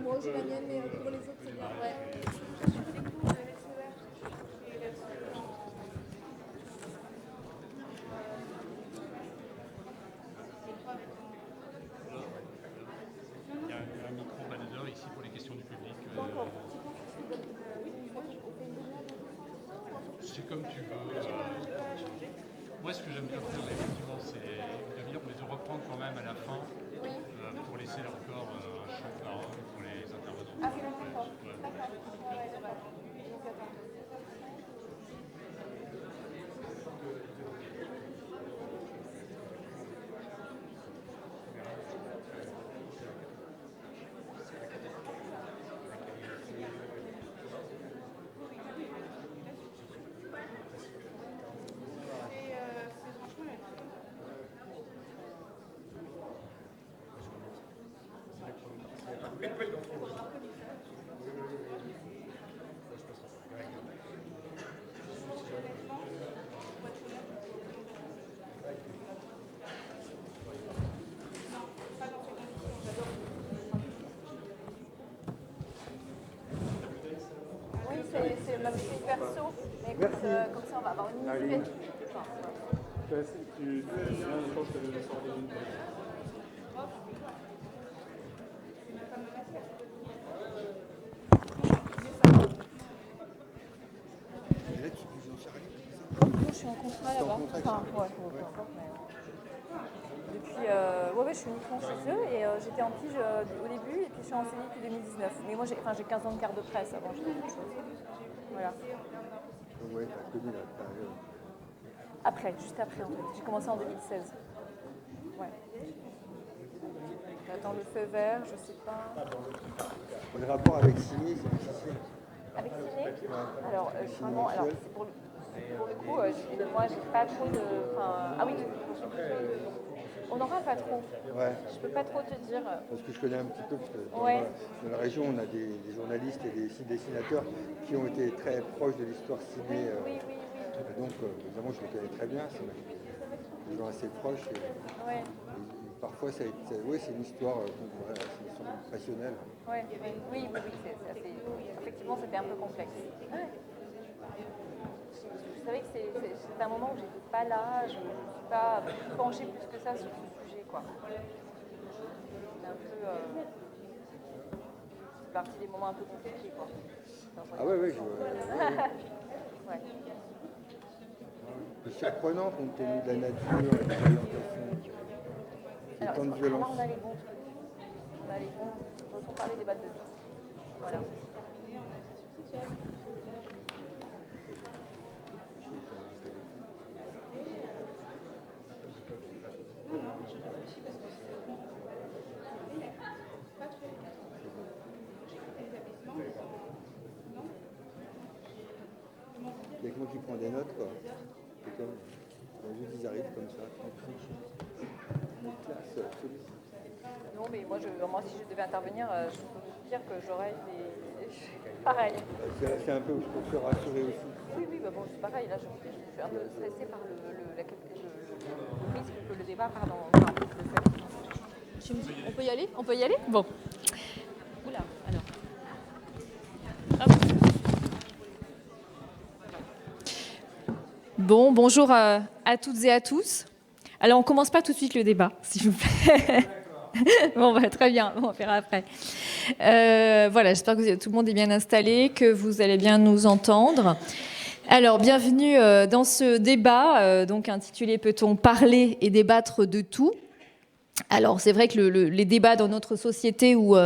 Moi j'ai la mienne, mais pour les autres, c'est bien. Ouais. Il y a un micro-baladeur ici pour les questions du public. C'est comme tu veux. Moi, ce que j'aime bien faire, effectivement, c'est une demi-heure, mais de reprendre quand même à la fin pour laisser encore un champ de parole pour les intervenants. Ah, c'est d'accord. C'est ma petite perso, mais écoute, comme ça on va avoir une minute. Je suis en contrat là-bas. Enfin, ouais, depuis, je suis uniquement chez eux et j'étais en pige au début et puis je suis en CDI depuis 2019. Mais moi j'ai 15 ans de carte de presse avant, j'ai fait autre chose. Voilà. Ouais, t'as connu la période. Après, juste après en fait. J'ai commencé en 2016. Ouais. J'attends le feu vert, je sais pas. Le rapport avec Ciné, c'est difficile. Avec Ciné alors, vraiment, alors c'est pour le coup, moi j'ai pas trop de. Ah oui, on n'en parle pas trop. Ouais. Je peux pas trop te dire. Parce que je connais un petit peu, parce que dans la région, on a des journalistes et des dessinateurs qui ont été très proches de l'histoire ciné. Oui. Et donc, évidemment, je les connais très bien. C'est des gens assez proches. Et parfois, c'est une histoire, c'est une histoire passionnelle. Oui, effectivement, c'était un peu complexe. Je savais que c'est un moment où j'étais pas là, je ne me suis pas penchée plus que ça sur ce sujet, quoi. C'est un peu... c'est partie des moments un peu compliqués, quoi. Ah ouais, je vois. Ouais. C'est surprenant compte tenu de la nature et de l'orientation. Alors, tant de violence. on a les bons trucs. On a les bons... On parler des battes de vie. Voilà. Il y a que moi qui prends des notes, quoi. C'est comme, juste ils arrivent comme ça, tranquille. Non, mais moi, si je devais intervenir, je peux vous dire que j'aurais des... Pareil. C'est un peu pour se rassurer aussi. Oui, bon, c'est pareil. Là, je suis un peu stressée par le risque que le débat, On peut y aller Bon. Oula, alors. Hop. Bon, bonjour à toutes et à tous. Alors, on commence pas tout de suite le débat, s'il vous plaît. Bon, très bien, on va faire après. Voilà, j'espère que tout le monde est bien installé, que vous allez bien nous entendre. Alors, bienvenue dans ce débat, donc intitulé « Peut-on parler et débattre de tout ?» Alors, c'est vrai que les débats dans notre société ou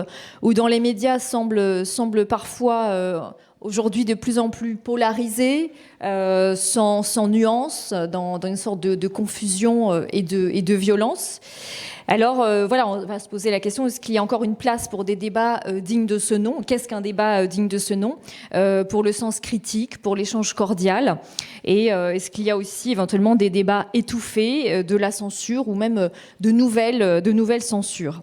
dans les médias semblent parfois aujourd'hui de plus en plus polarisés, sans nuance, dans une sorte de confusion et de violence. Alors voilà, on va se poser la question, est-ce qu'il y a encore une place pour des débats dignes de ce nom? Qu'est-ce qu'un débat digne de ce nom? Pour le sens critique, pour l'échange cordial, et est-ce qu'il y a aussi éventuellement des débats étouffés, de la censure ou même de nouvelles censures?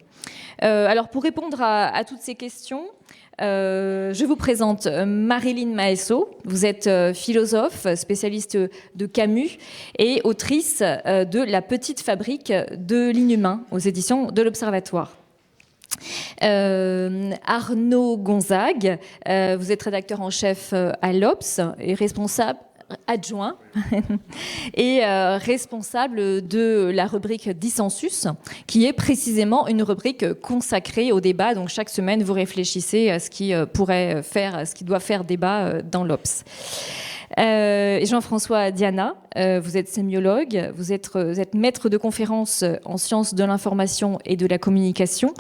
Alors pour répondre à toutes ces questions, je vous présente Marilyn Maesso. Vous êtes philosophe, spécialiste de Camus et autrice de La petite fabrique de l'inhumain aux éditions de l'Observatoire. Arnaud Gonzague, vous êtes rédacteur en chef à l'Obs et responsable adjoint et responsable de la rubrique Dissensus, qui est précisément une rubrique consacrée au débat. Donc chaque semaine, vous réfléchissez à ce qui doit faire débat dans l'Obs. Jean-François Diana, vous êtes sémiologue, vous êtes maître de conférences en sciences de l'information et de la communication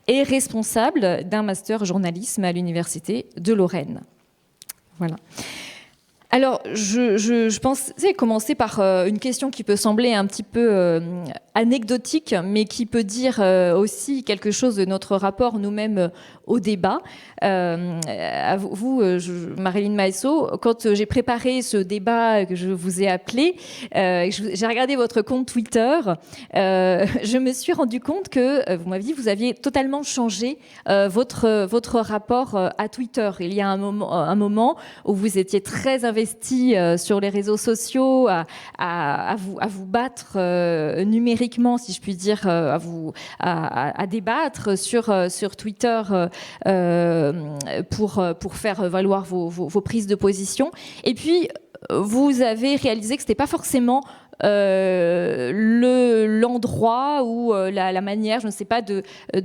et responsable d'un master journalisme à l'université de Lorraine. Voilà. Alors, je pense commencer par une question qui peut sembler un petit peu anecdotique, mais qui peut dire aussi quelque chose de notre rapport nous-mêmes au débat. Vous, Marilyn Maesso, quand j'ai préparé ce débat que je vous ai appelé, j'ai regardé votre compte Twitter, je me suis rendu compte que, vous m'avez dit, vous aviez totalement changé votre rapport à Twitter. Il y a un moment où vous étiez très investi sur les réseaux sociaux, à vous battre numériquement, si je puis dire, à débattre sur Twitter pour faire valoir vos prises de position. Et puis, vous avez réalisé que ce n'était pas forcément l'endroit ou la manière, je ne sais pas, de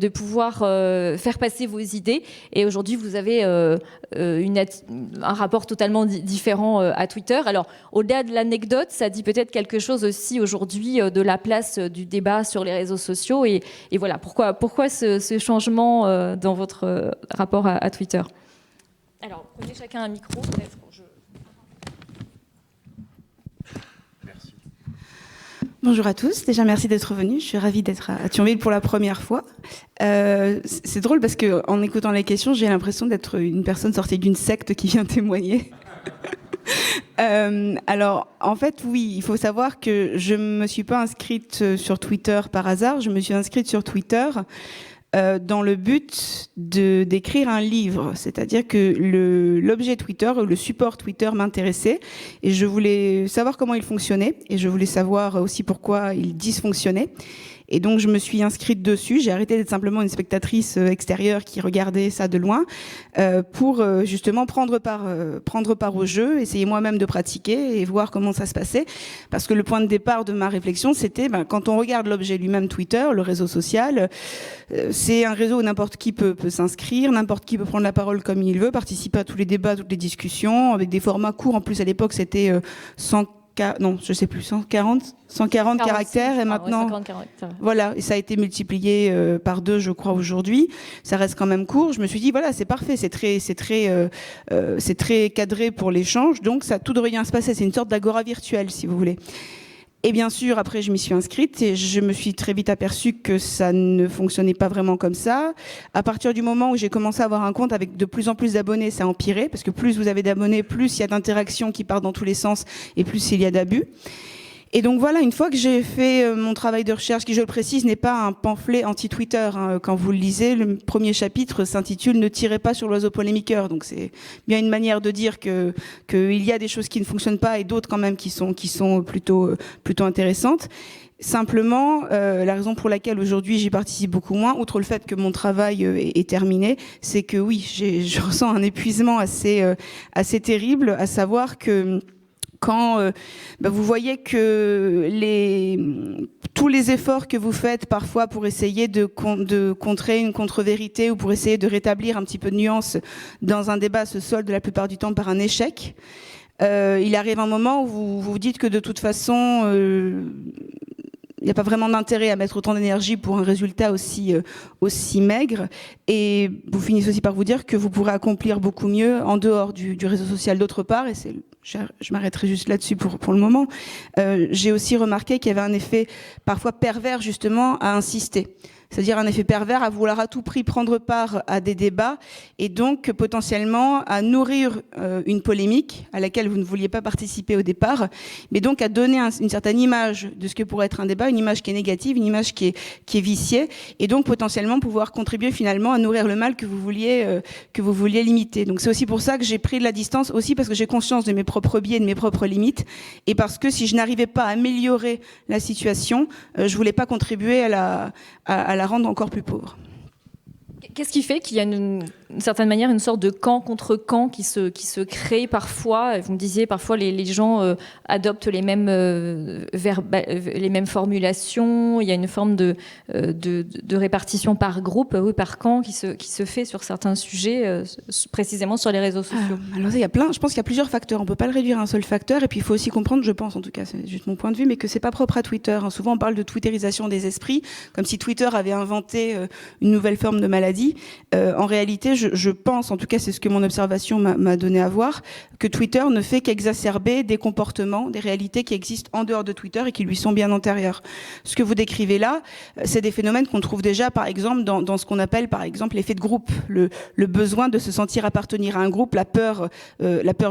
pouvoir faire passer vos idées. Et aujourd'hui, vous avez un rapport totalement différent à Twitter. Alors, au-delà de l'anecdote, ça dit peut-être quelque chose aussi aujourd'hui de la place du débat sur les réseaux sociaux. Et voilà, pourquoi ce changement dans votre rapport à Twitter? Alors, prenez chacun un micro, peut-être. Bonjour à tous, déjà merci d'être venus, je suis ravie d'être à Thionville pour la première fois. C'est drôle parce qu'en écoutant les questions, j'ai l'impression d'être une personne sortie d'une secte qui vient témoigner. Alors, en fait, oui, il faut savoir que je ne me suis pas inscrite sur Twitter par hasard, je me suis inscrite sur Twitter dans le but d'écrire un livre, c'est-à-dire que l'objet Twitter, le support Twitter m'intéressait et je voulais savoir comment il fonctionnait et je voulais savoir aussi pourquoi il dysfonctionnait. Et donc, je me suis inscrite dessus. J'ai arrêté d'être simplement une spectatrice extérieure qui regardait ça de loin pour justement prendre part au jeu, essayer moi-même de pratiquer et voir comment ça se passait. Parce que le point de départ de ma réflexion, c'était quand on regarde l'objet lui-même Twitter, le réseau social, c'est un réseau où n'importe qui peut s'inscrire, n'importe qui peut prendre la parole comme il veut, participer à tous les débats, toutes les discussions, avec des formats courts. En plus, à l'époque, c'était 140 caractères et maintenant 50 caractères. Voilà, et ça a été multiplié par 2 je crois aujourd'hui. Ça reste quand même court. Je me suis dit voilà, c'est parfait, c'est très cadré pour l'échange, donc ça tout devrait bien se passer, c'est une sorte d'agora virtuelle si vous voulez. Et bien sûr, après, je m'y suis inscrite et je me suis très vite aperçue que ça ne fonctionnait pas vraiment comme ça. À partir du moment où j'ai commencé à avoir un compte avec de plus en plus d'abonnés, ça a empiré, parce que plus vous avez d'abonnés, plus il y a d'interactions qui partent dans tous les sens et plus il y a d'abus. Et donc voilà, une fois que j'ai fait mon travail de recherche, qui je le précise n'est pas un pamphlet anti-Twitter, quand vous le lisez, le premier chapitre s'intitule « Ne tirez pas sur l'oiseau polémiqueur ». Donc c'est bien une manière de dire qu'il y a des choses qui ne fonctionnent pas et d'autres quand même qui sont plutôt intéressantes. Simplement, la raison pour laquelle aujourd'hui j'y participe beaucoup moins, outre le fait que mon travail est terminé, c'est que oui, je ressens un épuisement assez terrible, à savoir que quand vous voyez que tous les efforts que vous faites parfois pour essayer de contrer une contre-vérité ou pour essayer de rétablir un petit peu de nuance dans un débat se soldent la plupart du temps par un échec, il arrive un moment où vous vous dites que de toute façon il n'y a pas vraiment d'intérêt à mettre autant d'énergie pour un résultat aussi maigre, et vous finissez aussi par vous dire que vous pourrez accomplir beaucoup mieux en dehors du réseau social d'autre part, et c'est je m'arrêterai juste là-dessus pour le moment. J'ai aussi remarqué qu'il y avait un effet parfois pervers justement à insister. C'est-à-dire un effet pervers à vouloir à tout prix prendre part à des débats et donc potentiellement à nourrir une polémique à laquelle vous ne vouliez pas participer au départ, mais donc à donner une certaine image de ce que pourrait être un débat, une image qui est négative, une image qui est viciée, et donc potentiellement pouvoir contribuer finalement à nourrir le mal que vous vouliez limiter. Donc c'est aussi pour ça que j'ai pris de la distance, aussi parce que j'ai conscience de mes propres biais, de mes propres limites, et parce que si je n'arrivais pas à améliorer la situation, je voulais pas contribuer à la rendre encore plus pauvre. Qu'est-ce qui fait qu'il y a d'une certaine manière une sorte de camp contre camp qui se crée parfois? Vous me disiez parfois les gens adoptent les mêmes formulations. Il y a une forme de répartition par groupe, oui, par camp qui se fait sur certains sujets, précisément sur les réseaux sociaux. Alors je pense qu'il y a plusieurs facteurs. On peut pas le réduire à un seul facteur. Et puis il faut aussi comprendre, je pense en tout cas, c'est juste mon point de vue, mais que c'est pas propre à Twitter. Souvent on parle de twitterisation des esprits, comme si Twitter avait inventé une nouvelle forme de maladie. En réalité, je pense, en tout cas c'est ce que mon observation m'a donné à voir, que Twitter ne fait qu'exacerber des comportements, des réalités qui existent en dehors de Twitter et qui lui sont bien antérieures. Ce que vous décrivez là, c'est des phénomènes qu'on trouve déjà par exemple dans ce qu'on appelle par exemple l'effet de groupe, le besoin de se sentir appartenir à un groupe, la peur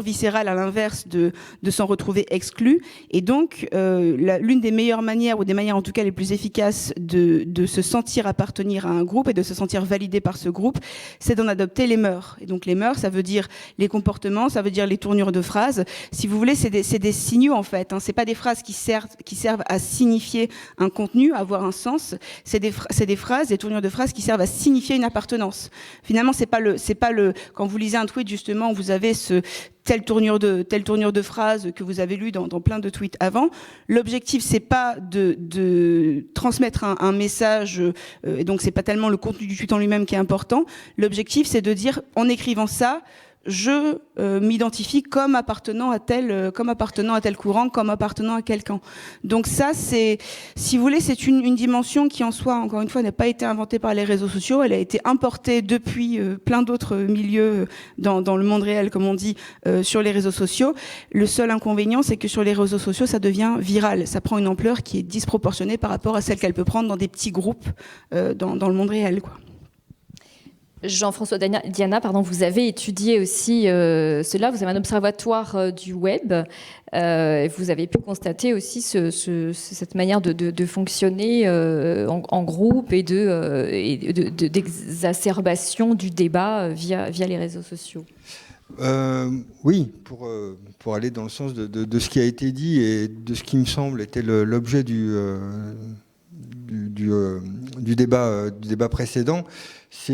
viscérale à l'inverse de s'en retrouver exclu. Et donc l'une des meilleures manières, ou des manières en tout cas les plus efficaces de se sentir appartenir à un groupe et de se sentir validé par ce groupe, c'est d'en adopter les mœurs. Et donc les mœurs, ça veut dire les comportements, ça veut dire les tournures de phrases. Si vous voulez, c'est des signaux en fait. C'est pas des phrases qui servent à signifier un contenu, à avoir un sens. C'est des phrases, des tournures de phrases qui servent à signifier une appartenance. Finalement, c'est pas le quand vous lisez un tweet justement, vous avez telle tournure de phrase que vous avez lu dans plein de tweets avant. L'objectif, c'est pas de transmettre un message, et donc c'est pas tellement le contenu du tweet en lui-même qui est important. L'objectif, c'est de dire, en écrivant ça, je m'identifie comme appartenant à tel courant, comme appartenant à quel camp. Donc ça, c'est, si vous voulez, c'est une dimension qui en soi, encore une fois, n'a pas été inventée par les réseaux sociaux. Elle a été importée depuis plein d'autres milieux dans le monde réel, comme on dit, sur les réseaux sociaux. Le seul inconvénient, c'est que sur les réseaux sociaux, ça devient viral. Ça prend une ampleur qui est disproportionnée par rapport à celle qu'elle peut prendre dans des petits groupes dans le monde réel, quoi. Jean-François Diana, vous avez étudié aussi cela, vous avez un observatoire du web, vous avez pu constater aussi cette manière de fonctionner en groupe et d'exacerbation du débat via les réseaux sociaux. Oui, pour aller dans le sens de ce qui a été dit et de ce qui me semble était l'objet du débat précédent, on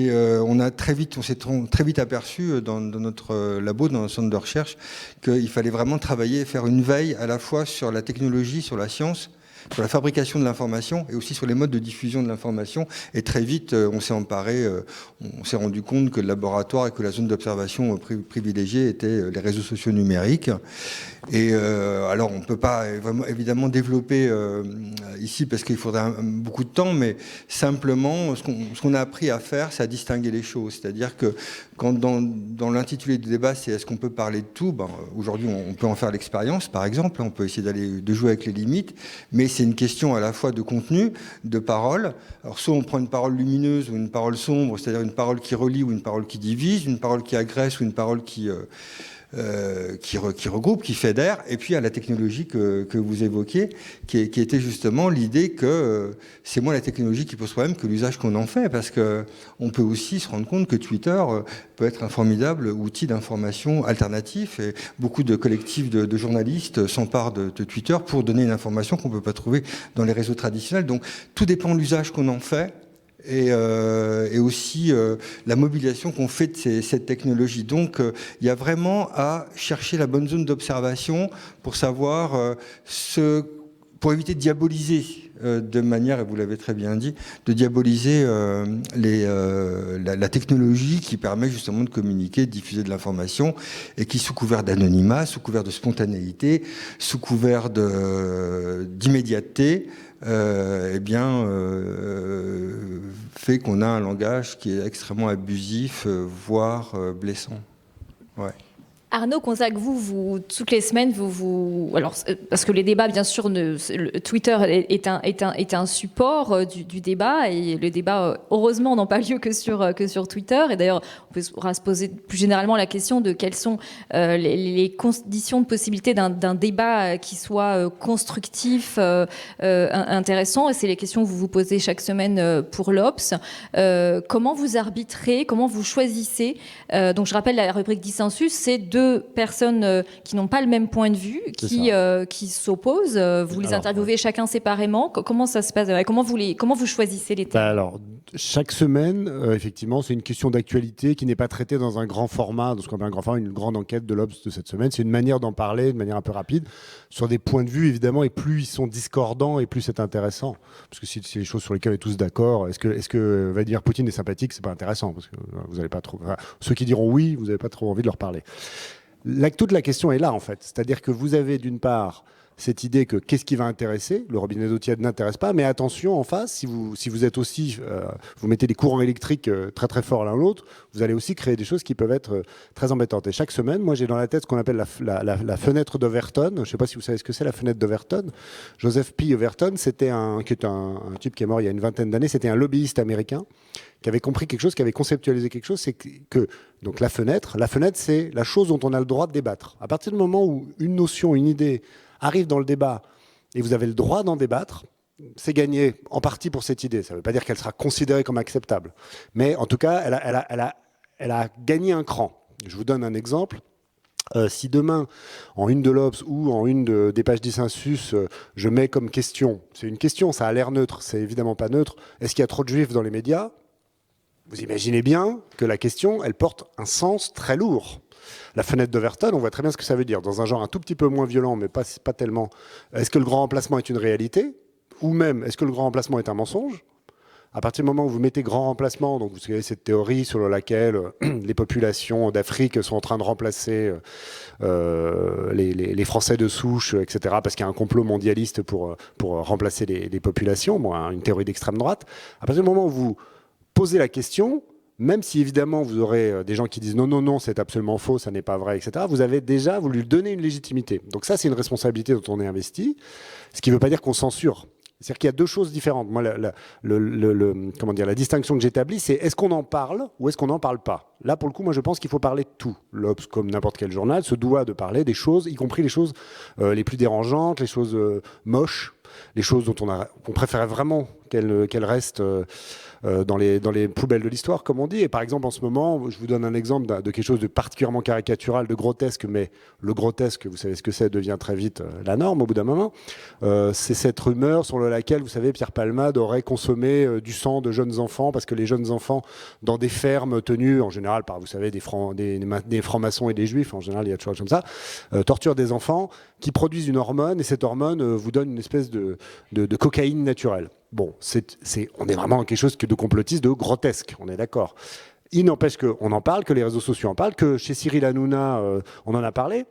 s'est très vite aperçu dans notre labo, dans notre centre de recherche, qu'il fallait vraiment travailler, faire une veille à la fois sur la technologie, sur la science, sur la fabrication de l'information et aussi sur les modes de diffusion de l'information. Et très vite, on s'est rendu compte que le laboratoire et que la zone d'observation privilégiée étaient les réseaux sociaux numériques. Et alors, on ne peut pas vraiment, évidemment développer ici parce qu'il faudrait beaucoup de temps, mais simplement, ce qu'on a appris à faire, c'est à distinguer les choses. C'est-à-dire que quand dans l'intitulé du débat, c'est est-ce qu'on peut parler de tout, aujourd'hui, on peut en faire l'expérience, par exemple. On peut essayer de jouer avec les limites, mais c'est une question à la fois de contenu, de parole. Alors, soit on prend une parole lumineuse ou une parole sombre, c'est-à-dire une parole qui relie ou une parole qui divise, une parole qui agresse ou une parole qui regroupe, qui fédère, et puis à la technologie que vous évoquiez, qui était justement l'idée que c'est moins la technologie qui pose problème que l'usage qu'on en fait, parce qu'on peut aussi se rendre compte que Twitter peut être un formidable outil d'information alternatif, et beaucoup de collectifs de journalistes s'emparent de Twitter pour donner une information qu'on ne peut pas trouver dans les réseaux traditionnels. Donc tout dépend de l'usage qu'on en fait, et aussi la mobilisation qu'on fait de cette technologie. Donc il y a vraiment à chercher la bonne zone d'observation pour savoir pour éviter de diaboliser de manière, et vous l'avez très bien dit, de diaboliser la technologie qui permet justement de communiquer, de diffuser de l'information, et qui, sous couvert d'anonymat, sous couvert de spontanéité, sous couvert d'immédiateté, fait qu'on a un langage qui est extrêmement abusif, voire blessant. Ouais. Arnaud Conzac, vous, toutes les semaines, alors, parce que les débats, bien sûr, Twitter est un support du débat, et le débat, heureusement, n'a pas lieu que sur Twitter. Et d'ailleurs, on pourra se poser plus généralement la question de quelles sont les conditions de possibilité d'un débat qui soit constructif, intéressant. Et c'est les questions que vous vous posez chaque semaine pour l'Obs. Comment vous arbitrez, comment vous choisissez donc je rappelle, la rubrique dissensus, c'est deux personnes qui n'ont pas le même point de vue, qui s'opposent. Vous les interviewez chacun séparément. Comment ça se passe? Comment vous choisissez les thèmes? Alors, chaque semaine, effectivement, c'est une question d'actualité qui n'est pas traitée dans un grand format, dans ce qu'on appelle un grand format, une grande enquête de l'Obs de cette semaine. C'est une manière d'en parler de manière un peu rapide, sur des points de vue, évidemment, et plus ils sont discordants, et plus c'est intéressant. Parce que si c'est des choses sur lesquelles on est tous d'accord, est-ce que Vladimir Poutine est sympathique? C'est pas intéressant, parce que vous n'allez pas trop... Enfin, ceux qui diront oui, vous n'avez pas trop envie de leur parler. Toute la question est là, en fait. C'est-à-dire que vous avez, d'une part, cette idée que qu'est-ce qui va intéresser? Le robinet d'eau tiède n'intéresse pas, mais attention, en face, si vous êtes aussi, vous mettez des courants électriques très très forts l'un l'autre, vous allez aussi créer des choses qui peuvent être très embêtantes. Et chaque semaine, moi j'ai dans la tête ce qu'on appelle la fenêtre d'Overton. Je ne sais pas si vous savez ce que c'est, la fenêtre d'Overton. Joseph P. Overton, c'était un type qui est mort il y a une vingtaine d'années, c'était un lobbyiste américain qui avait compris quelque chose, qui avait conceptualisé quelque chose, c'est que donc la fenêtre, c'est la chose dont on a le droit de débattre. À partir du moment où une notion, une idée arrive dans le débat et vous avez le droit d'en débattre, c'est gagné en partie pour cette idée. Ça ne veut pas dire qu'elle sera considérée comme acceptable. Mais en tout cas, elle a gagné un cran. Je vous donne un exemple. Si demain, en une de l'Obs ou en une des pages dissensus, je mets comme question, c'est une question, ça a l'air neutre, c'est évidemment pas neutre, est-ce qu'il y a trop de juifs dans les médias? Vous imaginez bien que la question, elle porte un sens très lourd. La fenêtre d'Overton, on voit très bien ce que ça veut dire. Dans un genre un tout petit peu moins violent, mais pas tellement. Est-ce que le grand remplacement est une réalité? Ou même, est-ce que le grand remplacement est un mensonge? À partir du moment où vous mettez grand remplacement, donc vous savez cette théorie selon laquelle les populations d'Afrique sont en train de remplacer les Français de souche, etc., parce qu'il y a un complot mondialiste pour remplacer les populations, bon, une théorie d'extrême droite. À partir du moment où vous posez la question, même si évidemment vous aurez des gens qui disent non, c'est absolument faux, ça n'est pas vrai, etc., vous avez déjà voulu lui donner une légitimité. Donc ça, c'est une responsabilité dont on est investi, ce qui ne veut pas dire qu'on censure. C'est-à-dire qu'il y a deux choses différentes. Moi, la distinction que j'établis, c'est est-ce qu'on en parle ou est-ce qu'on n'en parle pas? Là, pour le coup, moi, je pense qu'il faut parler de tout. L'Obs, comme n'importe quel journal, se doit de parler des choses, y compris les choses les plus dérangeantes, les choses moches, les choses dont on préférait vraiment qu'elles restent dans les poubelles de l'histoire, comme on dit. Et par exemple, en ce moment, je vous donne un exemple de quelque chose de particulièrement caricatural, de grotesque, mais le grotesque, vous savez ce que c'est, devient très vite la norme au bout d'un moment. C'est cette rumeur sur laquelle, vous savez, Pierre Palmade aurait consommé du sang de jeunes enfants, parce que les jeunes enfants, dans des fermes tenues, en général, par, vous savez, des francs-maçons et des juifs, en général, il y a toujours comme ça, torturent des enfants qui produisent une hormone, et cette hormone vous donne une espèce de cocaïne naturelle. Bon, on est vraiment dans quelque chose de complotiste, de grotesque, on est d'accord. Il n'empêche qu'on en parle, que les réseaux sociaux en parlent, que chez Cyril Hanouna, on en a parlé.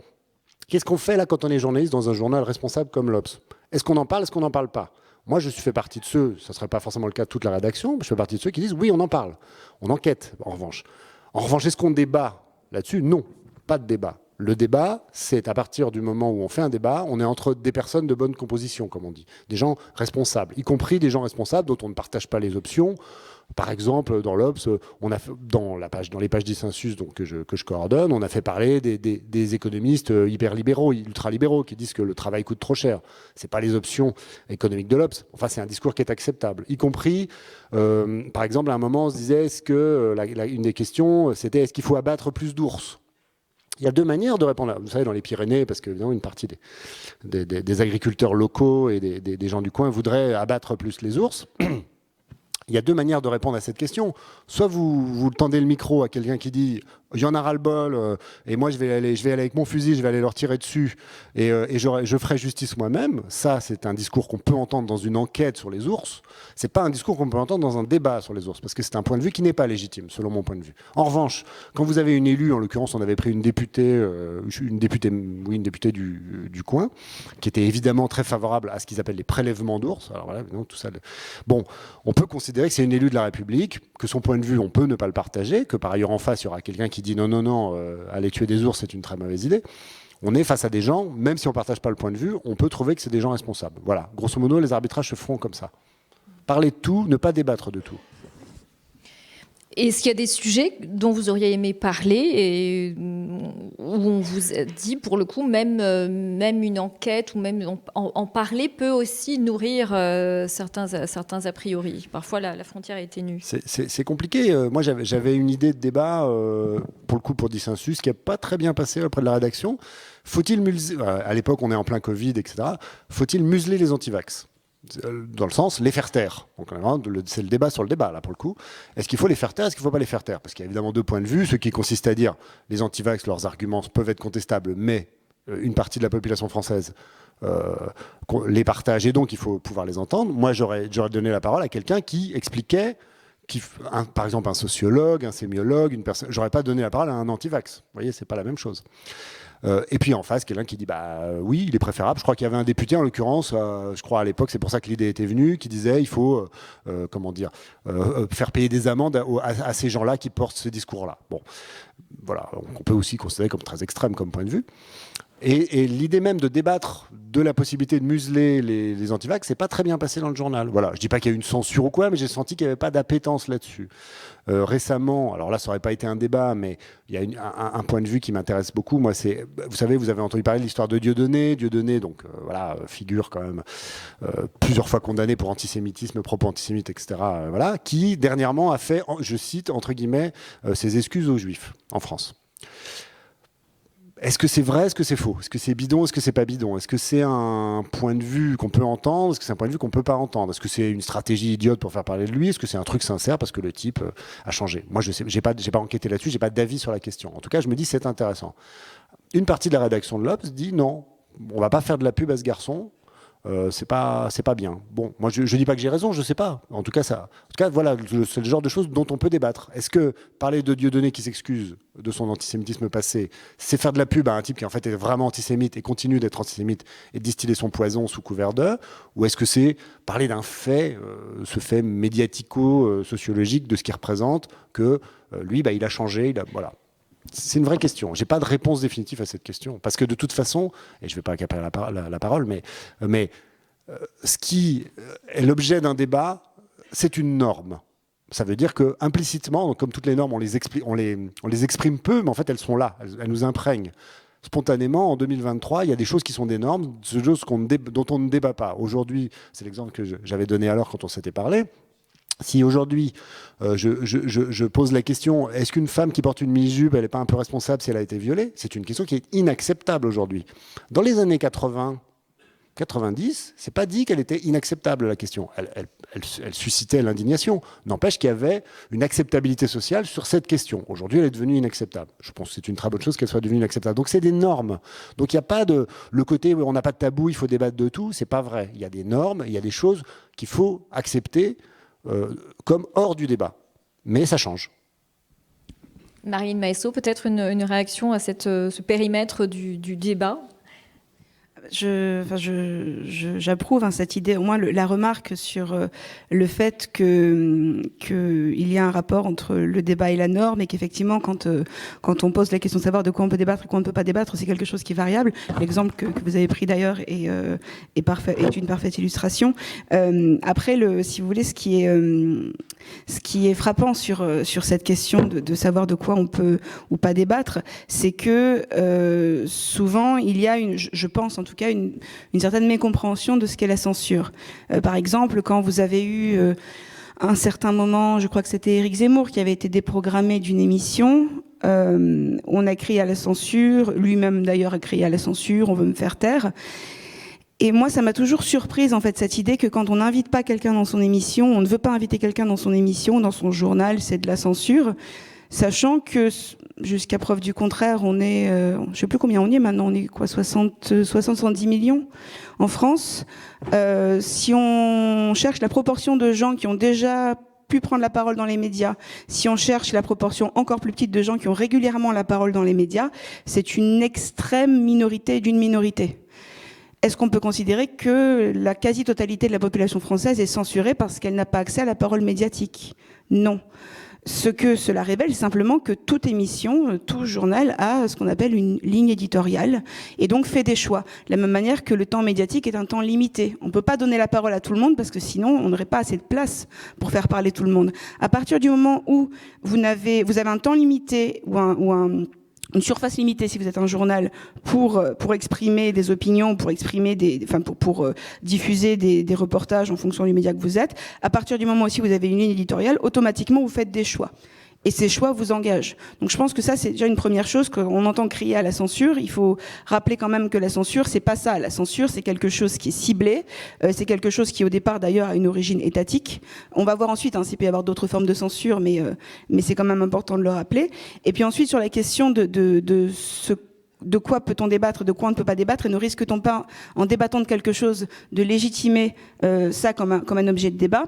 Qu'est-ce qu'on fait là quand on est journaliste dans un journal responsable comme l'Obs? Est-ce qu'on en parle, est-ce qu'on n'en parle pas? Moi, je fais partie de ceux, ça ne serait pas forcément le cas de toute la rédaction, mais je fais partie de ceux qui disent oui, on en parle. On enquête, en revanche. En revanche, est-ce qu'on débat là-dessus? Non, pas de débat. Le débat, c'est à partir du moment où on fait un débat, on est entre des personnes de bonne composition, comme on dit. Des gens responsables, y compris des gens responsables dont on ne partage pas les options. Par exemple, dans l'Obs, dans les pages dissensus que je coordonne, on a fait parler des économistes hyper-libéraux, ultra-libéraux, qui disent que le travail coûte trop cher. Ce n'est pas les options économiques de l'Obs. Enfin, c'est un discours qui est acceptable. Y compris, par exemple, à un moment, on se disait, une des questions, c'était est-ce qu'il faut abattre plus d'ours? Il y a deux manières de répondre. Vous savez, dans les Pyrénées, parce qu'évidemment, une partie des agriculteurs locaux et des gens du coin voudraient abattre plus les ours. Il y a deux manières de répondre à cette question. Soit vous tendez le micro à quelqu'un qui dit « il y en a ras-le-bol, et moi je vais aller avec mon fusil, je vais aller leur tirer dessus, et je ferai justice moi-même ». Ça, c'est un discours qu'on peut entendre dans une enquête sur les ours. C'est pas un discours qu'on peut entendre dans un débat sur les ours, parce que c'est un point de vue qui n'est pas légitime, selon mon point de vue. En revanche, quand vous avez une élue, en l'occurrence, on avait pris une députée du coin, qui était évidemment très favorable à ce qu'ils appellent les prélèvements d'ours. Alors voilà, tout ça. Bon, on peut considérer que c'est une élue de la République, que son point de vue, on peut ne pas le partager, que par ailleurs en face, il y aura quelqu'un qui qui dit non, aller tuer des ours, c'est une très mauvaise idée. On est face à des gens, même si on ne partage pas le point de vue, on peut trouver que c'est des gens responsables. Voilà, grosso modo, les arbitrages se feront comme ça. Parler de tout, ne pas débattre de tout. Est-ce qu'il y a des sujets dont vous auriez aimé parler et où on vous a dit, pour le coup, même une enquête ou même en parler peut aussi nourrir certains a priori. Parfois, la frontière est ténue. C'est compliqué. Moi, j'avais une idée de débat, pour le coup, pour Dissensus, qui n'a pas très bien passé auprès de la rédaction. Faut-il museler, à l'époque, on est en plein Covid, etc. Faut-il museler les antivax ? Dans le sens, les faire taire. Donc, c'est le débat sur le débat, là, pour le coup. Est-ce qu'il faut les faire taire ? Est-ce qu'il ne faut pas les faire taire ? Parce qu'il y a évidemment deux points de vue. Ce qui consiste à dire, les antivax, leurs arguments peuvent être contestables, mais une partie de la population française les partage, et donc il faut pouvoir les entendre. Moi, j'aurais donné la parole à quelqu'un qui expliquait, par exemple un sociologue, un sémiologue, une personne. J'aurais pas donné la parole à un antivax. Vous voyez, c'est pas la même chose. Et puis en face, quelqu'un qui dit oui, il est préférable. Je crois qu'il y avait un député en l'occurrence, je crois à l'époque, c'est pour ça que l'idée était venue, qui disait il faut faire payer des amendes à ces gens-là qui portent ce discours-là. Bon, voilà, on peut aussi considérer comme très extrême comme point de vue. Et l'idée même de débattre de la possibilité de museler les antivax, c'est pas très bien passé dans le journal. Voilà, je dis pas qu'il y a eu une censure ou quoi, mais j'ai senti qu'il n'y avait pas d'appétence là-dessus. Récemment, alors là, ça aurait pas été un débat, mais il y a un point de vue qui m'intéresse beaucoup. Moi, c'est, vous savez, vous avez entendu parler de l'histoire de Dieudonné. Dieudonné, donc figure quand même plusieurs fois condamné pour antisémitisme, propos antisémites, etc. Voilà, qui dernièrement a fait, je cite entre guillemets, ses excuses aux Juifs en France. Est-ce que c'est vrai? Est-ce que c'est faux? Est-ce que c'est bidon? Est-ce que c'est pas bidon? Est-ce que c'est un point de vue qu'on peut entendre? Est-ce que c'est un point de vue qu'on peut pas entendre? Est-ce que c'est une stratégie idiote pour faire parler de lui? Est-ce que c'est un truc sincère parce que le type a changé? Moi, je sais, j'ai pas enquêté là-dessus, j'ai pas d'avis sur la question. En tout cas, je me dis c'est intéressant. Une partie de la rédaction de l'Obs dit non, on va pas faire de la pub à ce garçon. C'est pas bien. Bon, moi je dis pas que j'ai raison, je sais pas. En tout cas, voilà, c'est le genre de choses dont on peut débattre. Est-ce que parler de Dieudonné qui s'excuse de son antisémitisme passé, c'est faire de la pub à un type qui en fait est vraiment antisémite et continue d'être antisémite et distiller son poison sous couvert d'eux? Ou est-ce que c'est parler d'un fait, ce fait médiatico-sociologique de ce qu'il représente, que lui, il a changé, voilà. C'est une vraie question. Je n'ai pas de réponse définitive à cette question. Parce que de toute façon, et je ne vais pas accaparer la parole, mais ce qui est l'objet d'un débat, c'est une norme. Ça veut dire que implicitement, comme toutes les normes, on les exprime peu, mais en fait elles sont là, elles nous imprègnent. Spontanément, en 2023, il y a des choses qui sont des normes, des choses dont on ne débat pas. Aujourd'hui, c'est l'exemple que j'avais donné alors quand on s'était parlé. Si aujourd'hui, je pose la question, est-ce qu'une femme qui porte une mini-jupe, elle n'est pas un peu responsable si elle a été violée? C'est une question qui est inacceptable aujourd'hui. Dans les années 80, 90, c'est pas dit qu'elle était inacceptable, la question. Elle suscitait l'indignation. N'empêche qu'il y avait une acceptabilité sociale sur cette question. Aujourd'hui, elle est devenue inacceptable. Je pense que c'est une très bonne chose qu'elle soit devenue inacceptable. Donc c'est des normes. Donc il n'y a pas le côté où on n'a pas de tabou, il faut débattre de tout. C'est pas vrai. Il y a des normes, il y a des choses qu'il faut accepter comme hors du débat. Mais ça change. Marine Maesso, peut-être une réaction à ce périmètre du débat? J'approuve cette idée, au moins la remarque sur le fait qu'il y a un rapport entre le débat et la norme, et qu'effectivement, quand on pose la question de savoir de quoi on peut débattre et quoi on ne peut pas débattre, c'est quelque chose qui est variable. L'exemple que vous avez pris d'ailleurs est une parfaite illustration. Après, si vous voulez, ce qui est frappant sur cette question de savoir de quoi on peut ou pas débattre, c'est que souvent il y a je pense en tout cas une certaine mécompréhension de ce qu'est la censure. Par exemple, quand vous avez eu un certain moment, je crois que c'était Éric Zemmour qui avait été déprogrammé d'une émission, on a crié à la censure, lui-même d'ailleurs a crié à la censure, on veut me faire taire. Et moi, ça m'a toujours surprise, en fait, cette idée que quand on n'invite pas quelqu'un dans son émission, on ne veut pas inviter quelqu'un dans son émission, dans son journal, c'est de la censure, sachant que, jusqu'à preuve du contraire, on est, je ne sais plus combien on y est maintenant, on est quoi, 70 millions en France. Si on cherche la proportion de gens qui ont déjà pu prendre la parole dans les médias, si on cherche la proportion encore plus petite de gens qui ont régulièrement la parole dans les médias, c'est une extrême minorité d'une minorité. Est-ce qu'on peut considérer que la quasi-totalité de la population française est censurée parce qu'elle n'a pas accès à la parole médiatique? Non. Ce que cela révèle, c'est simplement que toute émission, tout journal a ce qu'on appelle une ligne éditoriale et donc fait des choix. De la même manière que le temps médiatique est un temps limité. On ne peut pas donner la parole à tout le monde parce que sinon on n'aurait pas assez de place pour faire parler tout le monde. À partir du moment où vous avez un temps limité ou une surface limitée, si vous êtes un journal, pour exprimer des opinions, pour exprimer pour diffuser des reportages en fonction du média que vous êtes, à partir du moment où vous avez une ligne éditoriale, automatiquement vous faites des choix. Et ces choix vous engagent. Donc je pense que ça, c'est déjà une première chose qu'on entend crier à la censure. Il faut rappeler quand même que la censure, c'est pas ça. La censure, c'est quelque chose qui est ciblé. C'est quelque chose qui, au départ, d'ailleurs, a une origine étatique. On va voir ensuite s'il peut y avoir d'autres formes de censure, mais c'est quand même important de le rappeler. Et puis ensuite, sur la question de quoi peut-on débattre, de quoi on ne peut pas débattre, et ne risque-t-on pas, en débattant de quelque chose, de légitimer ça comme un objet de débat.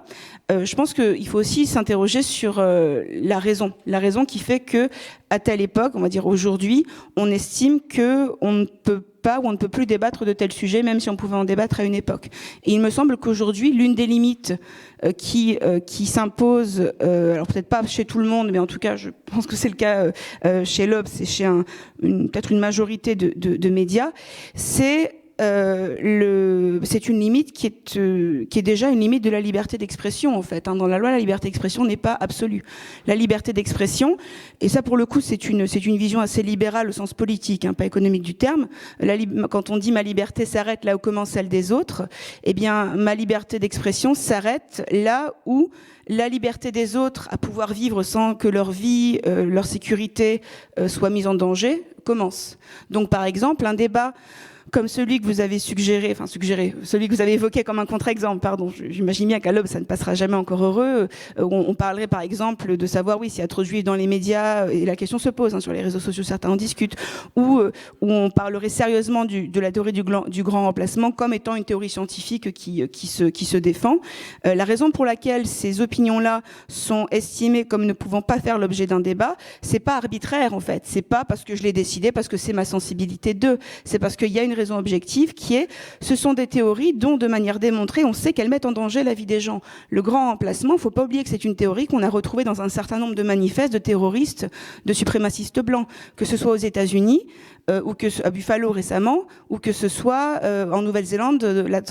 Je pense qu'il faut aussi s'interroger sur la raison qui fait que, à telle époque, on va dire aujourd'hui, on estime qu'on ne peut pas ou on ne peut plus débattre de tel sujet, même si on pouvait en débattre à une époque. Et il me semble qu'aujourd'hui, l'une des limites qui s'impose, alors peut-être pas chez tout le monde, mais en tout cas, je pense que c'est le cas chez l'Obs et chez peut-être une majorité de médias, c'est une limite qui est déjà une limite de la liberté d'expression, en fait. Dans la loi, la liberté d'expression n'est pas absolue. La liberté d'expression, et ça pour le coup c'est une vision assez libérale au sens politique, pas économique du terme. Quand on dit ma liberté s'arrête là où commence celle des autres, eh bien ma liberté d'expression s'arrête là où la liberté des autres à pouvoir vivre sans que leur vie, leur sécurité soit mise en danger commence. Donc par exemple, un débat comme celui que vous avez suggéré, celui que vous avez évoqué comme un contre-exemple, pardon, j'imagine bien qu'à l'Aube, ça ne passera jamais encore heureux. On parlerait par exemple de savoir, s'il y a trop de juifs dans les médias, et la question se pose, sur les réseaux sociaux, certains en discutent, ou on parlerait sérieusement de la théorie du grand remplacement comme étant une théorie scientifique qui se défend. La raison pour laquelle ces opinions-là sont estimées comme ne pouvant pas faire l'objet d'un débat, c'est pas arbitraire en fait, c'est pas parce que je l'ai décidé, parce que c'est ma sensibilité c'est parce qu'il y a une raison objective ce sont des théories dont, de manière démontrée, on sait qu'elles mettent en danger la vie des gens. Le grand remplacement, il ne faut pas oublier que c'est une théorie qu'on a retrouvée dans un certain nombre de manifestes de terroristes, de suprémacistes blancs, que ce soit aux États-Unis, ou à Buffalo récemment, ou que ce soit en Nouvelle-Zélande,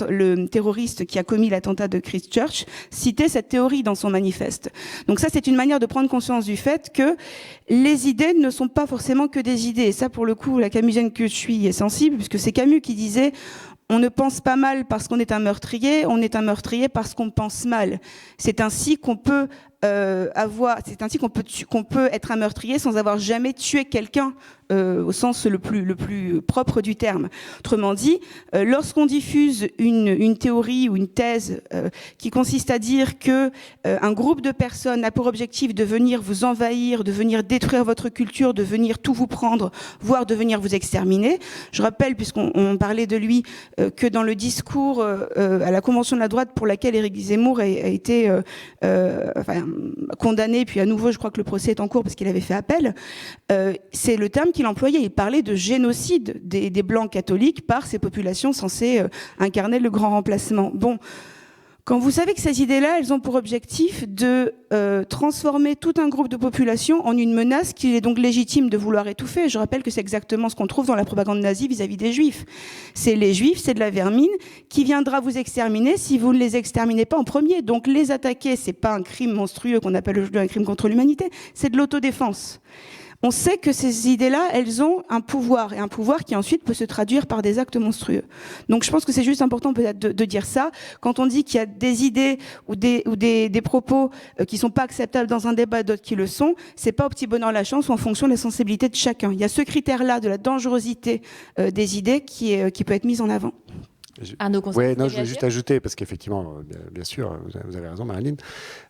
le terroriste qui a commis l'attentat de Christchurch citait cette théorie dans son manifeste. Donc ça, c'est une manière de prendre conscience du fait que les idées ne sont pas forcément que des idées. Et ça, pour le coup, la camusienne que je suis est sensible, puisque c'est Camus qui disait « On ne pense pas mal parce qu'on est un meurtrier, on est un meurtrier parce qu'on pense mal ». C'est ainsi qu'on peut qu'on peut être un meurtrier sans avoir jamais tué quelqu'un au sens le plus propre du terme. Autrement dit, lorsqu'on diffuse une théorie ou une thèse qui consiste à dire que un groupe de personnes a pour objectif de venir vous envahir, de venir détruire votre culture, de venir tout vous prendre, voire de venir vous exterminer. Je rappelle, puisqu'on parlait de lui, que dans le discours à la Convention de la droite pour laquelle Éric Zemmour a été condamné, puis à nouveau je crois que le procès est en cours parce qu'il avait fait appel, c'est le terme qu'il employait. Il parlait de génocide des Blancs catholiques par ces populations censées incarner le grand remplacement. Bon, quand vous savez que ces idées-là, elles ont pour objectif de transformer tout un groupe de population en une menace qu'il est donc légitime de vouloir étouffer. Je rappelle que c'est exactement ce qu'on trouve dans la propagande nazie vis-à-vis des Juifs. C'est les Juifs, c'est de la vermine qui viendra vous exterminer si vous ne les exterminez pas en premier. Donc les attaquer, c'est pas un crime monstrueux qu'on appelle aujourd'hui un crime contre l'humanité, c'est de l'autodéfense. On sait que ces idées-là, elles ont un pouvoir, et un pouvoir qui ensuite peut se traduire par des actes monstrueux. Donc je pense que c'est juste important peut-être de dire ça. Quand on dit qu'il y a des idées ou des propos qui sont pas acceptables dans un débat, d'autres qui le sont, c'est pas au petit bonheur la chance ou en fonction de la sensibilité de chacun. Il y a ce critère-là de la dangerosité des idées qui peut être mis en avant. Oui, non, je voulais juste ajouter, parce qu'effectivement, bien sûr, vous avez raison, Marilyn.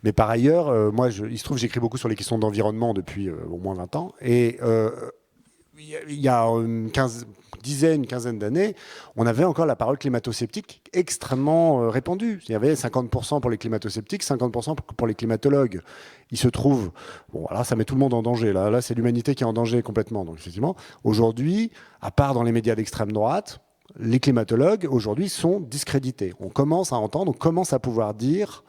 Mais par ailleurs, moi, il se trouve, j'écris beaucoup sur les questions d'environnement depuis au moins 20 ans. Et il y a une quinzaine d'années, on avait encore la parole climato-sceptique extrêmement répandue. Il y avait 50% pour les climato-sceptiques, 50% pour les climatologues. Il se trouve, bon, alors ça met tout le monde en danger. Là, c'est l'humanité qui est en danger complètement. Donc, effectivement, aujourd'hui, à part dans les médias d'extrême droite, les climatologues, aujourd'hui, sont discrédités. On commence à entendre, on commence à pouvoir dire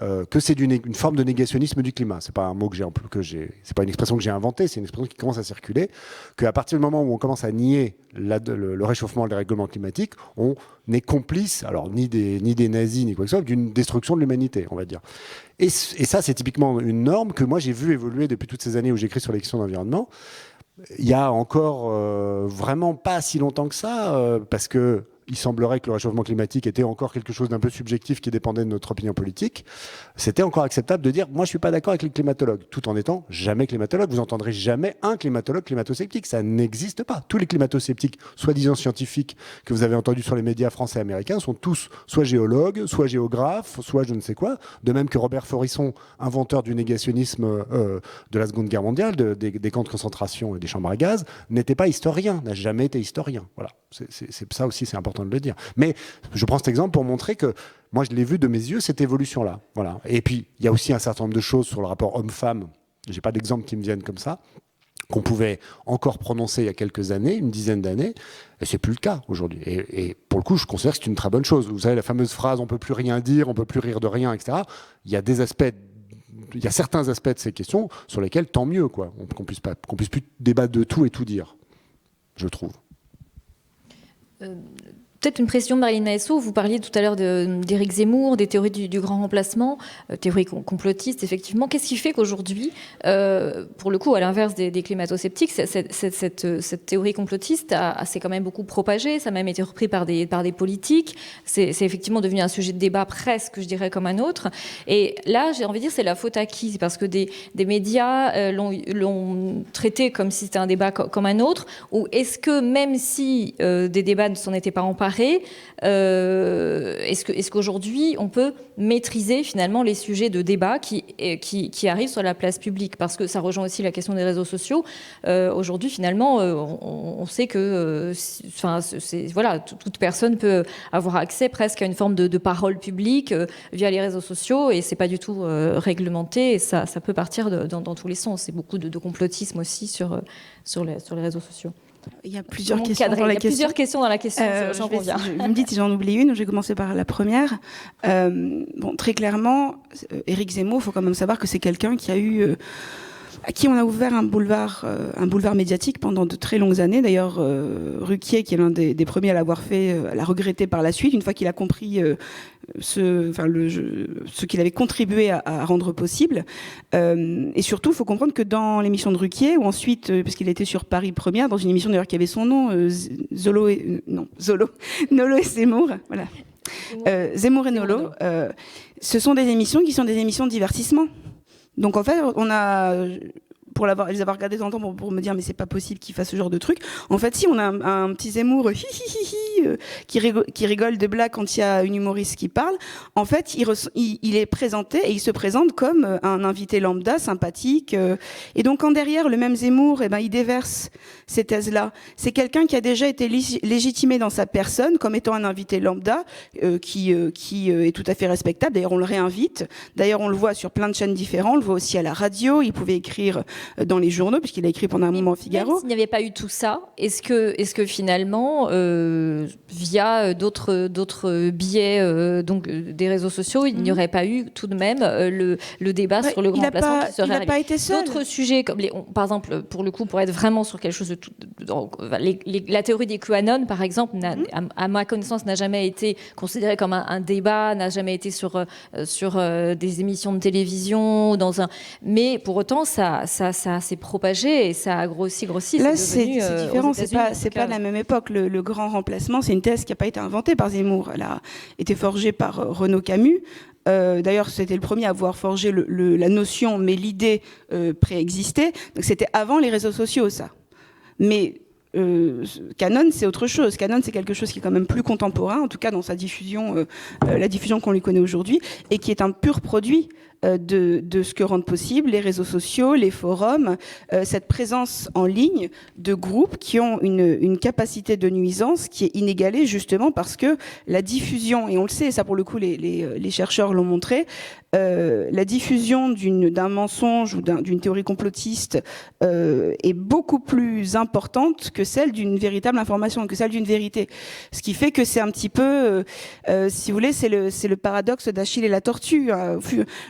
que c'est une forme de négationnisme du climat. C'est pas un mot c'est pas une expression que j'ai inventée, c'est une expression qui commence à circuler. Qu'à partir du moment où on commence à nier le réchauffement, le dérèglement climatique, on est complice, alors ni des nazis ni quoi que ce soit, d'une destruction de l'humanité, on va dire. Et ça, c'est typiquement une norme que moi j'ai vu évoluer depuis toutes ces années où j'écris sur les questions d'environnement. Il y a encore vraiment pas si longtemps que ça, parce que il semblerait que le réchauffement climatique était encore quelque chose d'un peu subjectif qui dépendait de notre opinion politique. C'était encore acceptable de dire « moi je suis pas d'accord avec les climatologues », tout en étant jamais climatologue. Vous entendrez jamais un climatologue climato-sceptique, ça n'existe pas. Tous les climato-sceptiques, soi-disant scientifiques, que vous avez entendus sur les médias français et américains, sont tous soit géologues, soit géographes, soit je ne sais quoi. De même que Robert Forisson, inventeur du négationnisme de la Seconde Guerre mondiale, des camps de concentration et des chambres à gaz, n'était pas historien, n'a jamais été historien. Voilà. C'est ça aussi, c'est important de le dire. Mais je prends cet exemple pour montrer que moi, je l'ai vu de mes yeux, cette évolution-là. Voilà. Et puis, il y a aussi un certain nombre de choses sur le rapport homme-femme. Je n'ai pas d'exemple qui me viennent comme ça, qu'on pouvait encore prononcer il y a quelques années, une dizaine d'années, et c'est plus le cas aujourd'hui. Et pour le coup, je considère que c'est une très bonne chose. Vous savez, la fameuse phrase « on peut plus rien dire, on peut plus rire de rien », etc. Il y a certains aspects de ces questions sur lesquels tant mieux, quoi, qu'on puisse plus débattre de tout et tout dire, je trouve. Peut-être une précision, Marilyn Haesso, vous parliez tout à l'heure d'Éric Zemmour, des théories du grand remplacement, théories complotistes, effectivement. Qu'est-ce qui fait qu'aujourd'hui, pour le coup, à l'inverse des climato-sceptiques, cette théorie complotiste s'est quand même beaucoup propagée, ça a même été repris par des politiques, c'est effectivement devenu un sujet de débat presque, je dirais, comme un autre. Et là, j'ai envie de dire, c'est la faute à qui ? C'est parce que des médias l'ont traité comme si c'était un débat comme un autre, ou est-ce que même si des débats ne s'en étaient pas emparés, est-ce qu'aujourd'hui on peut maîtriser finalement les sujets de débat qui arrivent sur la place publique, parce que ça rejoint aussi la question des réseaux sociaux. Aujourd'hui finalement on sait que voilà, toute personne peut avoir accès presque à une forme de parole publique via les réseaux sociaux, et c'est pas du tout réglementé, et ça peut partir dans tous les sens. C'est beaucoup de complotisme aussi sur les réseaux sociaux. Il y a plusieurs questions dans la question. Plusieurs questions dans la question, j'en conviens. Vous me dites si j'en oublie une, je vais commencer par la première. Très clairement, Éric Zemmour, il faut quand même savoir que c'est quelqu'un qui a eu... à qui on a ouvert un boulevard médiatique pendant de très longues années. D'ailleurs, Ruquier, qui est l'un des premiers à l'avoir fait, l'a regretté par la suite, une fois qu'il a compris ce qu'il avait contribué à rendre possible. Et surtout, il faut comprendre que dans l'émission de Ruquier, ou ensuite, parce qu'il était sur Paris Première, dans une émission d'ailleurs qui avait son nom, Nolo et Zemmour, voilà. Zemmour et Nolo, ce sont des émissions qui sont des émissions de divertissement. Donc en fait, on a, pour les avoir regardées tant pour me dire mais c'est pas possible qu'il fasse ce genre de truc. En fait, si on a un petit Zemmour qui rigole de blagues quand il y a une humoriste qui parle, en fait, il est présenté et il se présente comme un invité lambda, sympathique. Et donc quand derrière le même Zemmour, il déverse ces thèses-là, c'est quelqu'un qui a déjà été légitimé dans sa personne comme étant un invité lambda qui est tout à fait respectable. D'ailleurs, on le réinvite. D'ailleurs, on le voit sur plein de chaînes différentes. On le voit aussi à la radio. Il pouvait écrire dans les journaux, puisqu'il a écrit pendant un moment au Figaro. Même s'il n'y avait pas eu tout ça, est-ce que finalement, via d'autres biais donc des réseaux sociaux, il n'y aurait pas eu tout de même le débat sur le grand remplacement qui serait arrivé. Il n'a pas été seul. D'autres sujets, comme par exemple, pour le coup, pour être vraiment sur quelque chose de tout... la théorie des QAnon, par exemple, à ma connaissance, n'a jamais été considérée comme un débat, n'a jamais été sur des émissions de télévision, mais pour autant, ça s'est propagé et ça a grossi. Là, c'est différent, c'est pas la même époque. Le grand remplacement, c'est une thèse qui n'a pas été inventée par Zemmour. Elle a été forgée par Renaud Camus. D'ailleurs, c'était le premier à avoir forgé la notion, mais l'idée préexistait. Donc c'était avant les réseaux sociaux, ça. Mais Canon, c'est autre chose. Canon, c'est quelque chose qui est quand même plus contemporain, en tout cas dans sa diffusion, la diffusion qu'on lui connaît aujourd'hui, et qui est un pur produit de ce que rendent possible les réseaux sociaux, les forums, cette présence en ligne de groupes qui ont une capacité de nuisance qui est inégalée justement parce que la diffusion, et on le sait, ça pour le coup les chercheurs l'ont montré, la diffusion d'un mensonge ou d'une théorie complotiste est beaucoup plus importante que celle d'une véritable information, que celle d'une vérité. Ce qui fait que c'est un petit peu, si vous voulez, c'est le paradoxe d'Achille et la tortue.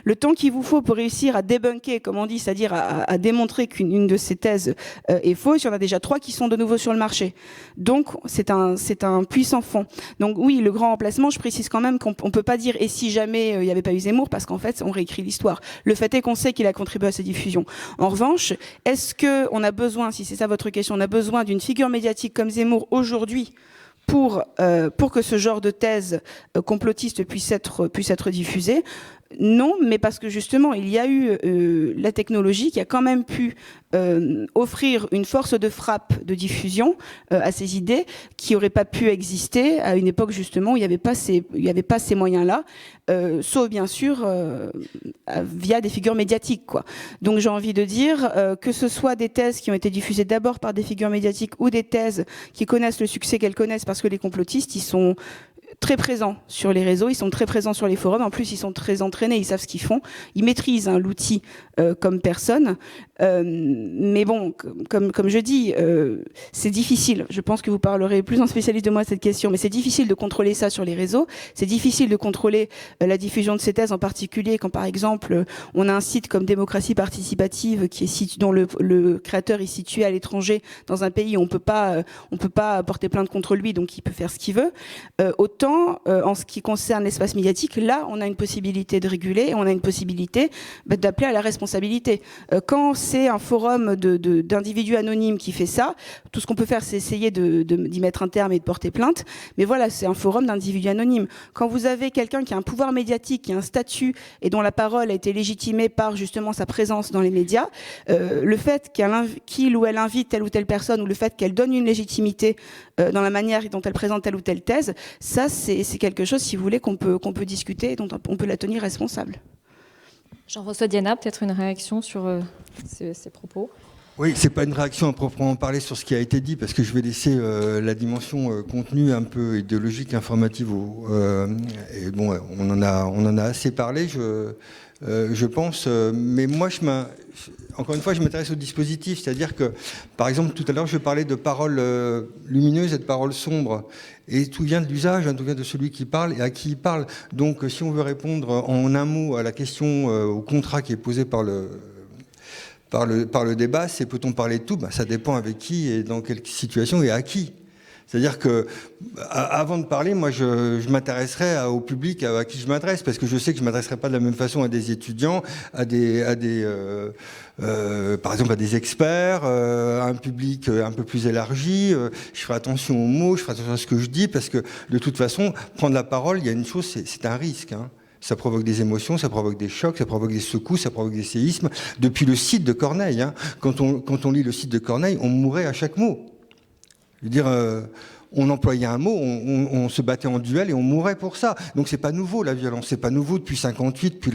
Le temps qu'il vous faut pour réussir à débunker, comme on dit, c'est-à-dire à démontrer qu'une de ces thèses est fausse, il y en a déjà 3 qui sont de nouveau sur le marché. Donc c'est un puissant fond. Donc oui, le grand remplacement, je précise quand même qu'on peut pas dire et si jamais il n'y avait pas eu Zemmour, parce qu'en fait on réécrit l'histoire. Le fait est qu'on sait qu'il a contribué à cette diffusion. En revanche, est-ce qu'on a besoin, si c'est ça votre question, on a besoin d'une figure médiatique comme Zemmour aujourd'hui pour que ce genre de thèse complotiste puisse être diffusée? Non, mais parce que justement, il y a eu la technologie qui a quand même pu offrir une force de frappe de diffusion à ces idées qui n'auraient pas pu exister à une époque justement où il n'y avait pas ces moyens-là, sauf bien sûr via des figures médiatiques, quoi. Donc j'ai envie de dire que ce soit des thèses qui ont été diffusées d'abord par des figures médiatiques ou des thèses qui connaissent le succès qu'elles connaissent parce que les complotistes, ils sont très présents sur les réseaux, ils sont très présents sur les forums, en plus ils sont très entraînés, ils savent ce qu'ils font, ils maîtrisent l'outil comme personne, mais bon, comme je dis, c'est difficile, je pense que vous parlerez plus en spécialiste de moi de cette question, mais c'est difficile de contrôler ça sur les réseaux, c'est difficile de contrôler la diffusion de ces thèses, en particulier quand par exemple on a un site comme Démocratie Participative qui est dont le créateur est situé à l'étranger dans un pays où on peut pas porter plainte contre lui, donc il peut faire ce qu'il veut. Autant en ce qui concerne l'espace médiatique, là on a une possibilité de réguler et on a une possibilité d'appeler à la responsabilité. Quand c'est un forum d'individus anonymes qui fait ça, tout ce qu'on peut faire c'est essayer d'y mettre un terme et de porter plainte, mais voilà, c'est un forum d'individus anonymes. Quand vous avez quelqu'un qui a un pouvoir médiatique, qui a un statut et dont la parole a été légitimée par justement sa présence dans les médias, le fait qu'il ou elle invite telle ou telle personne ou le fait qu'elle donne une légitimité dans la manière dont elle présente telle ou telle thèse, ça c'est quelque chose, si vous voulez, qu'on peut discuter et dont on peut la tenir responsable. Jean-François Diana, peut-être une réaction sur ces propos? Oui, c'est pas une réaction à proprement parler sur ce qui a été dit, parce que je vais laisser la dimension contenue un peu idéologique, informative. Et bon, on en a assez parlé, je pense. Mais moi, encore une fois, je m'intéresse au dispositif, c'est-à-dire que, par exemple, tout à l'heure, je parlais de paroles lumineuses et de paroles sombres. Et tout vient de l'usage, tout vient de celui qui parle et à qui il parle. Donc, si on veut répondre en un mot à la question, au contrat qui est posé par le débat, c'est peut-on parler de tout? Ça dépend avec qui et dans quelle situation et à qui. C'est-à-dire que, avant de parler, moi, je m'intéresserai au public à qui je m'adresse, parce que je sais que je m'adresserai pas de la même façon à des étudiants, par exemple à des experts, à un public un peu plus élargi. Je ferai attention aux mots, je ferai attention à ce que je dis, parce que de toute façon, prendre la parole, il y a une chose, c'est un risque. Ça provoque des émotions, ça provoque des chocs, ça provoque des secousses, ça provoque des séismes. Depuis le site de Corneille, quand on lit le site de Corneille, on mourait à chaque mot. Je veux dire, on employait un mot, on se battait en duel et on mourait pour ça. Donc c'est pas nouveau la violence, c'est pas nouveau depuis 58,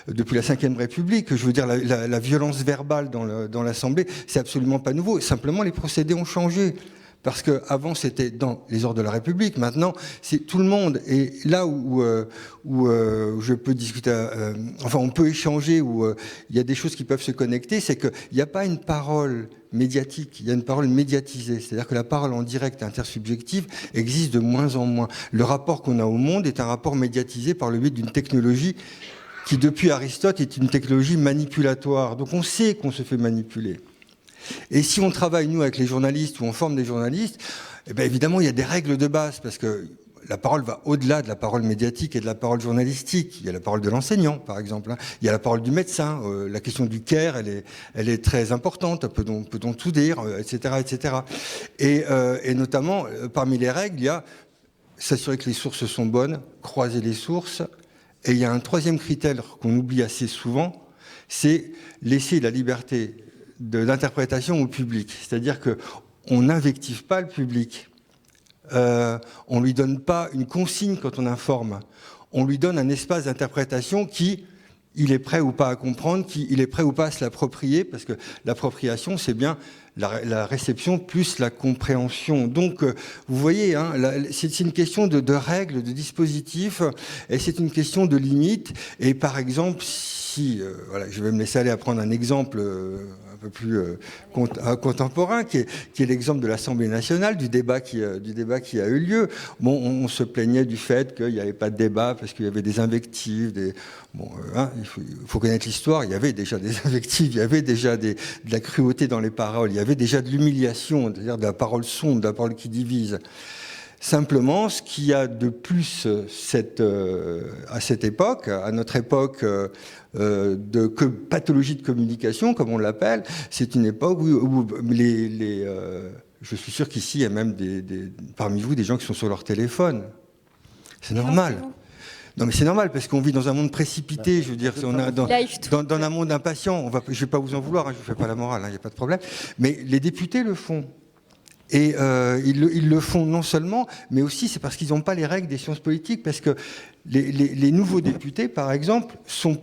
depuis la Ve République. Je veux dire, la violence verbale dans l'Assemblée, c'est absolument pas nouveau. Simplement, les procédés ont changé. Parce qu'avant, c'était dans les ordres de la République. Maintenant, c'est tout le monde. Et là où je peux discuter, enfin, on peut échanger, où il y a des choses qui peuvent se connecter, c'est qu'il n'y a pas une parole médiatique, il y a une parole médiatisée. C'est-à-dire que la parole en direct intersubjective existe de moins en moins. Le rapport qu'on a au monde est un rapport médiatisé par le biais d'une technologie qui, depuis Aristote, est une technologie manipulatoire. Donc on sait qu'on se fait manipuler. Et si on travaille, nous, avec les journalistes, ou on forme des journalistes, eh bien, évidemment, il y a des règles de base, parce que la parole va au-delà de la parole médiatique et de la parole journalistique. Il y a la parole de l'enseignant, par exemple. Il y a la parole du médecin. La question du care, elle est très importante. Peut-on tout dire, etc., etc. Et notamment, parmi les règles, il y a s'assurer que les sources sont bonnes, croiser les sources. Et il y a un troisième critère qu'on oublie assez souvent, c'est laisser la liberté de l'interprétation au public. C'est-à-dire qu'on n'invective pas le public. On ne lui donne pas une consigne quand on informe. On lui donne un espace d'interprétation qui il est prêt ou pas à comprendre, il est prêt ou pas à se l'approprier, parce que l'appropriation, c'est bien la réception plus la compréhension. Donc, vous voyez, hein, c'est une question de règles, de dispositifs, et c'est une question de limites. Et par exemple, si, voilà, je vais me laisser aller à prendre un exemple un peu plus contemporain, qui est l'exemple de l'Assemblée nationale, du débat qui a eu lieu. Bon, on se plaignait du fait qu'il n'y avait pas de débat parce qu'il y avait des invectives, hein, il faut connaître l'histoire, il y avait déjà des invectives, il y avait déjà de la cruauté dans les paroles, il y avait déjà de l'humiliation, c'est-à-dire de la parole sombre, de la parole qui divise. Simplement, ce qu'il y a de plus à cette époque, à notre époque de pathologie de communication, comme on l'appelle, c'est une époque où je suis sûr qu'ici, il y a même parmi vous des gens qui sont sur leur téléphone. C'est normal. Non, mais c'est normal, parce qu'on vit dans un monde précipité, je veux dire, on a dans un monde impatient. Je ne vais pas vous en vouloir, hein, je ne vous fais pas la morale, il n'y a pas de problème. Mais les députés le font. Et ils le font non seulement, mais aussi c'est parce qu'ils n'ont pas les règles des sciences politiques, parce que les nouveaux députés, par exemple, sont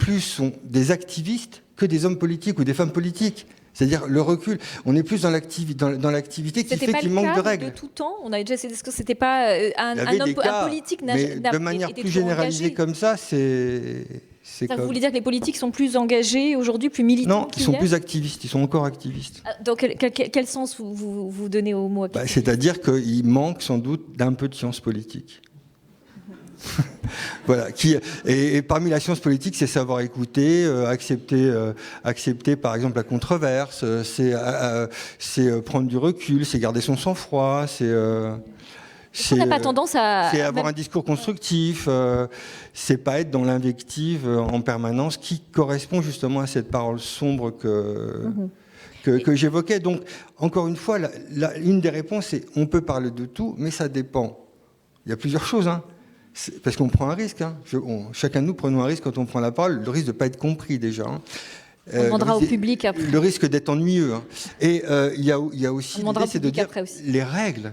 des activistes que des hommes politiques ou des femmes politiques. C'est-à-dire le recul, on est plus dans l'activité qui fait qu'il manque de règles. De tout temps, on avait déjà essayé, est-ce que c'était pas un politique mais de manière plus généralisée comme ça, ça vous voulez dire que les politiques sont plus engagés aujourd'hui, plus militants? Non, ils sont plus activistes, ils sont encore activistes. Donc quel sens vous donnez au mot activiste? C'est-à-dire qu'il manque sans doute d'un peu de science politique. Voilà. Et parmi la science politique, c'est savoir écouter, accepter par exemple la controverse, c'est prendre du recul, c'est garder son sang-froid, on n'a pas tendance à... C'est avoir un discours constructif, c'est pas être dans l'invective en permanence, qui correspond justement à cette parole sombre que j'évoquais. Donc, encore une fois, une des réponses, c'est on peut parler de tout, mais ça dépend. Il y a plusieurs choses, hein. Parce qu'on prend un risque. Hein. Chacun de nous prenons un risque quand on prend la parole, le risque de ne pas être compris déjà. Hein. On demandera au public après. Le risque d'être ennuyeux. Hein. Et il y a aussi l'idée, c'est de dire les règles.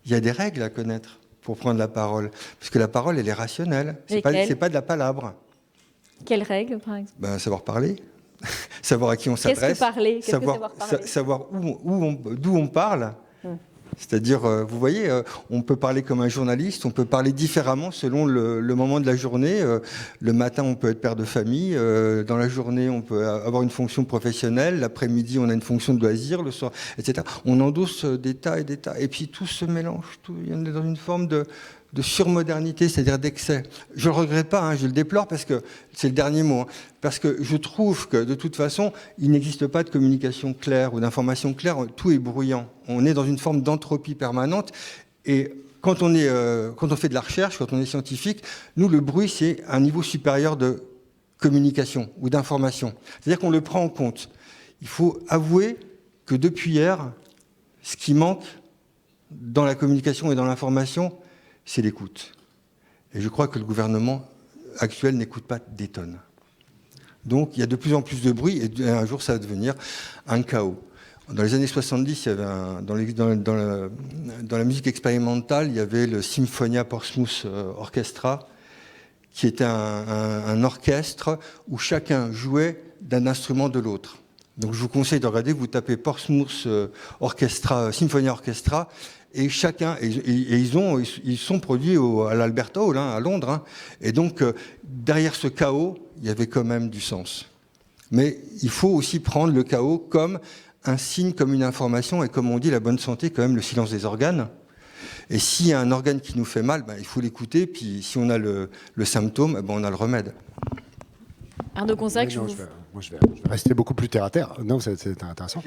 Il y a des règles à connaître pour prendre la parole. Parce que la parole, elle est rationnelle. C'est pas de la palabre. Quelles règles, par exemple? Savoir parler. Savoir à qui on s'adresse. Qu'est-ce que parler? Savoir d'où on parle. C'est-à-dire, vous voyez, on peut parler comme un journaliste, on peut parler différemment selon le moment de la journée. Le matin, on peut être père de famille. Dans la journée, on peut avoir une fonction professionnelle. L'après-midi, on a une fonction de loisir, le soir, etc. On endosse des tas et des tas. Et puis, tout se mélange. Il y en a dans une forme de surmodernité, c'est-à-dire d'excès. Je ne le regrette pas, hein, je le déplore parce que c'est le dernier mot. Hein, parce que je trouve que de toute façon, il n'existe pas de communication claire ou d'information claire, tout est bruyant. On est dans une forme d'entropie permanente et quand on fait de la recherche, quand on est scientifique, nous, le bruit, c'est un niveau supérieur de communication ou d'information. C'est-à-dire qu'on le prend en compte. Il faut avouer que depuis hier, ce qui manque dans la communication et dans l'information, c'est l'écoute. Et je crois que le gouvernement actuel n'écoute pas des tonnes. Donc il y a de plus en plus de bruit et un jour ça va devenir un chaos. Dans les années 70, il y avait dans la musique expérimentale, il y avait le Symphonia Portsmouth Orchestra, qui était un orchestre où chacun jouait d'un instrument de l'autre. Donc je vous conseille de regarder, vous tapez Portsmouth Orchestra, Symphonia Orchestra, et chacun, ils sont produits à l'Alberta Hall, hein, à Londres. Hein. Et donc, derrière ce chaos, il y avait quand même du sens. Mais il faut aussi prendre le chaos comme un signe, comme une information, et comme on dit, la bonne santé, quand même, le silence des organes. Et s'il y a un organe qui nous fait mal, il faut l'écouter, puis si on a le symptôme, on a le remède. Arnaud Conzac, je vais rester beaucoup plus terre à terre. Non, c'était intéressant.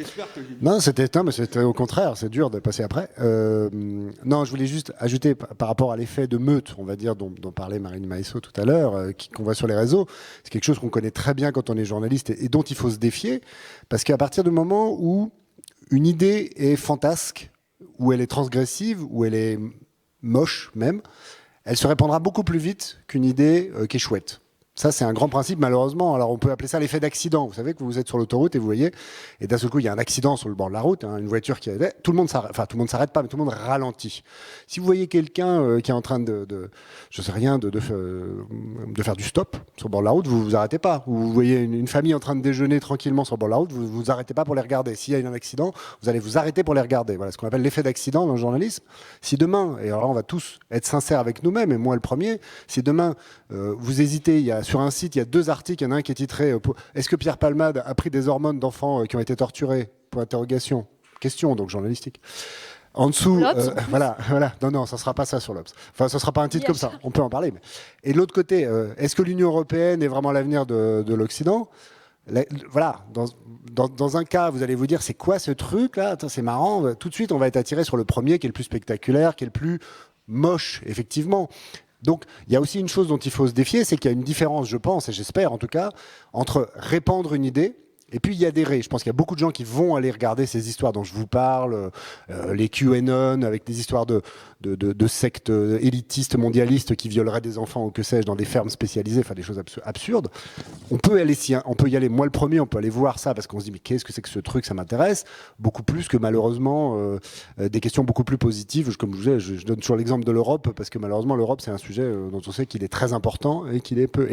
Non, c'était au contraire, c'est dur de passer après. Non, je voulais juste ajouter par rapport à l'effet de meute, on va dire, dont parlait Marine Maïsso tout à l'heure, qu'on voit sur les réseaux. C'est quelque chose qu'on connaît très bien quand on est journaliste et dont il faut se défier, parce qu'à partir du moment où une idée est fantasque, où elle est transgressive, où elle est moche même, elle se répandra beaucoup plus vite qu'une idée qui est chouette. Ça, c'est un grand principe, malheureusement. Alors, on peut appeler ça l'effet d'accident. Vous savez que vous êtes sur l'autoroute et vous voyez, et d'un seul coup, il y a un accident sur le bord de la route, une voiture qui est... Tout le monde s'arrête, enfin, tout le monde s'arrête pas, mais tout le monde ralentit. Si vous voyez quelqu'un qui est en train je sais rien, de faire du stop sur le bord de la route, vous vous arrêtez pas. Ou vous voyez une famille en train de déjeuner tranquillement sur le bord de la route, vous vous arrêtez pas pour les regarder. S'il y a un accident, vous allez vous arrêter pour les regarder. Voilà ce qu'on appelle l'effet d'accident dans le journalisme. Si demain, et alors là, on va tous être sincères avec nous-mêmes, et moi le premier, si demain, vous hésitez, sur un site, il y a 2 articles, il y en a un qui est titré est-ce que Pierre Palmade a pris des hormones d'enfants qui ont été torturés? Pour interrogation. Question, donc journalistique. En dessous, voilà. Non, ça sera pas ça sur l'Obs. Enfin, ça sera pas un titre comme ça. On peut en parler. Mais... Et de l'autre côté, est-ce que l'Union européenne est vraiment l'avenir de l'Occident? Voilà. Dans un cas, vous allez vous dire, c'est quoi ce truc là? Attends, c'est marrant. Tout de suite, on va être attiré sur le premier, qui est le plus spectaculaire, qui est le plus moche, effectivement. Donc, il y a aussi une chose dont il faut se défier, c'est qu'il y a une différence, je pense, et j'espère en tout cas, entre répandre une idée et puis y adhérer. Je pense qu'il y a beaucoup de gens qui vont aller regarder ces histoires dont je vous parle, les QAnon, avec des histoires de sectes élitistes, mondialistes qui violeraient des enfants ou que sais-je dans des fermes spécialisées, enfin des choses absurdes. On peut y aller, moi le premier, on peut aller voir ça parce qu'on se dit mais qu'est-ce que c'est que ce truc, ça m'intéresse, beaucoup plus que malheureusement des questions beaucoup plus positives. Comme je vous disais, je donne toujours l'exemple de l'Europe parce que malheureusement l'Europe c'est un sujet dont on sait qu'il est très important et qu'il est peu.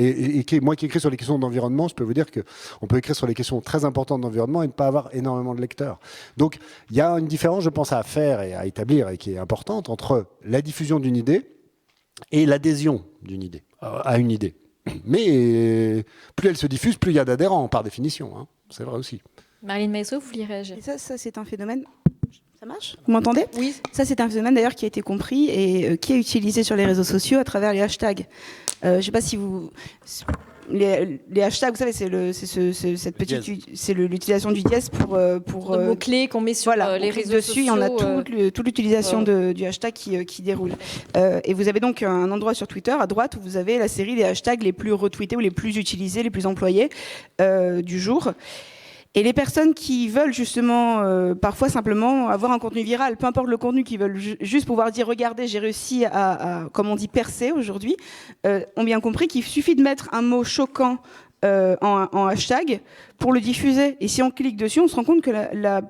Moi qui écris sur les questions d'environnement, je peux vous dire qu'on peut écrire sur les questions très importantes d'environnement et ne pas avoir énormément de lecteurs. Donc il y a une différence, je pense, à faire et à établir et qui est importante entre la diffusion d'une idée et l'adhésion d'une idée, à une idée. Mais plus elle se diffuse, plus il y a d'adhérents, par définition. Hein. C'est vrai aussi. Marlene Maestro, vous vouliez réagir? Et ça c'est un phénomène... Ça marche? Vous m'entendez? Oui. Ça, c'est un phénomène d'ailleurs qui a été compris et qui est utilisé sur les réseaux sociaux à travers les hashtags. Je ne sais pas si vous... Les hashtags, vous savez, c'est l'utilisation du dièse pour le mot-clé qu'on met sur les réseaux dessus, sociaux. Il y en a toute l'utilisation du hashtag qui déroule. Et vous avez donc un endroit sur Twitter, à droite, où vous avez la série des hashtags les plus retweetés ou les plus utilisés, les plus employés du jour. Et les personnes qui veulent justement, parfois simplement avoir un contenu viral, peu importe le contenu, qui veulent juste pouvoir dire « Regardez, j'ai réussi à, comme on dit, percer aujourd'hui », ont bien compris qu'il suffit de mettre un mot choquant en hashtag pour le diffuser. Et si on clique dessus, on se rend compte que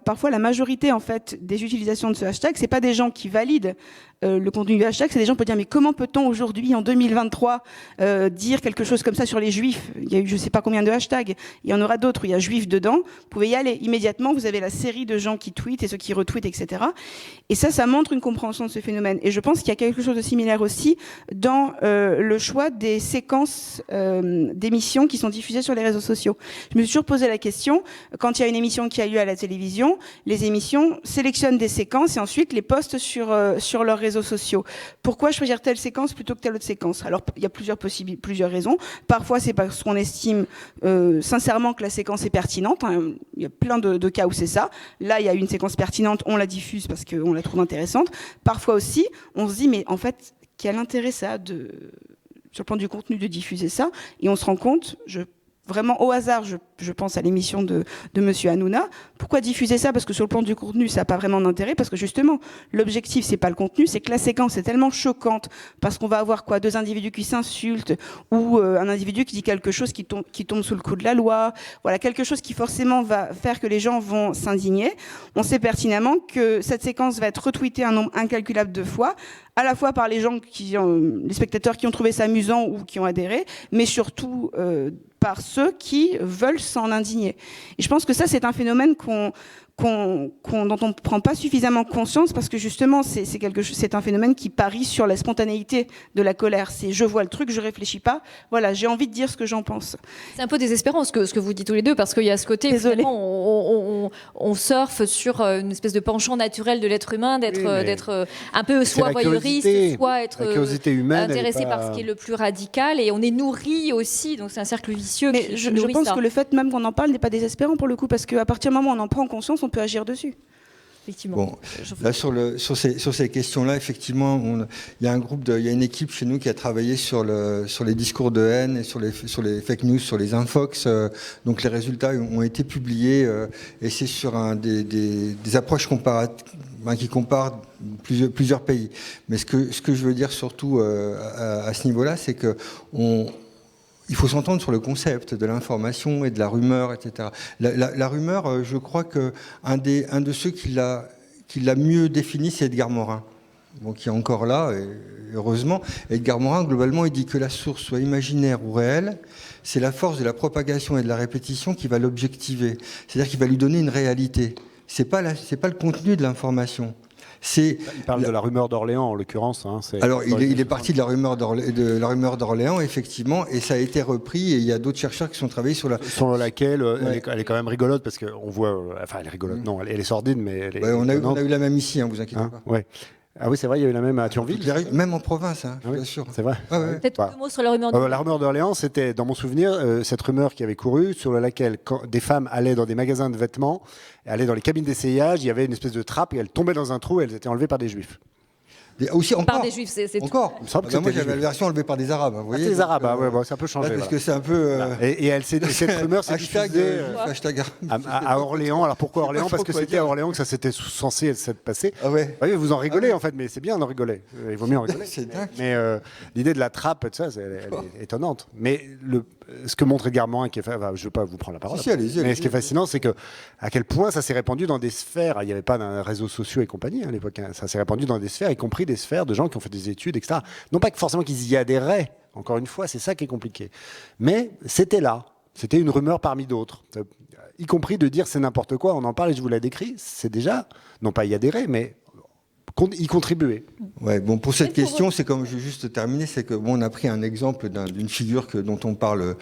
parfois la majorité en fait des utilisations de ce hashtag, c'est pas des gens qui valident le contenu du hashtag, c'est des gens qui peuvent dire mais comment peut-on aujourd'hui en 2023 dire quelque chose comme ça sur les juifs? Il y a eu je sais pas combien de hashtags, il y en aura d'autres où il y a juifs dedans, vous pouvez y aller immédiatement, vous avez la série de gens qui tweetent et ceux qui retweetent, etc. Et ça montre une compréhension de ce phénomène. Et je pense qu'il y a quelque chose de similaire aussi dans le choix des séquences d'émissions qui sont diffusées sur les réseaux sociaux. Je me suis toujours posé la question, quand il y a une émission qui a lieu à la télévision, les émissions sélectionnent des séquences et ensuite les postent sur leurs réseaux sociaux. Pourquoi choisir telle séquence plutôt que telle autre séquence? Alors, il y a plusieurs raisons. Parfois, c'est parce qu'on estime sincèrement que la séquence est pertinente. Hein. Il y a plein de cas où c'est ça. Là, il y a une séquence pertinente, on la diffuse parce qu'on la trouve intéressante. Parfois aussi, on se dit, mais en fait, quel intérêt ça a sur le plan du contenu de diffuser ça? Et on se rend compte, vraiment au hasard, je pense à l'émission de Monsieur Hanouna. Pourquoi diffuser ça? Parce que sur le plan du contenu, ça n'a pas vraiment d'intérêt, parce que justement, l'objectif, c'est pas le contenu, c'est que la séquence est tellement choquante, parce qu'on va avoir deux individus qui s'insultent, ou un individu qui dit quelque chose qui tombe sous le coup de la loi, voilà, quelque chose qui forcément va faire que les gens vont s'indigner. On sait pertinemment que cette séquence va être retweetée un nombre incalculable de fois, à la fois par les gens les spectateurs qui ont trouvé ça amusant ou qui ont adhéré, mais surtout par ceux qui veulent s'en indigner. Et je pense que ça, c'est un phénomène dont on ne prend pas suffisamment conscience parce que justement, c'est un phénomène qui parie sur la spontanéité de la colère. C'est je vois le truc, je réfléchis pas, voilà, j'ai envie de dire ce que j'en pense. C'est un peu désespérant ce que vous dites tous les deux parce qu'il y a ce côté, finalement, on surfe sur une espèce de penchant naturel de l'être humain, d'être un peu soit voyeuriste, soit être intéressé par ce qui est le plus radical et on est nourri aussi, donc c'est un cercle vicieux. Mais je pense que le fait même qu'on en parle n'est pas désespérant pour le coup parce qu'à partir du moment où on en prend conscience, on peut agir dessus. Effectivement. Bon, là sur ces questions-là, effectivement, il y a une équipe chez nous qui a travaillé sur les discours de haine et sur les fake news, sur les infox. Donc les résultats ont été publiés et c'est sur des approches qui comparent plusieurs pays. Mais ce que je veux dire surtout à ce niveau-là, c'est que il faut s'entendre sur le concept de l'information et de la rumeur, etc. La rumeur, je crois qu'un de ceux qui l'a mieux défini, c'est Edgar Morin. Bon, qui est encore là, et heureusement. Edgar Morin, globalement, il dit que la source soit imaginaire ou réelle, c'est la force de la propagation et de la répétition qui va l'objectiver. C'est-à-dire qu'il va lui donner une réalité. C'est pas le contenu de l'information. Il parle de la rumeur d'Orléans, en l'occurrence. Hein, alors, il est parti de la rumeur d'Orléans, effectivement, et ça a été repris, et il y a d'autres chercheurs qui sont travaillés sur laquelle elle est quand même rigolote, parce qu'on voit... Enfin, elle est rigolote, non, elle est sordide, mais elle est... on a eu la même ici, vous inquiétez pas. Ouais. Ah oui, c'est vrai, il y a eu la même à Thionville. Même en province, bien sûr. C'est vrai. Peut-être 2 mots sur la rumeur d'Orléans. La rumeur d'Orléans, c'était, dans mon souvenir, cette rumeur qui avait couru, sur laquelle des femmes allaient dans des magasins de vêtements, allaient dans les cabines d'essayage, il y avait une espèce de trappe, et elles tombaient dans un trou, et elles étaient enlevées par des juifs. Par des juifs, c'est encore. Moi, j'avais la version enlevée par des arabes. Vous voyez, des arabes, c'est un peu changé. Parce que c'est un peu. Et cette rumeur s'est diffusée à Orléans. Alors pourquoi Orléans? Parce que c'était à Orléans que ça s'était censé s'être passé. Ah ouais. Oui, vous en rigolez en fait, mais c'est bien d'en rigoler. Il vaut mieux en rigoler. C'est dingue. Mais l'idée de la trappe, ça, elle est étonnante. Mais ce que montre Edgar Morin, je ne veux pas vous prendre la parole. Mais ce qui est fascinant, c'est que à quel point ça s'est répandu dans des sphères. Il n'y avait pas de réseaux sociaux et compagnie à l'époque. Ça s'est répandu dans des sphères, y compris des sphères de gens qui ont fait des études, etc. Non pas que forcément qu'ils y adhéraient, encore une fois, c'est ça qui est compliqué. Mais c'était là. C'était une rumeur parmi d'autres. Y compris de dire c'est n'importe quoi, on en parle et je vous l'ai décrit, c'est déjà, non pas y adhérer, mais y contribuer. Ouais, bon, pour cette question, c'est comme je vais juste terminer, c'est que on a pris un exemple d'une figure dont on parle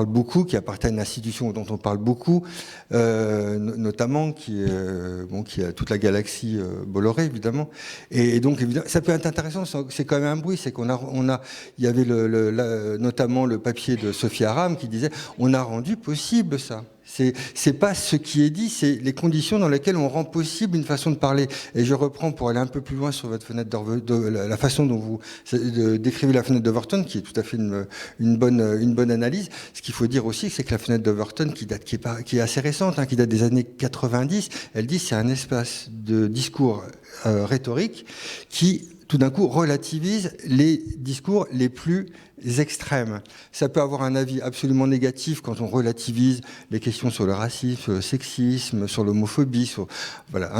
beaucoup, qui appartient à une institution dont on parle beaucoup, notamment qui a toute la galaxie Bolloré évidemment. Et donc évidemment, ça peut être intéressant. C'est quand même un bruit, c'est il y avait notamment le papier de Sophie Aram qui disait on a rendu possible ça. C'est pas ce qui est dit, c'est les conditions dans lesquelles on rend possible une façon de parler. Et je reprends pour aller un peu plus loin sur votre fenêtre la façon dont vous décrivez la fenêtre d'Overton, qui est tout à fait une bonne analyse. Ce qu'il faut dire aussi, c'est que la fenêtre d'Overton, qui est assez récente, qui date des années 90, elle dit c'est un espace de discours rhétorique qui tout d'un coup relativise les discours les plus extrêmes. Ça peut avoir un avis absolument négatif quand on relativise les questions sur le racisme, sur le sexisme, sur l'homophobie, sur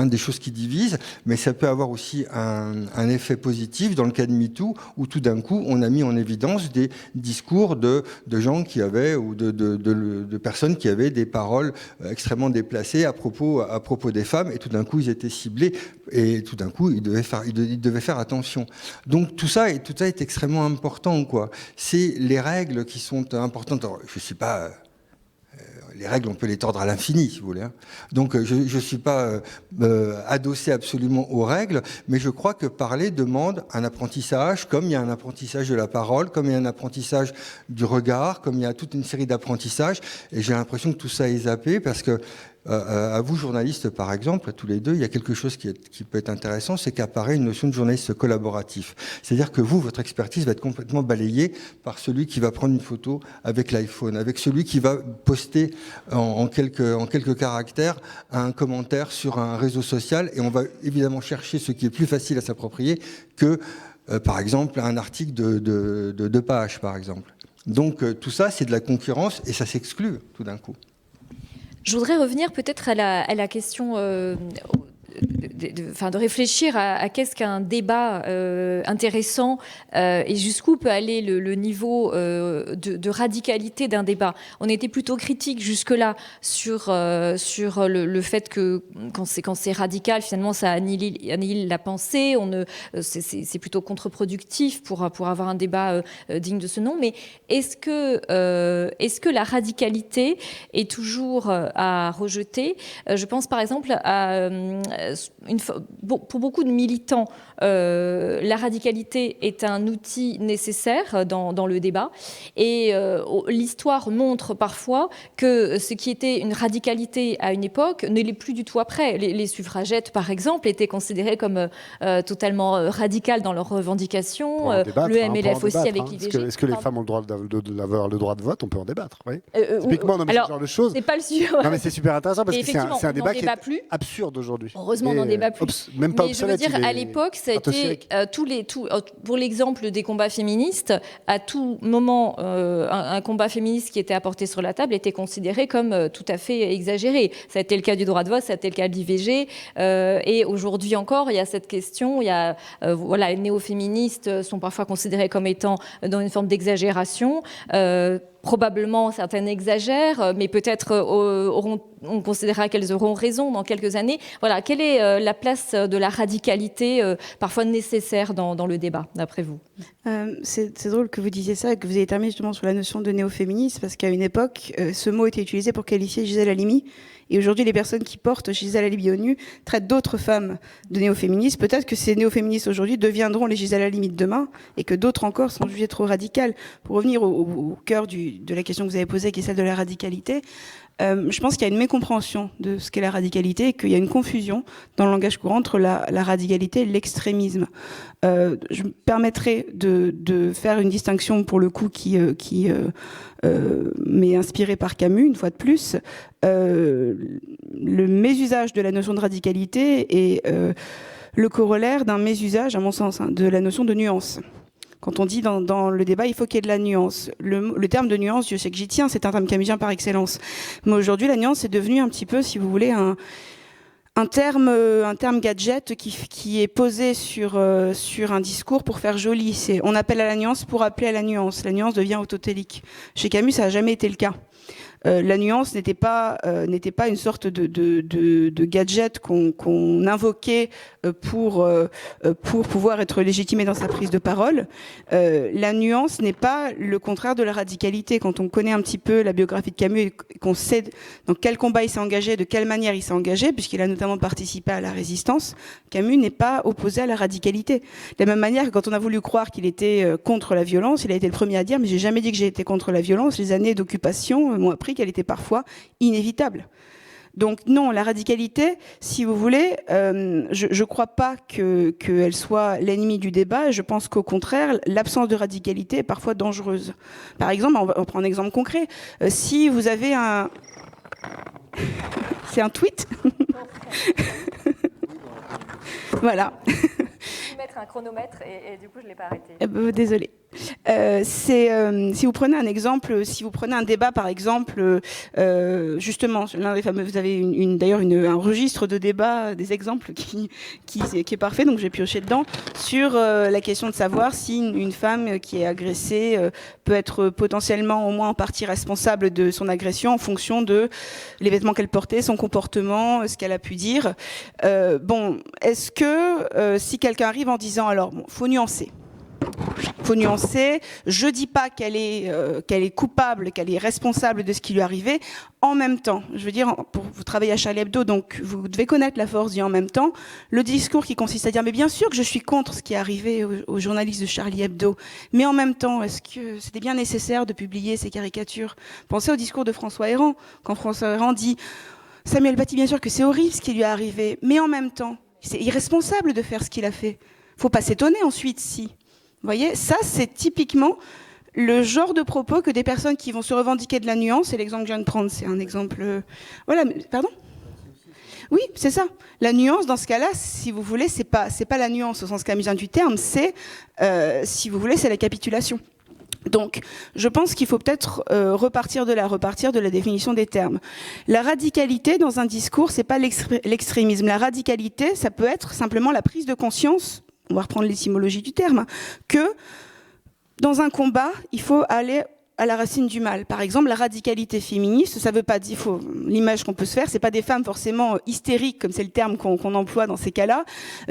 des choses qui divisent, mais ça peut avoir aussi un effet positif dans le cas de MeToo, où tout d'un coup on a mis en évidence des discours de gens qui avaient, ou de personnes qui avaient des paroles extrêmement déplacées à propos des femmes, et tout d'un coup ils étaient ciblés, et tout d'un coup ils devaient faire attention. Donc tout ça est extrêmement important, quoi. C'est les règles qui sont importantes. Alors, je suis pas les règles, on peut les tordre à l'infini, si vous voulez. Donc, je ne suis pas adossé absolument aux règles, mais je crois que parler demande un apprentissage, comme il y a un apprentissage de la parole, comme il y a un apprentissage du regard, comme il y a toute une série d'apprentissages. Et j'ai l'impression que tout ça est zappé, parce que à vous, journalistes, par exemple, à tous les deux, il y a quelque chose qui peut être intéressant, c'est qu'apparaît une notion de journaliste collaboratif. C'est-à-dire que vous, votre expertise va être complètement balayée par celui qui va prendre une photo avec l'iPhone, avec celui qui va poster en quelques caractères un commentaire sur un réseau social, et on va évidemment chercher ce qui est plus facile à s'approprier que, par exemple, un article de 2 pages, par exemple. Donc tout ça, c'est de la concurrence, et ça s'exclut tout d'un coup. Je voudrais revenir peut-être à la question de réfléchir à qu'est-ce qu'un débat intéressant et jusqu'où peut aller le niveau de radicalité d'un débat. On était plutôt critique jusque-là sur le fait que quand c'est radical, finalement ça annihile la pensée. C'est plutôt contre-productif pour avoir un débat digne de ce nom. Mais est-ce que la radicalité est toujours à rejeter? Je pense par exemple à pour beaucoup de militants, la radicalité est un outil nécessaire dans le débat. Et l'histoire montre parfois que ce qui était une radicalité à une époque ne l'est plus du tout après. Les suffragettes, par exemple, étaient considérées comme totalement radicales dans leurs revendications. Le MLF aussi avec l'IVG. Est-ce que les femmes ont le droit d'avoir le droit de vote? On peut en débattre. Oui. Typiquement, ce genre de choses. C'est pas le sujet. Non, mais c'est super intéressant parce que c'est un débat qui est plus. absurde aujourd'hui. Heureusement, on n'en débat plus. Même pas mais obsolète. Je veux dire, à l'époque, ça a été pour l'exemple des combats féministes, à tout moment, un combat féministe qui était apporté sur la table était considéré comme tout à fait exagéré. Ça a été le cas du droit de vote, ça a été le cas de l'IVG, et aujourd'hui encore, il y a cette question. Il y a, les néo-féministes sont parfois considérés comme étant dans une forme d'exagération. Probablement, certaines exagèrent, mais peut-être on considérera qu'elles auront raison dans quelques années. Voilà, quelle est la place de la radicalité parfois nécessaire dans le débat, d'après vous ? C'est drôle que vous disiez ça et que vous ayez terminé justement sur la notion de néo-féminisme, parce qu'à une époque, ce mot était utilisé pour qualifier Gisèle Halimi. Et aujourd'hui, les personnes qui portent Gisèle Halimi au nu traitent d'autres femmes de néo-féministes. Peut-être que ces néo-féministes aujourd'hui deviendront les Gisèle Halimi de demain et que d'autres encore sont jugées trop radicales. Pour revenir au cœur de la question que vous avez posée, qui est celle de la radicalité, je pense qu'il y a une mécompréhension de ce qu'est la radicalité et qu'il y a une confusion dans le langage courant entre la radicalité et l'extrémisme. Je me permettrai de faire une distinction pour le coup qui m'est inspirée par Camus, une fois de plus. Le mésusage de la notion de radicalité est le corollaire d'un mésusage, à mon sens, de la notion de nuance. Quand on dit dans le débat, il faut qu'il y ait de la nuance. Le terme de nuance, je sais que j'y tiens, c'est un terme camusien par excellence. Mais aujourd'hui, la nuance est devenue un petit peu, si vous voulez, un terme gadget qui est posé sur un discours pour faire joli. On appelle à la nuance pour appeler à la nuance. La nuance devient autotélique. Chez Camus, ça n'a jamais été le cas. La nuance n'était pas une sorte de gadget qu'on invoquait pour pouvoir être légitimé dans sa prise de parole. La nuance n'est pas le contraire de la radicalité. Quand on connaît un petit peu la biographie de Camus et qu'on sait dans quel combat il s'est engagé, de quelle manière il s'est engagé, puisqu'il a notamment participé à la résistance, Camus n'est pas opposé à la radicalité. De la même manière que quand on a voulu croire qu'il était contre la violence, il a été le premier à dire « mais j'ai jamais dit que j'ai été contre la violence, les années d'occupation m'ont appris qu'elle était parfois inévitable ». Donc non, la radicalité, si vous voulez, je crois pas qu'elle soit l'ennemi du débat. Je pense qu'au contraire, l'absence de radicalité est parfois dangereuse. Par exemple, on prend un exemple concret. Si vous avez un... C'est un tweet. Voilà. Je vais mettre un chronomètre et du coup je ne l'ai pas arrêté. Désolée. Si vous prenez un exemple, si vous prenez un débat par exemple, justement, l'un des fameux, vous avez d'ailleurs un registre de débat, des exemples qui est parfait, donc j'ai pioché dedans, sur la question de savoir si une femme qui est agressée peut être potentiellement au moins en partie responsable de son agression en fonction de les vêtements qu'elle portait, son comportement, ce qu'elle a pu dire. Est-ce que si quelqu'un arrive en disant alors, faut nuancer. Faut nuancer. Je dis pas qu'elle est coupable, qu'elle est responsable de ce qui lui est arrivé. En même temps, je veux dire, vous travaillez à Charlie Hebdo, donc vous devez connaître la force du en même temps. Le discours qui consiste à dire, mais bien sûr que je suis contre ce qui est arrivé aux journalistes de Charlie Hebdo, mais en même temps, est-ce que c'était bien nécessaire de publier ces caricatures ? Pensez au discours de François Héran, quand François Héran dit, Samuel Paty, bien sûr que c'est horrible ce qui lui est arrivé, mais en même temps, c'est irresponsable de faire ce qu'il a fait. Faut pas s'étonner ensuite si. Vous voyez, ça, c'est typiquement le genre de propos que des personnes qui vont se revendiquer de la nuance, et l'exemple que je viens de prendre, c'est un exemple... Voilà, pardon ? Oui, c'est ça. La nuance, dans ce cas-là, si vous voulez, c'est pas la nuance au sens camusien du terme, c'est, si vous voulez, c'est la capitulation. Donc, je pense qu'il faut peut-être repartir de la définition des termes. La radicalité, dans un discours, c'est pas l'extrémisme. La radicalité, ça peut être simplement la prise de conscience, on va reprendre l'étymologie du terme, que dans un combat, il faut aller à la racine du mal. Par exemple, la radicalité féministe, ça veut pas dire, l'image qu'on peut se faire, c'est pas des femmes forcément hystériques, comme c'est le terme qu'on emploie dans ces cas-là,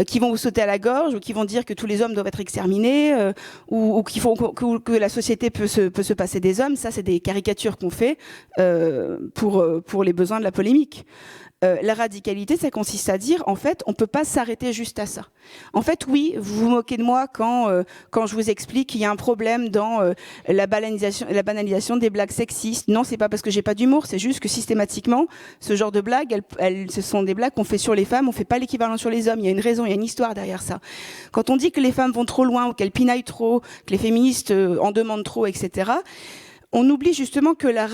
qui vont vous sauter à la gorge, ou qui vont dire que tous les hommes doivent être exterminés, ou qui font que la société peut se passer des hommes. Ça, c'est des caricatures qu'on fait pour les besoins de la polémique. La radicalité, ça consiste à dire, en fait, on peut pas s'arrêter juste à ça. En fait, oui, vous vous moquez de moi quand je vous explique qu'il y a un problème dans la banalisation des blagues sexistes. Non, c'est pas parce que j'ai pas d'humour, c'est juste que systématiquement, ce genre de blagues, ce sont des blagues qu'on fait sur les femmes, on fait pas l'équivalent sur les hommes. Il y a une raison, il y a une histoire derrière ça. Quand on dit que les femmes vont trop loin, ou qu'elles pinaillent trop, que les féministes en demandent trop, etc., on oublie justement que la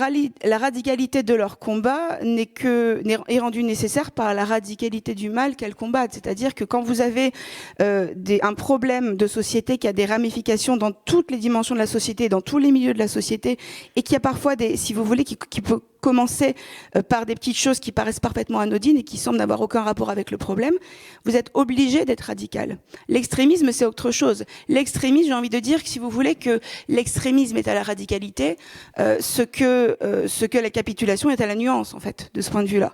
radicalité de leur combat est rendue nécessaire par la radicalité du mal qu'elles combattent. C'est-à-dire que quand vous avez un problème de société qui a des ramifications dans toutes les dimensions de la société, dans tous les milieux de la société, et qui a parfois si vous voulez, qui peut commencer par des petites choses qui paraissent parfaitement anodines et qui semblent n'avoir aucun rapport avec le problème, vous êtes obligé d'être radical. L'extrémisme, c'est autre chose. L'extrémisme, j'ai envie de dire que si vous voulez que l'extrémisme est à la radicalité, ce que la capitulation est à la nuance, en fait, de ce point de vue-là.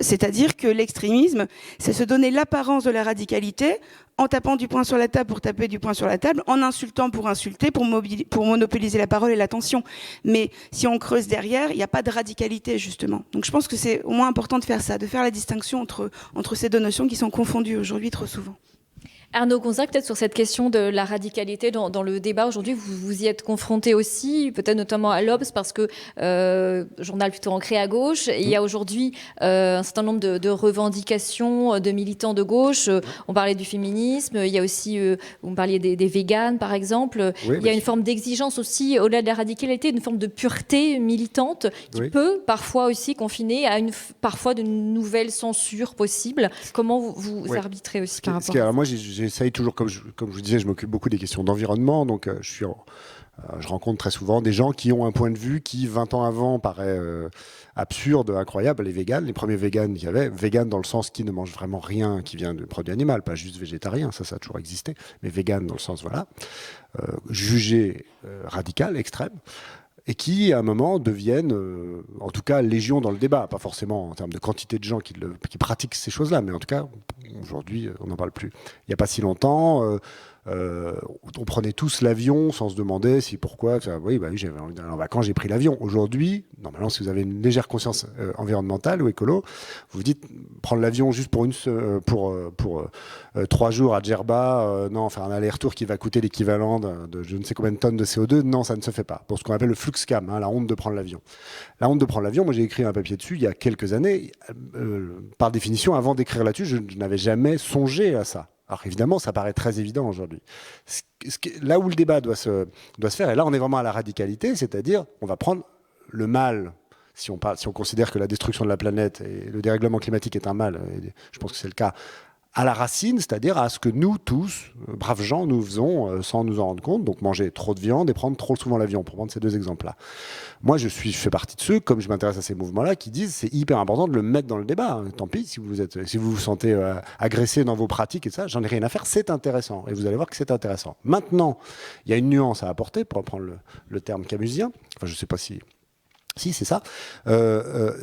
C'est-à-dire que l'extrémisme, c'est se donner l'apparence de la radicalité en tapant du poing sur la table pour taper du poing sur la table, en insultant pour insulter, pour monopoliser la parole et l'attention. Mais si on creuse derrière, il n'y a pas de radicalité, justement. Donc je pense que c'est au moins important de faire ça, de faire la distinction entre ces deux notions qui sont confondues aujourd'hui trop souvent. Arnaud Gonzague, peut-être sur cette question de la radicalité dans le débat aujourd'hui, vous y êtes confronté aussi, peut-être notamment à l'Obs, parce que journal plutôt ancré à gauche, et il y a aujourd'hui un certain nombre de revendications de militants de gauche. On parlait du féminisme, il y a aussi, vous me parliez des véganes par exemple, oui, il y a une forme d'exigence aussi, au-delà de la radicalité, une forme de pureté militante qui peut parfois aussi confiner à parfois de nouvelles censures possibles. Comment vous arbitrez aussi par rapport à ça? Alors moi, j'essaye toujours, comme je vous disais, je m'occupe beaucoup des questions d'environnement, donc je rencontre très souvent des gens qui ont un point de vue qui, 20 ans avant, paraît absurde, incroyable. Les véganes, les premiers véganes qu'il y avait, véganes dans le sens qui ne mangent vraiment rien qui vient de produit animal, pas juste végétarien, ça a toujours existé, mais véganes dans le sens, voilà, jugés radical, extrême, et qui, à un moment, deviennent, en tout cas, légion dans le débat. Pas forcément en termes de quantité de gens qui pratiquent ces choses-là, mais en tout cas, aujourd'hui, on n'en parle plus. Il n'y a pas si longtemps, on prenait tous l'avion sans se demander pourquoi. Oui, j'avais envie d'aller en vacances, j'ai pris l'avion. Aujourd'hui, normalement, si vous avez une légère conscience environnementale ou écolo, vous vous dites, prendre l'avion juste pour 3 jours à Djerba, non, faire un aller-retour qui va coûter l'équivalent de je ne sais combien de tonnes de CO2, non, ça ne se fait pas. Pour ce qu'on appelle le fluxcam, la honte de prendre l'avion. La honte de prendre l'avion, moi j'ai écrit un papier dessus il y a quelques années. Par définition, avant d'écrire là-dessus, je n'avais jamais songé à ça. Alors évidemment, ça paraît très évident aujourd'hui. Là où le débat doit se faire, et là on est vraiment à la radicalité, c'est-à-dire on va prendre le mal, si on considère que la destruction de la planète et le dérèglement climatique est un mal, et je pense que c'est le cas, à la racine, c'est-à-dire à ce que nous tous, braves gens, nous faisons sans nous en rendre compte, donc manger trop de viande et prendre trop souvent l'avion, pour prendre ces deux exemples-là. Moi, je fais partie de ceux, comme je m'intéresse à ces mouvements-là, qui disent c'est hyper important de le mettre dans le débat. Tant pis si vous vous sentez agressé dans vos pratiques et ça, j'en ai rien à faire, c'est intéressant. Et vous allez voir que c'est intéressant. Maintenant, il y a une nuance à apporter, pour reprendre le terme camusien, enfin je ne sais pas si c'est ça,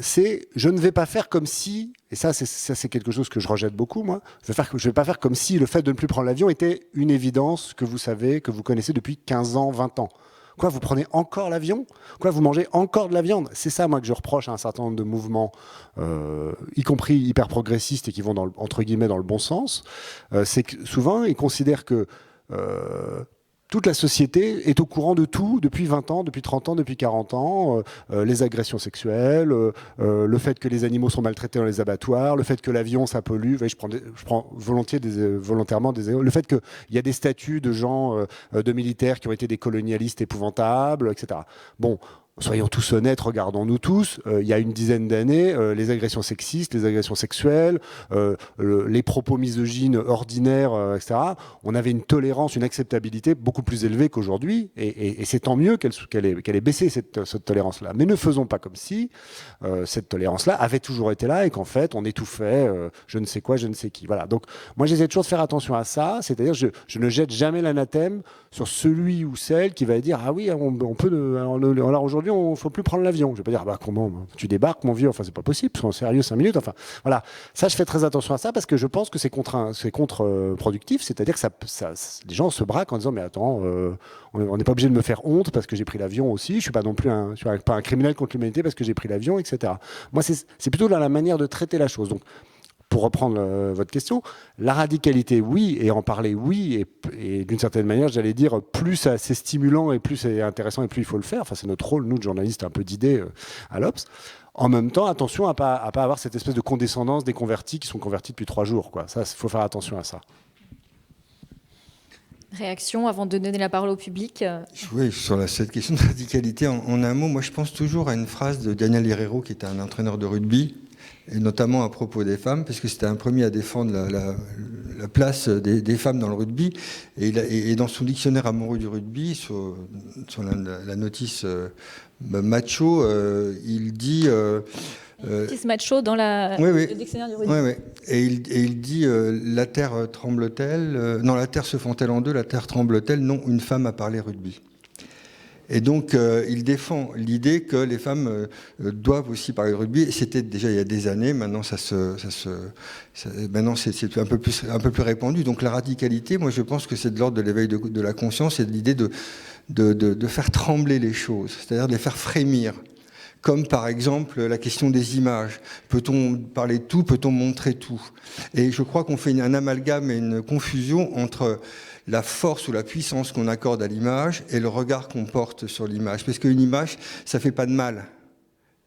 c'est je ne vais pas faire comme si, et ça c'est quelque chose que je rejette beaucoup moi, je vais pas faire comme si le fait de ne plus prendre l'avion était une évidence que vous savez, que vous connaissez depuis 15 ans, 20 ans. Quoi, vous prenez encore l'avion ? Quoi, vous mangez encore de la viande ? C'est ça, moi, que je reproche à un certain nombre de mouvements, y compris hyper progressistes et qui vont, entre guillemets, dans le bon sens. C'est que souvent, ils considèrent que toute la société est au courant de tout depuis 20 ans, depuis 30 ans, depuis 40 ans. Les agressions sexuelles, le fait que les animaux sont maltraités dans les abattoirs, le fait que l'avion, ça pollue. Je prends volontairement des exemples. Le fait qu'il y a des statuts de gens, de militaires qui ont été des colonialistes épouvantables, etc. Bon, soyons tous honnêtes, regardons-nous tous. Il y a une dizaine d'années, les agressions sexistes, les agressions sexuelles, les propos misogynes ordinaires, etc. On avait une tolérance, une acceptabilité beaucoup plus élevée qu'aujourd'hui. Et c'est tant mieux qu'elle ait baissé cette tolérance-là. Mais ne faisons pas comme si cette tolérance-là avait toujours été là et qu'en fait, on étouffait je ne sais quoi, je ne sais qui. Voilà. Donc, moi, j'essaie toujours de faire attention à ça. C'est-à-dire, je ne jette jamais l'anathème sur celui ou celle qui va dire « Ah oui, on peut... Alors aujourd'hui, il ne faut plus prendre l'avion. » Je vais pas dire « Comment tu débarques, mon vieux ?» Enfin, c'est pas possible, sois sérieux 5 minutes. Enfin, voilà. Ça, je fais très attention à ça parce que je pense que c'est contre-productif. C'est-à-dire que les gens se braquent en disant « Mais attends, on n'est pas obligé de me faire honte parce que j'ai pris l'avion aussi. Je suis pas non plus un criminel contre l'humanité parce que j'ai pris l'avion, etc. » Moi, c'est plutôt dans la manière de traiter la chose. Donc, pour reprendre votre question, la radicalité, oui, et en parler, oui, et d'une certaine manière, j'allais dire, plus c'est stimulant et plus c'est intéressant et plus il faut le faire. Enfin, c'est notre rôle, nous, de journalistes, un peu d'idées à l'Obs. En même temps, attention à pas avoir cette espèce de condescendance des convertis qui sont convertis depuis 3 jours, quoi. Ça, il faut faire attention à ça. Réaction avant de donner la parole au public. Oui, sur cette question de radicalité, en un mot, moi je pense toujours à une phrase de Daniel Herrero, qui était un entraîneur de rugby, et notamment à propos des femmes, parce que c'était un premier à défendre la place des femmes dans le rugby. Et dans son dictionnaire amoureux du rugby, sur la notice macho, il dit... Petit macho dans le dictionnaire du rugby. Oui. Et il dit la terre tremble-t-elle non, la terre se fend-elle en deux, la terre tremble-t-elle? Non, une femme a parlé rugby. Et donc, il défend l'idée que les femmes doivent aussi parler de rugby. Et c'était déjà il y a des années. Maintenant, maintenant, c'est un peu plus répandu. Donc, la radicalité, moi, je pense que c'est de l'ordre de l'éveil de la conscience et de l'idée de faire trembler les choses, c'est-à-dire de les faire frémir. Comme par exemple la question des images. Peut-on parler de tout? Peut-on montrer tout? Et je crois qu'on fait un amalgame et une confusion entre la force ou la puissance qu'on accorde à l'image et le regard qu'on porte sur l'image. Parce qu'une image, ça fait pas de mal.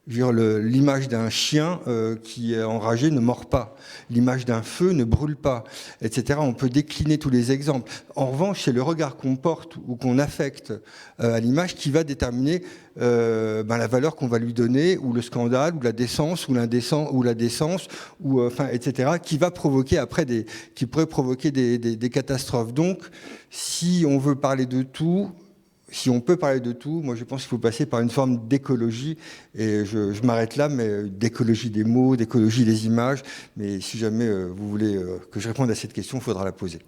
L'image d'un chien qui est enragé ne mord pas. L'image d'un feu ne brûle pas, etc. On peut décliner tous les exemples. En revanche, c'est le regard qu'on porte ou qu'on affecte à l'image qui va déterminer la valeur qu'on va lui donner, ou le scandale, ou la décence, ou la décence, etc. Qui va provoquer qui pourrait provoquer des catastrophes. Donc, si on veut parler de tout, si on peut parler de tout, moi je pense qu'il faut passer par une forme d'écologie, et je m'arrête là, mais d'écologie des mots, d'écologie des images, mais si jamais vous voulez que je réponde à cette question, il faudra la poser.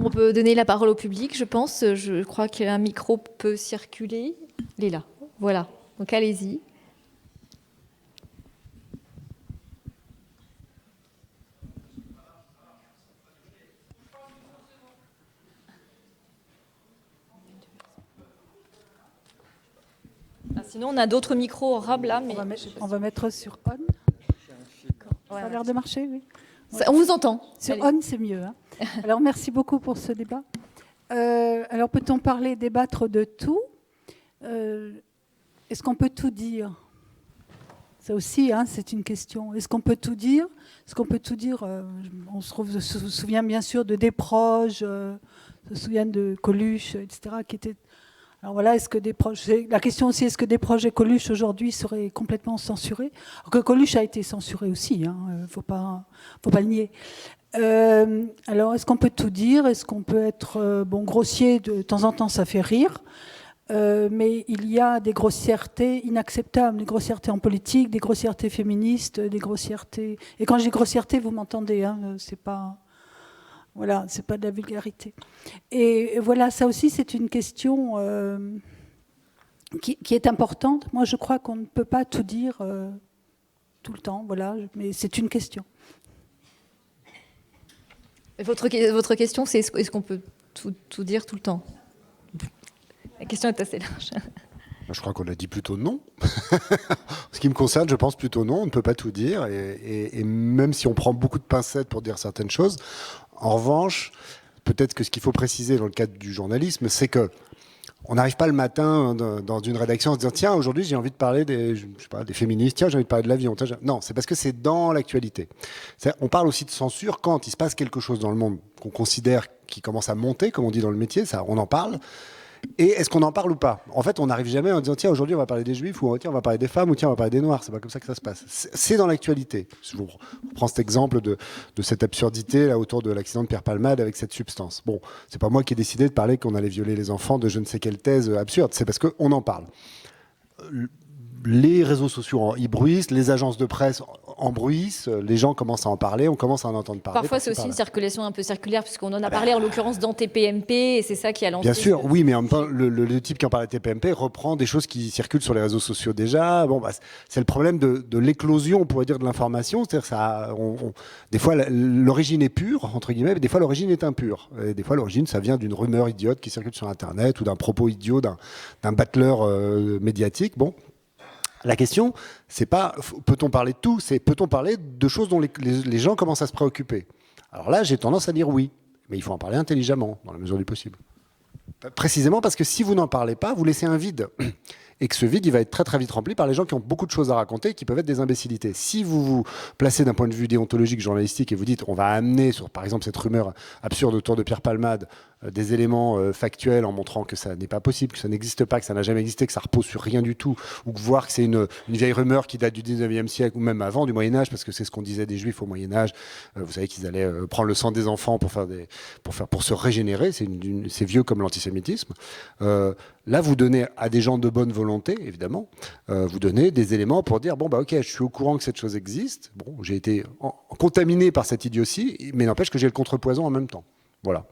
On peut donner la parole au public, je pense. Je crois qu'un micro peut circuler. Il est là, voilà, donc allez-y. Sinon, on a d'autres micros arables là. Mais on va mettre sur on. Ça a l'air de marcher, oui. On vous entend. Sur on, c'est mieux. Hein. Alors, merci beaucoup pour ce débat. Alors, peut-on débattre de tout? Est-ce qu'on peut tout dire? Ça aussi, hein, c'est une question. Est-ce qu'on peut tout dire? On se souvient bien sûr de Desproges, on se souvient de Coluche, etc., qui étaient... Alors voilà, la question aussi, est-ce que Desproges et Coluche aujourd'hui seraient complètement censurés? Alors que Coluche a été censuré aussi, faut pas le nier. Alors, est-ce qu'on peut tout dire? Est-ce qu'on peut être grossier? De temps en temps, ça fait rire. Mais il y a des grossièretés inacceptables, des grossièretés en politique, des grossièretés féministes, des grossièretés... Et quand je dis grossièreté, vous m'entendez, c'est pas... Voilà, c'est pas de la vulgarité. Et voilà, ça aussi, c'est une question qui est importante. Moi, je crois qu'on ne peut pas tout dire tout le temps, voilà, mais c'est une question. Votre question, c'est est-ce qu'on peut tout dire tout le temps? La question est assez large. Je crois qu'on a dit plutôt non. Ce qui me concerne, je pense plutôt non. On ne peut pas tout dire. Et même si on prend beaucoup de pincettes pour dire certaines choses, en revanche, peut-être que ce qu'il faut préciser dans le cadre du journalisme, c'est que on n'arrive pas le matin dans une rédaction en se disant tiens, aujourd'hui j'ai envie de parler des féministes, tiens, j'ai envie de parler de l'avion. Non, c'est parce que c'est dans l'actualité. On parle aussi de censure quand il se passe quelque chose dans le monde qu'on considère qui commence à monter, comme on dit dans le métier, ça, on en parle. Et est-ce qu'on en parle ou pas? En fait, on n'arrive jamais en disant tiens, aujourd'hui on va parler des juifs, ou tiens, on va parler des femmes, ou tiens, on va parler des noirs. C'est pas comme ça que ça se passe. C'est dans l'actualité. Je vous prends cet exemple de cette absurdité là autour de l'accident de Pierre Palmade avec cette substance. Bon, c'est pas moi qui ai décidé de parler qu'on allait violer les enfants de je ne sais quelle thèse absurde. C'est parce qu'on en parle. Les réseaux sociaux y bruissent, les agences de presse en bruissent, les gens commencent à en parler, on commence à en entendre parler. Parfois, c'est aussi une circulation un peu circulaire, puisqu'on en a parlé en l'occurrence dans TPMP, et c'est ça qui a lancé. Bien sûr, oui, mais en même temps, le type qui en parlait de TPMP reprend des choses qui circulent sur les réseaux sociaux déjà. Bon, c'est le problème de l'éclosion, on pourrait dire, de l'information. C'est-à-dire des fois, l'origine est pure, entre guillemets, mais des fois, l'origine est impure. Et des fois, l'origine, ça vient d'une rumeur idiote qui circule sur Internet ou d'un propos idiot d'un battleur médiatique. Bon. La question, c'est pas peut-on parler de tout, c'est peut-on parler de choses dont les gens commencent à se préoccuper. Alors là, j'ai tendance à dire oui, mais il faut en parler intelligemment, dans la mesure du possible. Précisément parce que si vous n'en parlez pas, vous laissez un vide. et que ce vide, il va être très très vite rempli par les gens qui ont beaucoup de choses à raconter, qui peuvent être des imbécilités. Si vous vous placez d'un point de vue déontologique, journalistique, et vous dites, on va amener sur, par exemple, cette rumeur absurde autour de Pierre Palmade, des éléments factuels en montrant que ça n'est pas possible, que ça n'existe pas, que ça n'a jamais existé, que ça repose sur rien du tout, ou que voir que c'est une vieille rumeur qui date du 19e siècle, ou même avant, du Moyen-Âge, parce que c'est ce qu'on disait des Juifs au Moyen-Âge. Vous savez qu'ils allaient prendre le sang des enfants pour se régénérer, c'est vieux comme l'antisémitisme. Là, vous donnez à des gens de bonne volonté, évidemment, vous donnez des éléments pour dire, bon, bah ok, je suis au courant que cette chose existe, bon, j'ai été contaminé par cette idiotie, mais n'empêche que j'ai le contrepoison en même temps. Voilà.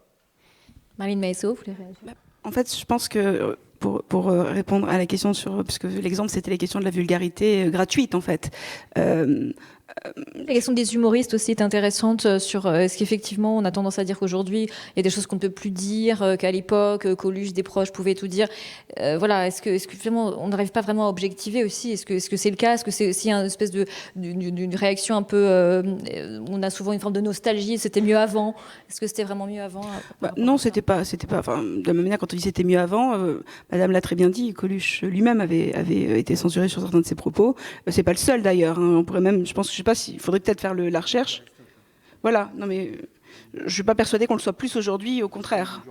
Marlene Maessot, vous voulez réagir? En fait, je pense que pour répondre à la question puisque l'exemple c'était la question de la vulgarité gratuite en fait. La question des humoristes aussi est intéressante sur est-ce qu'effectivement on a tendance à dire qu'aujourd'hui il y a des choses qu'on ne peut plus dire, qu'à l'époque Coluche, des proches pouvaient tout dire. Voilà, est-ce que finalement on n'arrive pas vraiment à objectiver aussi? Est-ce que c'est le cas? Est-ce que c'est aussi une espèce d'une réaction un peu on a souvent une forme de nostalgie, c'était mieux avant? Est-ce que c'était vraiment mieux avant? Non, c'était pas. Enfin, de la même manière, quand on dit c'était mieux avant, Madame l'a très bien dit. Coluche lui-même avait été censuré sur certains de ses propos. C'est pas le seul d'ailleurs. Hein. On pourrait même, je sais pas s'il faudrait peut-être faire la recherche. Voilà. Non mais je suis pas persuadée qu'on le soit plus aujourd'hui. Au contraire.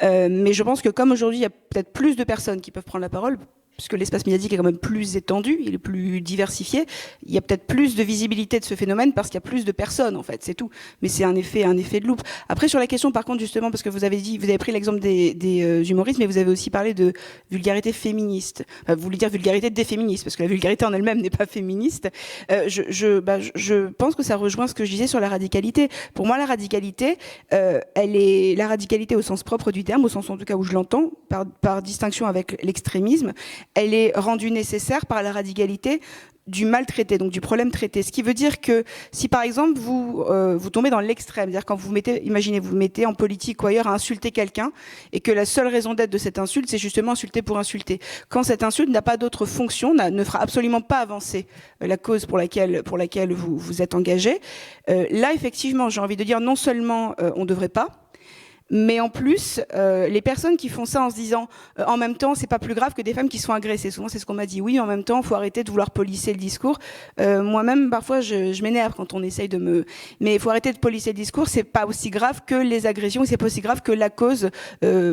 Mais je pense que comme aujourd'hui, il y a peut-être plus de personnes qui peuvent prendre la parole, puisque l'espace médiatique est quand même plus étendu, il est plus diversifié, il y a peut-être plus de visibilité de ce phénomène parce qu'il y a plus de personnes, en fait, c'est tout. Mais c'est un effet de loupe. Après, sur la question, par contre, justement, parce que vous avez pris l'exemple des humoristes, mais vous avez aussi parlé de vulgarité féministe. Enfin, vous voulez dire vulgarité des féministes, parce que la vulgarité en elle-même n'est pas féministe. Je pense que ça rejoint ce que je disais sur la radicalité. Pour moi, la radicalité, elle est la radicalité au sens propre du terme, au sens en tout cas où je l'entends, par distinction avec l'extrémisme. Elle est rendue nécessaire par la radicalité du mal traité, donc du problème traité. Ce qui veut dire que si par exemple vous tombez dans l'extrême, c'est-à-dire quand imaginez vous mettez en politique ou ailleurs à insulter quelqu'un et que la seule raison d'être de cette insulte, c'est justement insulter pour insulter. Quand cette insulte n'a pas d'autre fonction, ne fera absolument pas avancer la cause pour laquelle vous êtes engagé, là effectivement, j'ai envie de dire non seulement on ne devrait pas, mais en plus, les personnes qui font ça en se disant en même temps, c'est pas plus grave que des femmes qui sont agressées. Souvent, c'est ce qu'on m'a dit. Oui, en même temps, il faut arrêter de vouloir polisser le discours. Moi-même, parfois, je m'énerve quand on essaye mais il faut arrêter de polisser le discours. C'est pas aussi grave que les agressions, c'est pas aussi grave que la cause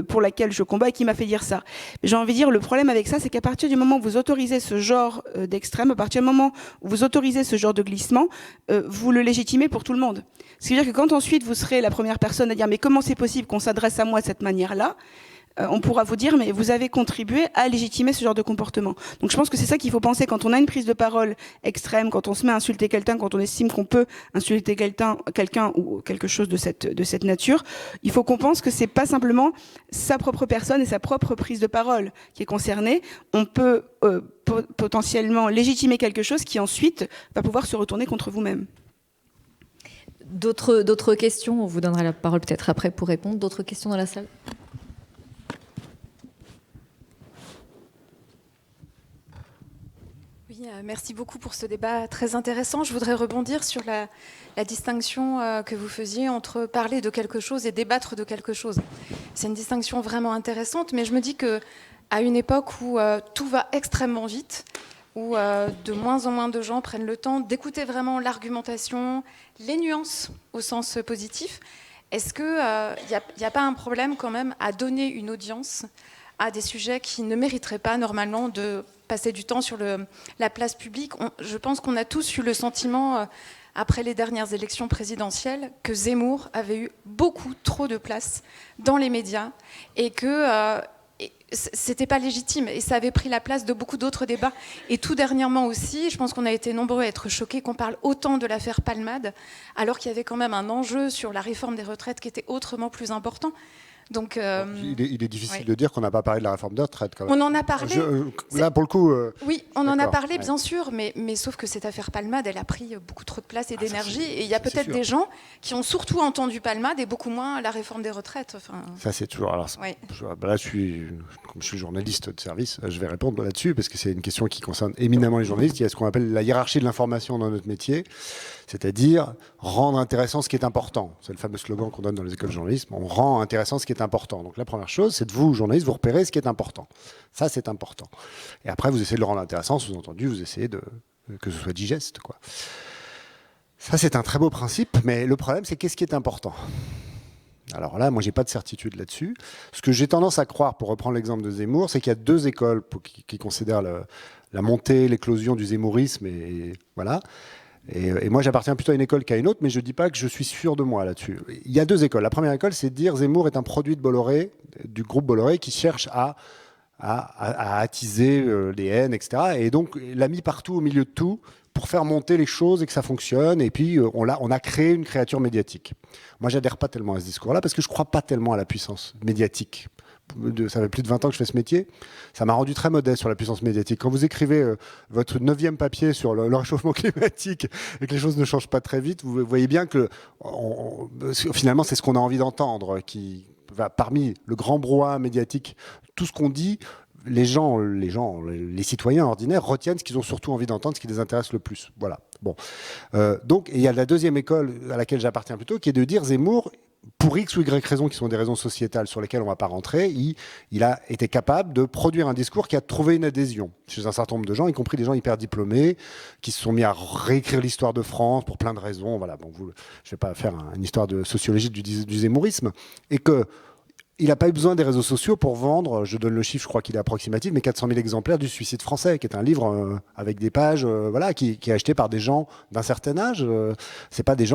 pour laquelle je combats et qui m'a fait dire ça. J'ai envie de dire, le problème avec ça, c'est qu'à partir du moment où vous autorisez ce genre d'extrême, à partir du moment où vous autorisez ce genre de glissement, vous le légitimez pour tout le monde. Ce qui veut dire que quand ensuite vous serez la première personne à dire mais comment c'est possible qu'on s'adresse à moi de cette manière-là, on pourra vous dire mais vous avez contribué à légitimer ce genre de comportement. Donc je pense que c'est ça qu'il faut penser quand on a une prise de parole extrême, quand on se met à insulter quelqu'un, quand on estime qu'on peut insulter quelqu'un ou quelque chose de cette nature, il faut qu'on pense que c'est pas simplement sa propre personne et sa propre prise de parole qui est concernée. On peut potentiellement légitimer quelque chose qui ensuite va pouvoir se retourner contre vous-même. D'autres questions? On vous donnera la parole peut-être après pour répondre. D'autres questions dans la salle? Oui, merci beaucoup pour ce débat très intéressant. Je voudrais rebondir sur la distinction que vous faisiez entre parler de quelque chose et débattre de quelque chose. C'est une distinction vraiment intéressante, mais je me dis qu'à une époque où tout va extrêmement vite, où de moins en moins de gens prennent le temps d'écouter vraiment l'argumentation, les nuances au sens positif. Est-ce qu'il n'y a pas un problème quand même à donner une audience à des sujets qui ne mériteraient pas normalement de passer du temps sur la place publique? Je pense qu'on a tous eu le sentiment, après les dernières élections présidentielles, que Zemmour avait eu beaucoup trop de place dans les médias et que c'était pas légitime et ça avait pris la place de beaucoup d'autres débats. Et tout dernièrement aussi, je pense qu'on a été nombreux à être choqués qu'on parle autant de l'affaire Palmade, alors qu'il y avait quand même un enjeu sur la réforme des retraites qui était autrement plus important. Donc, il est difficile de dire qu'on n'a pas parlé de la réforme des retraites. Quand même. On en a parlé. Là, pour le coup. Oui, on en a parlé, bien sûr, mais sauf que cette affaire Palmade, elle a pris beaucoup trop de place et d'énergie. Et il y a peut-être des gens qui ont surtout entendu Palmade et beaucoup moins la réforme des retraites. Enfin, ça, c'est toujours. Alors, ouais. Là, comme je suis journaliste de service, je vais répondre là-dessus parce que c'est une question qui concerne éminemment les journalistes. Il y a ce qu'on appelle la hiérarchie de l'information dans notre métier, c'est-à-dire rendre intéressant ce qui est important. C'est le fameux slogan qu'on donne dans les écoles de journalisme. On rend intéressant ce qui est est important. Donc la première chose, c'est de vous, journalistes, vous repérez ce qui est important. Ça, c'est important. Et après, vous essayez de le rendre intéressant, sous-entendu, vous essayez que ce soit digeste, quoi. Ça, c'est un très beau principe, mais le problème, c'est qu'est-ce qui est important ? Alors là, moi, j'ai pas de certitude là-dessus. Ce que j'ai tendance à croire, pour reprendre l'exemple de Zemmour, c'est qu'il y a deux écoles qui considèrent la montée, l'éclosion du zemmourisme, et voilà. Et moi, j'appartiens plutôt à une école qu'à une autre, mais je dis pas que je suis sûr de moi là-dessus. Il y a deux écoles. La première école, c'est de dire Zemmour est un produit de Bolloré, du groupe Bolloré, qui cherche à attiser les haines, etc. Et donc, l'a mis partout au milieu de tout pour faire monter les choses et que ça fonctionne. Et puis, on a créé une créature médiatique. Moi, j'adhère pas tellement à ce discours-là parce que je crois pas tellement à la puissance médiatique. Ça fait plus de 20 ans que je fais ce métier. Ça m'a rendu très modeste sur la puissance médiatique. Quand vous écrivez votre 9e papier sur le réchauffement climatique et que les choses ne changent pas très vite, vous voyez bien que finalement, c'est ce qu'on a envie d'entendre qui va parmi le grand brouhaha médiatique. Tout ce qu'on dit, les citoyens ordinaires retiennent ce qu'ils ont surtout envie d'entendre, ce qui les intéresse le plus. Voilà. Bon. Donc, il y a la deuxième école à laquelle j'appartiens plutôt, qui est de dire Zemmour, pour X ou Y raisons, qui sont des raisons sociétales sur lesquelles on ne va pas rentrer, il a été capable de produire un discours qui a trouvé une adhésion chez un certain nombre de gens, y compris des gens hyper diplômés, qui se sont mis à réécrire l'histoire de France pour plein de raisons. Voilà. Bon, je ne vais pas faire une histoire de sociologie du zemmourisme. Et que il n'a pas eu besoin des réseaux sociaux pour vendre, je donne le chiffre, je crois qu'il est approximatif, mais 400 000 exemplaires du Suicide français, qui est un livre avec des pages, qui est acheté par des gens d'un certain âge. C'est pas des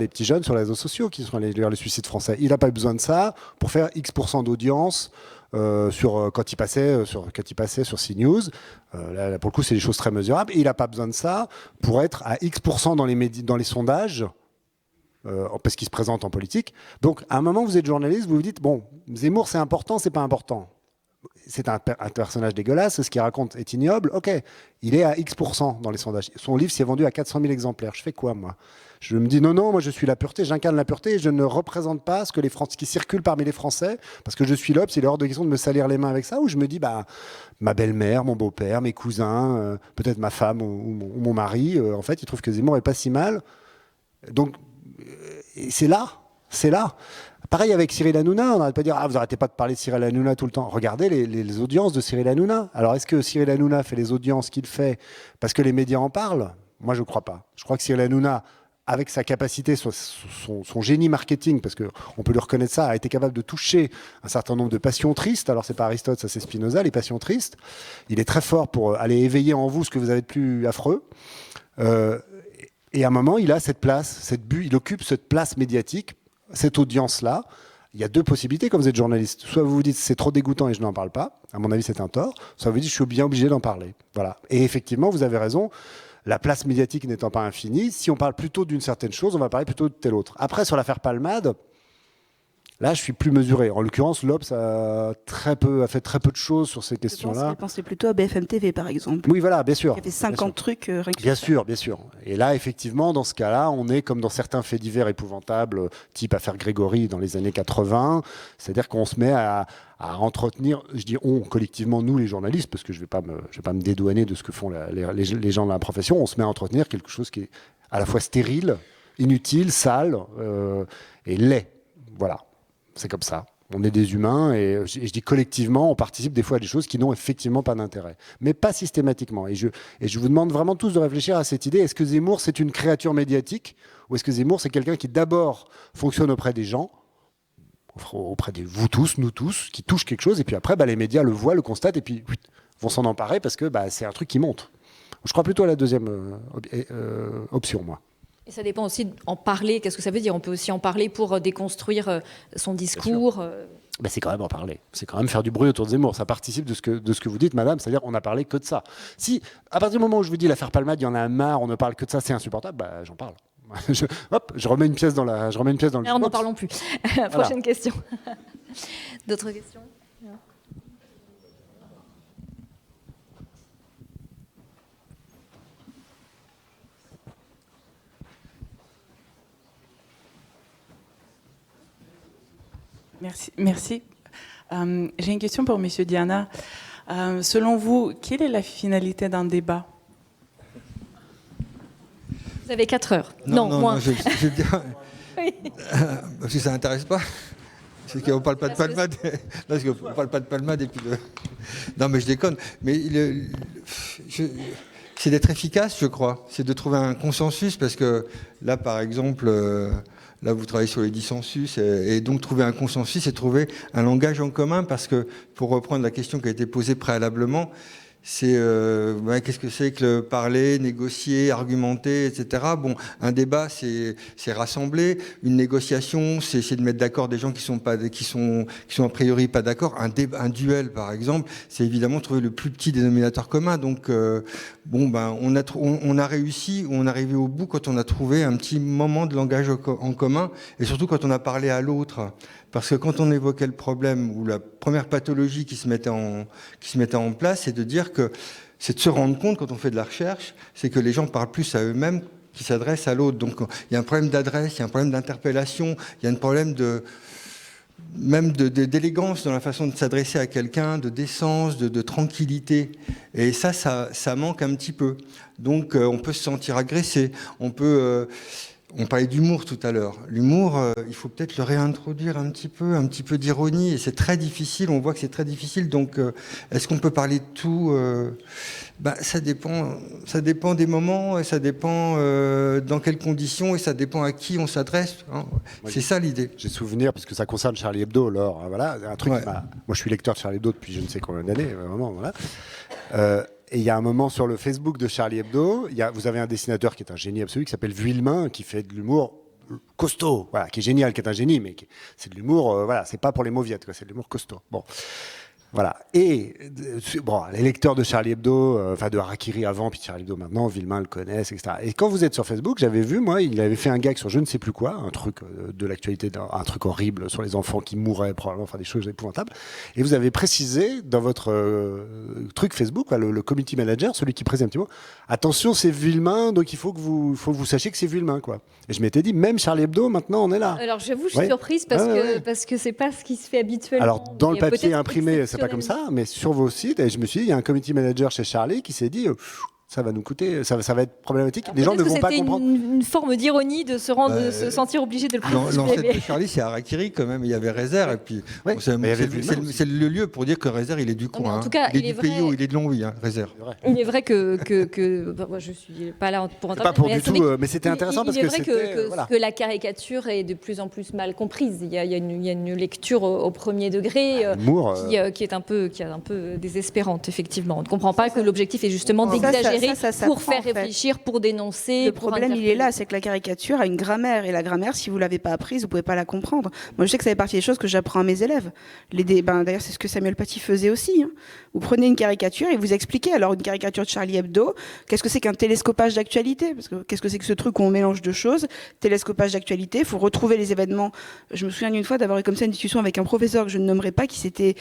petits jeunes sur les réseaux sociaux qui sont allés lire le Suicide français. Il n'a pas eu besoin de ça pour faire X% d'audience quand il passait sur CNews. Là, pour le coup, c'est des choses très mesurables. Et il n'a pas besoin de ça pour être à X% dans les sondages. Parce qu'il se présente en politique. Donc, à un moment, vous êtes journaliste, vous vous dites, bon, Zemmour, c'est important, c'est pas important. C'est un personnage dégueulasse, ce qu'il raconte est ignoble. Ok, il est à X% dans les sondages. Son livre s'est vendu à 400 000 exemplaires. Je fais quoi, moi ? Je me dis, non, moi, je suis la pureté, j'incarne la pureté, et je ne représente pas ce qui circule parmi les Français, parce que je suis l'Obs, il est hors de question de me salir les mains avec ça, ou je me dis, ma belle-mère, mon beau-père, mes cousins, peut-être ma femme ou mon mari, en fait, ils trouvent que Zemmour est pas si mal. Donc, c'est là. Pareil avec Cyril Hanouna, on n'arrête pas de dire vous n'arrêtez pas de parler de Cyril Hanouna tout le temps. Regardez les audiences de Cyril Hanouna. Alors est-ce que Cyril Hanouna fait les audiences qu'il fait parce que les médias en parlent ? Moi je ne crois pas. Je crois que Cyril Hanouna, avec sa capacité, son génie marketing, parce qu'on peut lui reconnaître ça, a été capable de toucher un certain nombre de passions tristes. Alors c'est pas Aristote, ça c'est Spinoza, les passions tristes. Il est très fort pour aller éveiller en vous ce que vous avez de plus affreux. Et à un moment, il a cette place, il occupe cette place médiatique, cette audience-là. Il y a deux possibilités quand vous êtes journaliste. Soit vous vous dites c'est trop dégoûtant et je n'en parle pas. À mon avis, c'est un tort. Soit vous dites je suis bien obligé d'en parler. Voilà. Et effectivement, vous avez raison. La place médiatique n'étant pas infinie, si on parle plutôt d'une certaine chose, on va parler plutôt de telle autre. Après, sur l'affaire Palmade, là, je suis plus mesuré. En l'occurrence, l'Obs a fait très peu de choses sur ces questions-là. Je pensais plutôt à BFM TV, par exemple. Oui, voilà, bien sûr. Il y avait 50 trucs. Bien sûr. Et là, effectivement, dans ce cas-là, on est comme dans certains faits divers épouvantables, type affaire Grégory dans les années 80. C'est-à-dire qu'on se met à entretenir, je dis on, collectivement, nous les journalistes, parce que je vais pas me dédouaner de ce que font les gens de la profession, on se met à entretenir quelque chose qui est à la fois stérile, inutile, sale et laid. Voilà. C'est comme ça. On est des humains et je dis collectivement, on participe des fois à des choses qui n'ont effectivement pas d'intérêt. Mais pas systématiquement. Et je vous demande vraiment tous de réfléchir à cette idée. Est-ce que Zemmour, c'est une créature médiatique ou est-ce que Zemmour, c'est quelqu'un qui d'abord fonctionne auprès des gens, auprès de vous tous, nous tous, qui touche quelque chose et puis après, les médias le voient, le constatent et puis vont s'en emparer parce que c'est un truc qui monte. Je crois plutôt à la deuxième option, moi. Et ça dépend aussi en parler. Qu'est-ce que ça veut dire ? On peut aussi en parler pour déconstruire son discours. C'est quand même en parler. C'est quand même faire du bruit autour de Zemmour. Ça participe de ce que vous dites, madame. C'est-à-dire on n'a parlé que de ça. Si, à partir du moment où je vous dis l'affaire Palmade, il y en a marre, on ne parle que de ça, c'est insupportable, j'en parle. Je remets une pièce dans le Alors n'en parlons plus. Prochaine question. D'autres questions ? Merci. J'ai une question pour M. Diana. Selon vous, quelle est la finalité d'un débat ? Vous avez 4 heures. Non, moins. Je veux dire, oui. Parce que ça n'intéresse pas. Parce qu'on parle pas de palmade. Parce qu'on parle pas de palmade et puis de... Non, mais je déconne. Mais c'est d'être efficace, je crois. C'est de trouver un consensus, parce que là, par exemple, là, vous travaillez sur les dissensus, et donc trouver un consensus et trouver un langage en commun, parce que, pour reprendre la question qui a été posée préalablement, c'est qu'est-ce que c'est que le parler, négocier, argumenter, etc. Bon, un débat, c'est rassembler. Une négociation, c'est de mettre d'accord des gens qui sont a priori pas d'accord. Un duel, par exemple, c'est évidemment trouver le plus petit dénominateur commun. Donc, on a réussi, on est arrivé au bout quand on a trouvé un petit moment de langage en commun, et surtout quand on a parlé à l'autre. Parce que quand on évoquait le problème, ou la première pathologie qui se mettait en place, c'est de dire que c'est de se rendre compte, quand on fait de la recherche, c'est que les gens parlent plus à eux-mêmes qu'ils s'adressent à l'autre. Donc il y a un problème d'adresse, il y a un problème d'interpellation, il y a un problème d'élégance dans la façon de s'adresser à quelqu'un, de décence, de tranquillité. Et ça manque un petit peu. Donc on peut se sentir agressé, on parlait d'humour tout à l'heure. L'humour, il faut peut-être le réintroduire un petit peu d'ironie, et c'est très difficile, on voit que c'est très difficile. Donc, est-ce qu'on peut parler de tout ? Ça dépend des moments, et ça dépend dans quelles conditions, et ça dépend à qui on s'adresse. Hein. C'est ça l'idée. J'ai souvenir, parce que ça concerne Charlie Hebdo, alors voilà, un truc. Ouais. Moi, je suis lecteur de Charlie Hebdo depuis je ne sais combien d'années, vraiment, voilà. Et il y a un moment sur le Facebook de Charlie Hebdo, vous avez un dessinateur qui est un génie absolu, qui s'appelle Vuillemin, qui fait de l'humour costaud, voilà, qui est génial, qui est un génie, mais c'est de l'humour, voilà, c'est pas pour les mauviettes, quoi, c'est de l'humour costaud. Bon. Voilà. Et les lecteurs de Charlie Hebdo, de Harakiri avant, puis Charlie Hebdo maintenant, Vuillemin le connaissent, etc. Et quand vous êtes sur Facebook, j'avais vu, moi, il avait fait un gag sur je ne sais plus quoi, un truc de l'actualité, un truc horrible sur les enfants qui mourraient probablement, des choses épouvantables. Et vous avez précisé dans votre truc Facebook, le community manager, celui qui précise un petit mot, attention, c'est Vuillemin, donc il faut que vous sachiez que c'est Vuillemin, quoi. Et je m'étais dit, même Charlie Hebdo, maintenant, on est là. Alors j'avoue, je suis surprise parce que c'est pas ce qui se fait habituellement. Alors dans le papier imprimé, c'est pas comme ça, mais sur vos sites, et je me suis dit, il y a un community manager chez Charlie qui s'est dit, ça va nous coûter, ça va être problématique. Alors, les gens ne vont pas comprendre. C'était une forme d'ironie de se sentir obligé de le préciser. L'ancêtre de Charlie, c'est Harakiri quand même. Il y avait Rezer, et puis c'est le lieu pour dire que Rezer, il est du coin. En tout cas, il est du pays où il est de Longwy, Rezer. Il est vrai que moi, je suis pas là pour entendre. Pas pour du tout, mais c'était intéressant parce que que la caricature est de plus en plus mal comprise. Il y a une lecture au premier degré qui est un peu désespérante, effectivement. On ne comprend pas que l'objectif est justement d'exagérer. Pour faire réfléchir, pour dénoncer. Le problème, il est là, c'est que la caricature a une grammaire, et la grammaire, si vous l'avez pas apprise, vous pouvez pas la comprendre. Moi, je sais que ça fait partie des choses que j'apprends à mes élèves. D'ailleurs, c'est ce que Samuel Paty faisait aussi. Hein. Vous prenez une caricature et vous expliquez. Alors, une caricature de Charlie Hebdo, qu'est-ce que c'est qu'un télescopage d'actualité ? Parce que qu'est-ce que c'est que ce truc où on mélange deux choses ? Télescopage d'actualité, il faut retrouver les événements. Je me souviens d'une fois d'avoir eu comme ça une discussion avec un professeur que je ne nommerai pas, qui s'était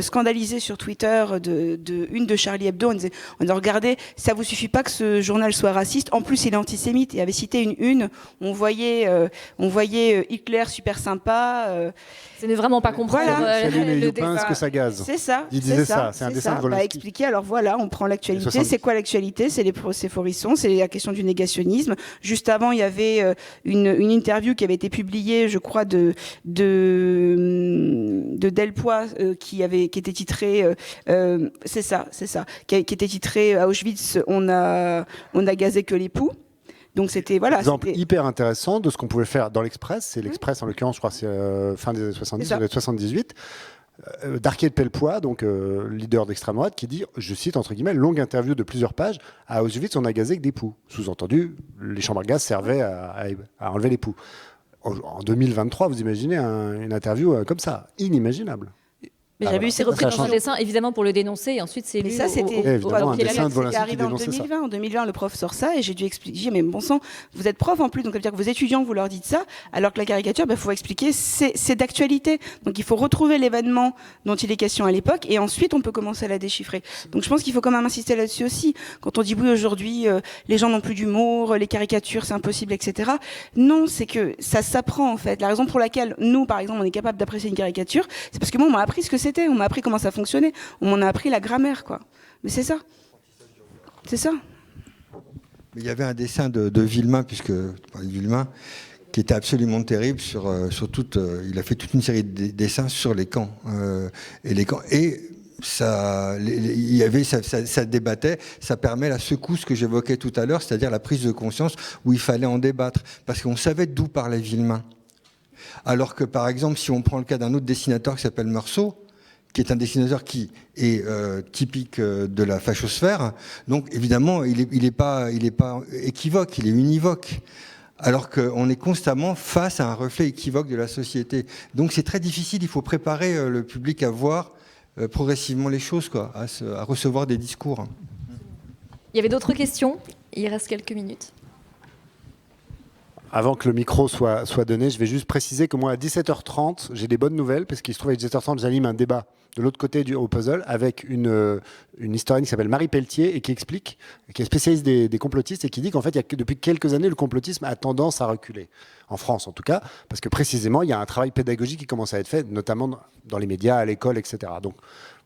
scandalisé sur Twitter une de Charlie Hebdo. On disait, regardez, ça vous suffit pas que ce journal soit raciste, en plus il est antisémite, et avait cité une, on voyait Hitler super sympa. C'est ne vraiment pas comprendre le dessin. Ce que ça gaze. C'est ça. Il disait ça, c'est un dessin de Volinsky. Expliquer, alors voilà, on prend l'actualité, c'est quoi l'actualité ? C'est les procès Forisson, c'est la question du négationnisme. Juste avant, il y avait une interview qui avait été publiée, je crois, de Delpois, qui était titrée, c'est ça, qui était titrée à Auschwitz, on a gazé que les poux. Donc c'était voilà. Exemple hyper intéressant de ce qu'on pouvait faire dans l'Express. C'est l'Express en l'occurrence, je crois, c'est fin des années 70, 78. Darquier de Pellepoix, donc leader d'extrême droite, qui dit, je cite entre guillemets, longue interview de plusieurs pages, à Auschwitz on a gazé que des poux. Sous-entendu, les chambres à gaz servaient à enlever les poux. En 2023, vous imaginez une interview comme ça, inimaginable. Mais j'avais vu c'est repris dans un dessin, évidemment, pour le dénoncer, et ensuite c'est lu. Mais ça, c'était arrivé en 2020. En 2020, le prof sort ça, et j'ai dû expliquer, mais bon sang, vous êtes prof en plus, donc ça veut dire que vos étudiants, vous leur dites ça, alors que la caricature, il faut expliquer, c'est d'actualité. Donc il faut retrouver l'événement dont il est question à l'époque, et ensuite on peut commencer à la déchiffrer. Donc je pense qu'il faut quand même insister là-dessus aussi. Quand on dit oui, aujourd'hui, les gens n'ont plus d'humour, les caricatures, c'est impossible, etc. Non, c'est que ça s'apprend en fait. La raison pour laquelle nous, par exemple, on est capable d'apprécier une caricature, c'est parce que moi, on m'a appris ce que c'était, on m'a appris comment ça fonctionnait, on m'en a appris la grammaire, quoi. Mais c'est ça. C'est ça. Il y avait un dessin de Vuillemin, puisque tu parlais de Vuillemin, qui était absolument terrible il a fait toute une série de dessins sur les camps. Et ça débattait, ça permet la secousse que j'évoquais tout à l'heure, c'est-à-dire la prise de conscience où il fallait en débattre, parce qu'on savait d'où parlait Villemain. Alors que, par exemple, si on prend le cas d'un autre dessinateur qui s'appelle Meursault, qui est un dessinateur qui est typique de la fachosphère, donc évidemment, il est pas équivoque, il est univoque. Alors qu'on est constamment face à un reflet équivoque de la société. Donc c'est très difficile, il faut préparer le public à voir progressivement les choses, quoi, à recevoir des discours. Il y avait d'autres questions? Il reste quelques minutes. Avant que le micro soit donné, je vais juste préciser que moi, à 17h30, j'ai des bonnes nouvelles, parce qu'il se trouve à 17h30, j'anime un débat de l'autre côté au puzzle avec une historienne qui s'appelle Marie Pelletier et qui explique, qui est spécialiste des complotistes et qui dit qu'en fait, depuis quelques années, le complotisme a tendance à reculer. En France, en tout cas, parce que précisément, il y a un travail pédagogique qui commence à être fait, notamment dans les médias, à l'école, etc. Donc,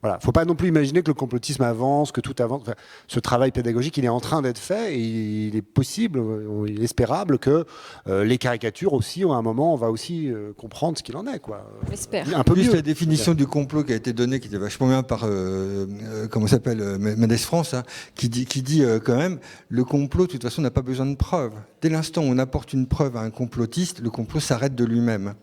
voilà, faut pas non plus imaginer que le complotisme avance, que tout avance. Enfin, ce travail pédagogique, il est en train d'être fait et il est possible, il est espérable que les caricatures aussi, à un moment, on va aussi comprendre ce qu'il en est, quoi. J'espère. Un peu plus la définition du complot qui a été donnée, qui était vachement bien par comment s'appelle Mendes France, hein, qui dit quand même le complot, de toute façon, n'a pas besoin de preuves. Dès l'instant où on apporte une preuve à un complotiste, le complot s'arrête de lui-même.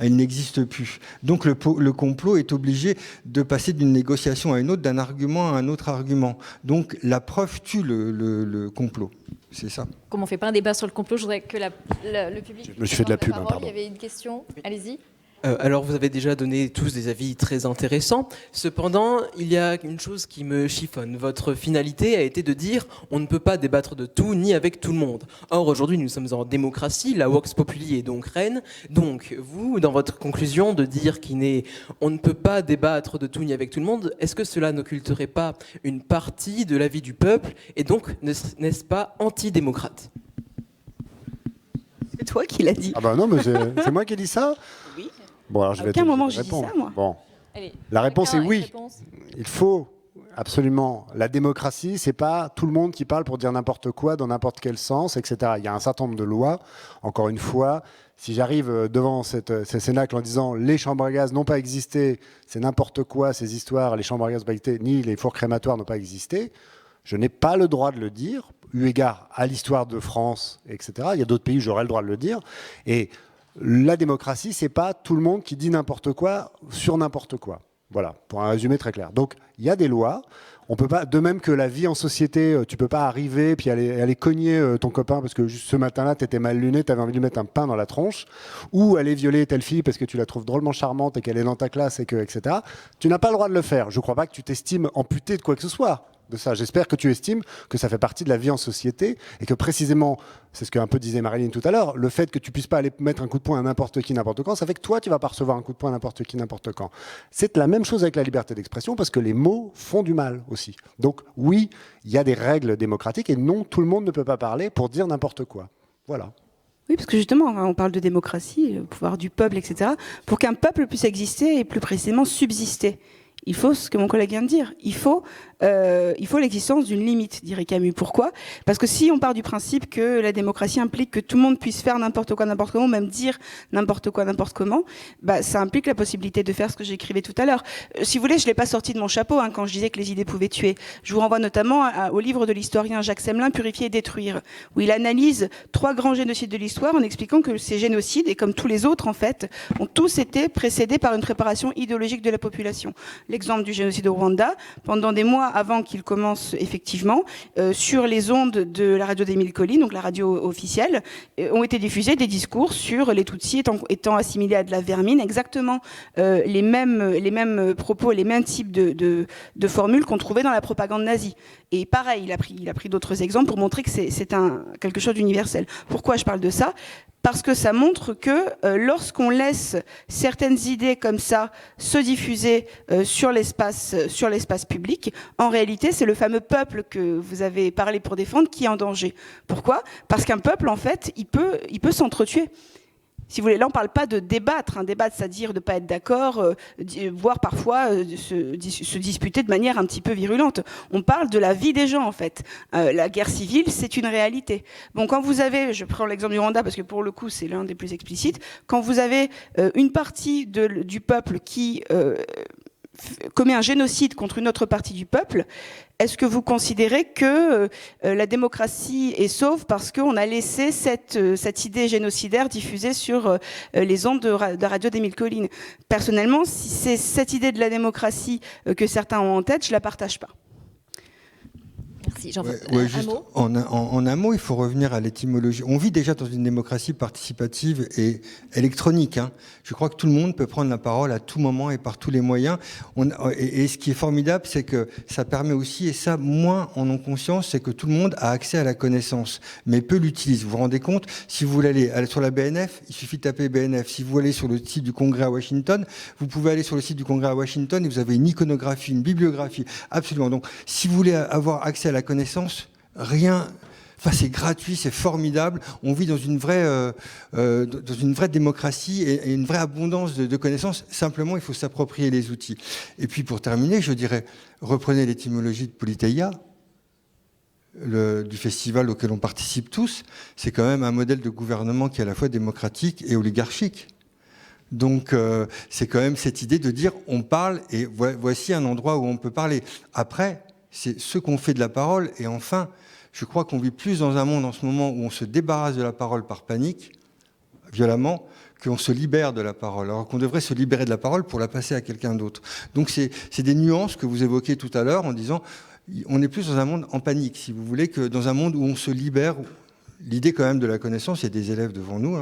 Il n'existe plus. Donc le complot est obligé de passer d'une négociation à une autre, d'un argument à un autre argument. Donc la preuve tue le complot. C'est ça. Comme on ne fait pas un débat sur le complot, je voudrais que le public... Je me suis fait de la pub, pardon. Il y avait une question. Allez-y. Alors, vous avez déjà donné tous des avis très intéressants. Cependant, il y a une chose qui me chiffonne. Votre finalité a été de dire on ne peut pas débattre de tout, ni avec tout le monde. Or, aujourd'hui, nous sommes en démocratie, la Vox Populi est donc reine. Donc, vous, dans votre conclusion de dire on ne peut pas débattre de tout, ni avec tout le monde, est-ce que cela n'occulterait pas une partie de la vie du peuple et donc, n'est-ce pas antidémocrate ? C'est toi qui l'as dit. Ah bah non, mais c'est moi qui ai dit ça ? Oui. Bon, alors je vais À aucun moment j'ai dit ça, moi. Bon. Allez, La réponse est oui. Réponse. Il faut absolument. La démocratie, c'est pas tout le monde qui parle pour dire n'importe quoi dans n'importe quel sens, etc. Il y a un certain nombre de lois. Encore une fois, si j'arrive devant ce cénacle en disant les chambres à gaz n'ont pas existé, c'est n'importe quoi ces histoires, les chambres à gaz n'ont pas existé, ni les fours crématoires n'ont pas existé, je n'ai pas le droit de le dire, eu égard à l'histoire de France, etc. Il y a d'autres pays où j'aurais le droit de le dire. Et la démocratie, c'est pas tout le monde qui dit n'importe quoi sur n'importe quoi. Voilà, pour un résumé très clair. Donc, il y a des lois. On peut pas, de même que la vie en société, tu peux pas arriver puis aller cogner ton copain parce que juste ce matin-là, tu étais mal luné, tu avais envie de lui mettre un pain dans la tronche, ou aller violer telle fille parce que tu la trouves drôlement charmante et qu'elle est dans ta classe, etc. Tu n'as pas le droit de le faire. Je crois pas que tu t'estimes amputé de quoi que ce soit. De ça. J'espère que tu estimes que ça fait partie de la vie en société et que précisément, c'est ce que un peu disait Marilyn tout à l'heure, le fait que tu puisses pas aller mettre un coup de poing à n'importe qui, n'importe quand, ça fait que toi, tu vas pas recevoir un coup de poing à n'importe qui, n'importe quand. C'est la même chose avec la liberté d'expression parce que les mots font du mal aussi. Donc oui, il y a des règles démocratiques et non, tout le monde ne peut pas parler pour dire n'importe quoi. Voilà. Oui, parce que justement, on parle de démocratie, le pouvoir du peuple, etc. Pour qu'un peuple puisse exister et plus précisément subsister, il faut ce que mon collègue vient de dire. Il faut l'existence d'une limite, dirait Camus. Pourquoi ? Parce que si on part du principe que la démocratie implique que tout le monde puisse faire n'importe quoi, n'importe comment, même dire n'importe quoi, n'importe comment, bah, ça implique la possibilité de faire ce que j'écrivais tout à l'heure. Si vous voulez, je ne l'ai pas sorti de mon chapeau quand je disais que les idées pouvaient tuer. Je vous renvoie notamment au livre de l'historien Jacques Semelin, Purifier et détruire, où il analyse 3 grands génocides de l'histoire en expliquant que ces génocides, et comme tous les autres en fait, ont tous été précédés par une préparation idéologique de la population. L'exemple du génocide au Rwanda, pendant des mois avant qu'il commence effectivement, sur les ondes de la radio d'Émile Colline, donc la radio officielle, ont été diffusés des discours sur les Tutsis étant assimilés à de la vermine, exactement les mêmes propos, les mêmes types de formules qu'on trouvait dans la propagande nazie. Et pareil, il a pris d'autres exemples pour montrer que c'est quelque chose d'universel. Pourquoi je parle de ça ? Parce que ça montre que lorsqu'on laisse certaines idées comme ça se diffuser sur l'espace public, en réalité, c'est le fameux peuple que vous avez parlé pour défendre qui est en danger. Pourquoi ? Parce qu'un peuple, en fait, il peut s'entretuer. Si vous voulez, là, on ne parle pas de débattre. Débattre, c'est-à-dire de ne pas être d'accord, voire parfois se disputer de manière un petit peu virulente. On parle de la vie des gens, en fait. La guerre civile, c'est une réalité. Bon, quand vous avez, je prends l'exemple du Rwanda, parce que pour le coup, c'est l'un des plus explicites, quand vous avez une partie du peuple qui commet un génocide contre une autre partie du peuple, est-ce que vous considérez que la démocratie est sauve parce qu'on a laissé cette idée génocidaire diffusée sur les ondes de Radio des Mille Collines? Personnellement, si c'est cette idée de la démocratie que certains ont en tête, je ne la partage pas. Merci. Juste en un mot, il faut revenir à l'étymologie. On vit déjà dans une démocratie participative et électronique. Je crois que tout le monde peut prendre la parole à tout moment et par tous les moyens. Et ce qui est formidable, c'est que ça permet aussi, et ça, moins en ont conscience, c'est que tout le monde a accès à la connaissance, mais peu l'utilise. Vous vous rendez compte, si vous voulez aller sur la BNF, il suffit de taper BNF. Si vous voulez sur le site du Congrès à Washington, vous pouvez aller sur le site du Congrès à Washington et vous avez une iconographie, une bibliographie, absolument. Donc, si vous voulez avoir accès à la connaissance, rien. Enfin, c'est gratuit, c'est formidable. On vit dans une vraie démocratie et une vraie abondance de connaissances. Simplement, il faut s'approprier les outils. Et puis, pour terminer, je dirais, reprenez l'étymologie de Politeia, du festival auquel on participe tous. C'est quand même un modèle de gouvernement qui est à la fois démocratique et oligarchique. Donc, c'est quand même cette idée de dire, on parle et voici un endroit où on peut parler. Après, c'est ce qu'on fait de la parole. Et enfin, je crois qu'on vit plus dans un monde en ce moment où on se débarrasse de la parole par panique, violemment, qu'on se libère de la parole. Alors qu'on devrait se libérer de la parole pour la passer à quelqu'un d'autre. Donc c'est des nuances que vous évoquiez tout à l'heure en disant, on est plus dans un monde en panique, si vous voulez, que dans un monde où on se libère. L'idée quand même de la connaissance, il y a des élèves devant nous,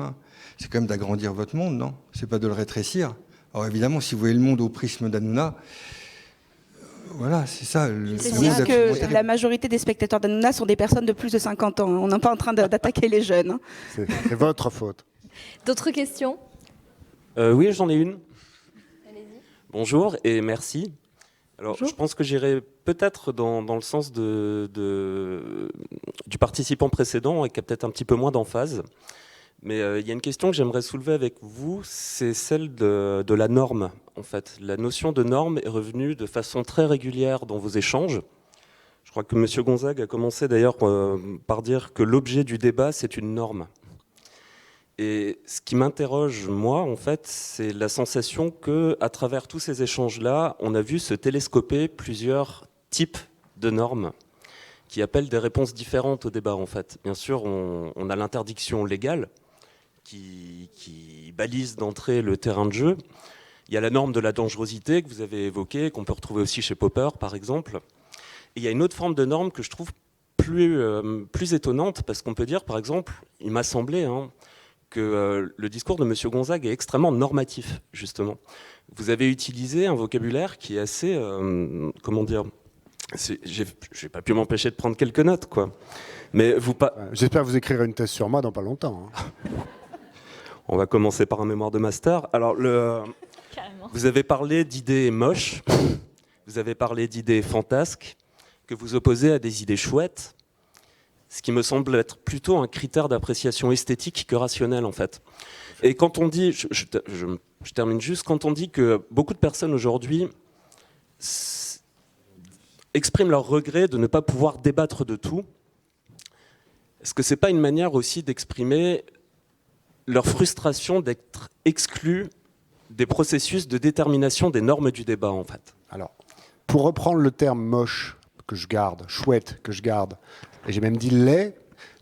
c'est quand même d'agrandir votre monde, non? C'est pas de le rétrécir. Alors évidemment, si vous voyez le monde au prisme d'Hanouna, voilà, c'est ça. C'est juste que la majorité des spectateurs d'Hanouna sont des personnes de plus de 50 ans. On n'est pas en train d'attaquer les jeunes. C'est votre faute. D'autres questions? Oui, j'en ai une. Bonjour et merci. Alors, bonjour. Je pense que j'irai peut-être dans le sens du participant précédent et qui a peut-être un petit peu moins d'emphase. Mais il y a une question que j'aimerais soulever avec vous, c'est celle de la norme, en fait. La notion de norme est revenue de façon très régulière dans vos échanges. Je crois que M. Gonzague a commencé d'ailleurs par dire que l'objet du débat, c'est une norme. Et ce qui m'interroge, moi, en fait, c'est la sensation qu'à travers tous ces échanges-là, on a vu se télescoper plusieurs types de normes qui appellent des réponses différentes au débat, en fait. Bien sûr, on a l'interdiction légale, qui balise d'entrée le terrain de jeu. Il y a la norme de la dangerosité que vous avez évoquée, qu'on peut retrouver aussi chez Popper, par exemple. Et il y a une autre forme de norme que je trouve plus étonnante, parce qu'on peut dire, par exemple, il m'a semblé que le discours de M. Gonzague est extrêmement normatif, justement. Vous avez utilisé un vocabulaire qui est assez... comment dire ? J'ai pas pu m'empêcher de prendre quelques notes, quoi. Mais j'espère que vous écrirez une thèse sur moi dans pas longtemps. On va commencer par un mémoire de master. Alors, vous avez parlé d'idées moches, vous avez parlé d'idées fantasques, que vous opposez à des idées chouettes, ce qui me semble être plutôt un critère d'appréciation esthétique que rationnel, en fait. Et quand on dit, je termine juste, quand on dit que beaucoup de personnes aujourd'hui expriment leur regret de ne pas pouvoir débattre de tout, est-ce que ce n'est pas une manière aussi d'exprimer leur frustration d'être exclus des processus de détermination des normes du débat, en fait? Alors, pour reprendre le terme moche que je garde, chouette que je garde, et j'ai même dit laid,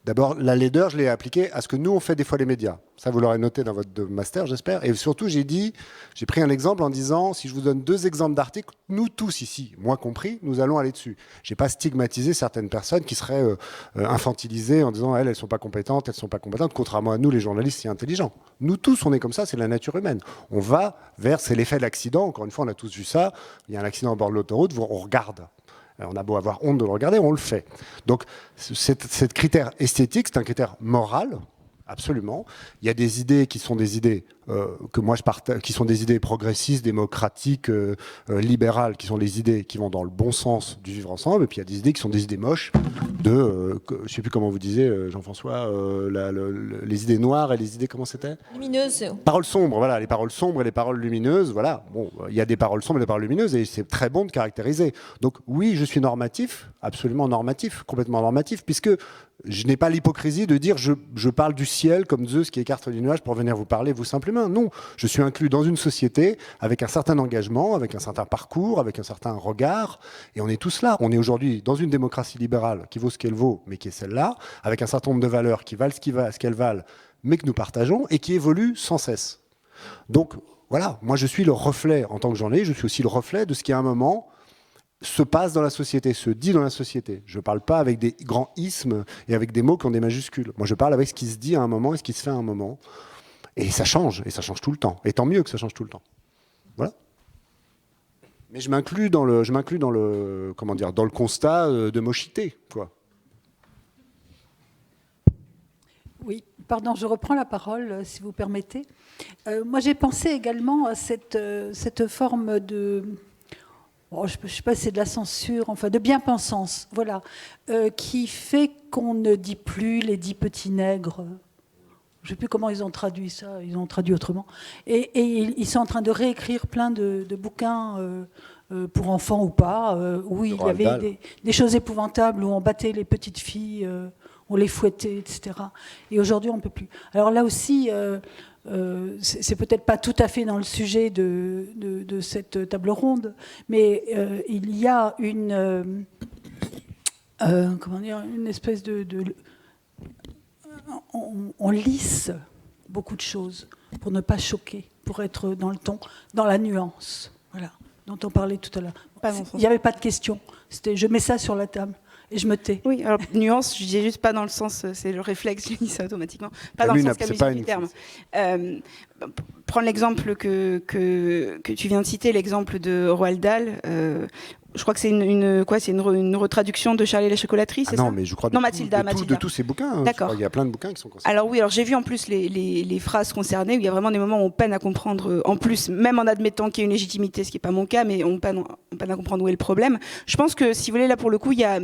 d'abord, la laideur, je l'ai appliquée à ce que nous, on fait des fois les médias. Ça, vous l'aurez noté dans votre master, j'espère. Et surtout, j'ai pris un exemple en disant, si je vous donne 2 exemples d'articles, nous tous ici, moi compris, nous allons aller dessus. Je n'ai pas stigmatisé certaines personnes qui seraient infantilisées en disant, elles ne sont pas compétentes, contrairement à nous, les journalistes si intelligents. Nous tous, on est comme ça, c'est la nature humaine. On va vers, c'est l'effet de l'accident, encore une fois, on a tous vu ça, il y a un accident au bord de l'autoroute, on regarde. On a beau avoir honte de le regarder, on le fait. Donc, cet critère esthétique, c'est un critère moral, absolument. Il y a des idées qui sont des idées que moi je partage, qui sont des idées progressistes, démocratiques, libérales, qui sont les idées qui vont dans le bon sens du vivre ensemble, et puis il y a des idées qui sont des idées moches de, je sais plus comment vous disiez, Jean-François, les idées noires et les idées, comment c'était ? Lumineuse. Paroles sombres, voilà, les paroles sombres et les paroles lumineuses, voilà. Bon, il y a des paroles sombres et des paroles lumineuses, et c'est très bon de caractériser. Donc oui, je suis normatif, absolument normatif, complètement normatif, puisque je n'ai pas l'hypocrisie de dire je parle du ciel comme Zeus qui écarte du nuage pour venir vous parler, vous simplement. Non, je suis inclus dans une société avec un certain engagement, avec un certain parcours, avec un certain regard, et on est tous là. On est aujourd'hui dans une démocratie libérale qui vaut ce qu'elle vaut, mais qui est celle-là, avec un certain nombre de valeurs qui valent ce qu'elles valent, mais que nous partageons, et qui évoluent sans cesse. Donc voilà, moi je suis le reflet, en tant que journaliste, je suis aussi le reflet de ce qui à un moment se passe dans la société, se dit dans la société. Je ne parle pas avec des grands ismes et avec des mots qui ont des majuscules. Moi, je parle avec ce qui se dit à un moment et ce qui se fait à un moment. Et ça change tout le temps. Et tant mieux que ça change tout le temps. Voilà. Mais je m'inclus dans le constat de mochité, quoi. Oui, pardon, je reprends la parole, si vous permettez. Moi, j'ai pensé également à cette forme de... Bon, je ne sais pas si c'est de la censure, enfin de bien-pensance, voilà, qui fait qu'on ne dit plus les 10 petits nègres. Je ne sais plus comment ils ont traduit ça, ils ont traduit autrement. Et ils sont en train de réécrire plein de bouquins pour enfants ou pas, où il y avait des choses épouvantables, où on battait les petites filles, on les fouettait, etc. Et aujourd'hui, on ne peut plus. Alors là aussi... c'est peut-être pas tout à fait dans le sujet de cette table ronde, mais il y a une espèce on lisse beaucoup de choses pour ne pas choquer, pour être dans le ton, dans la nuance, voilà, dont on parlait tout à l'heure. Il n'y avait pas de question, je mets ça sur la table. Et je me tais. Oui, alors nuance, je dis juste pas dans le sens, c'est le réflexe, je dis ça automatiquement, pas dans le sens qu'amusant du terme. Prendre l'exemple que tu viens de citer, l'exemple de Roald Dahl. Je crois que c'est une retraduction de Charlie et la chocolaterie, c'est ça ? Non, mais je crois Mathilda. De tous ces bouquins. D'accord. Il y a plein de bouquins qui sont concernés. Alors oui, j'ai vu en plus les phrases concernées, où il y a vraiment des moments où on peine à comprendre, en plus, même en admettant qu'il y a une légitimité, ce qui n'est pas mon cas, mais on peine à comprendre où est le problème. Je pense que, si vous voulez, là, pour le coup, il y a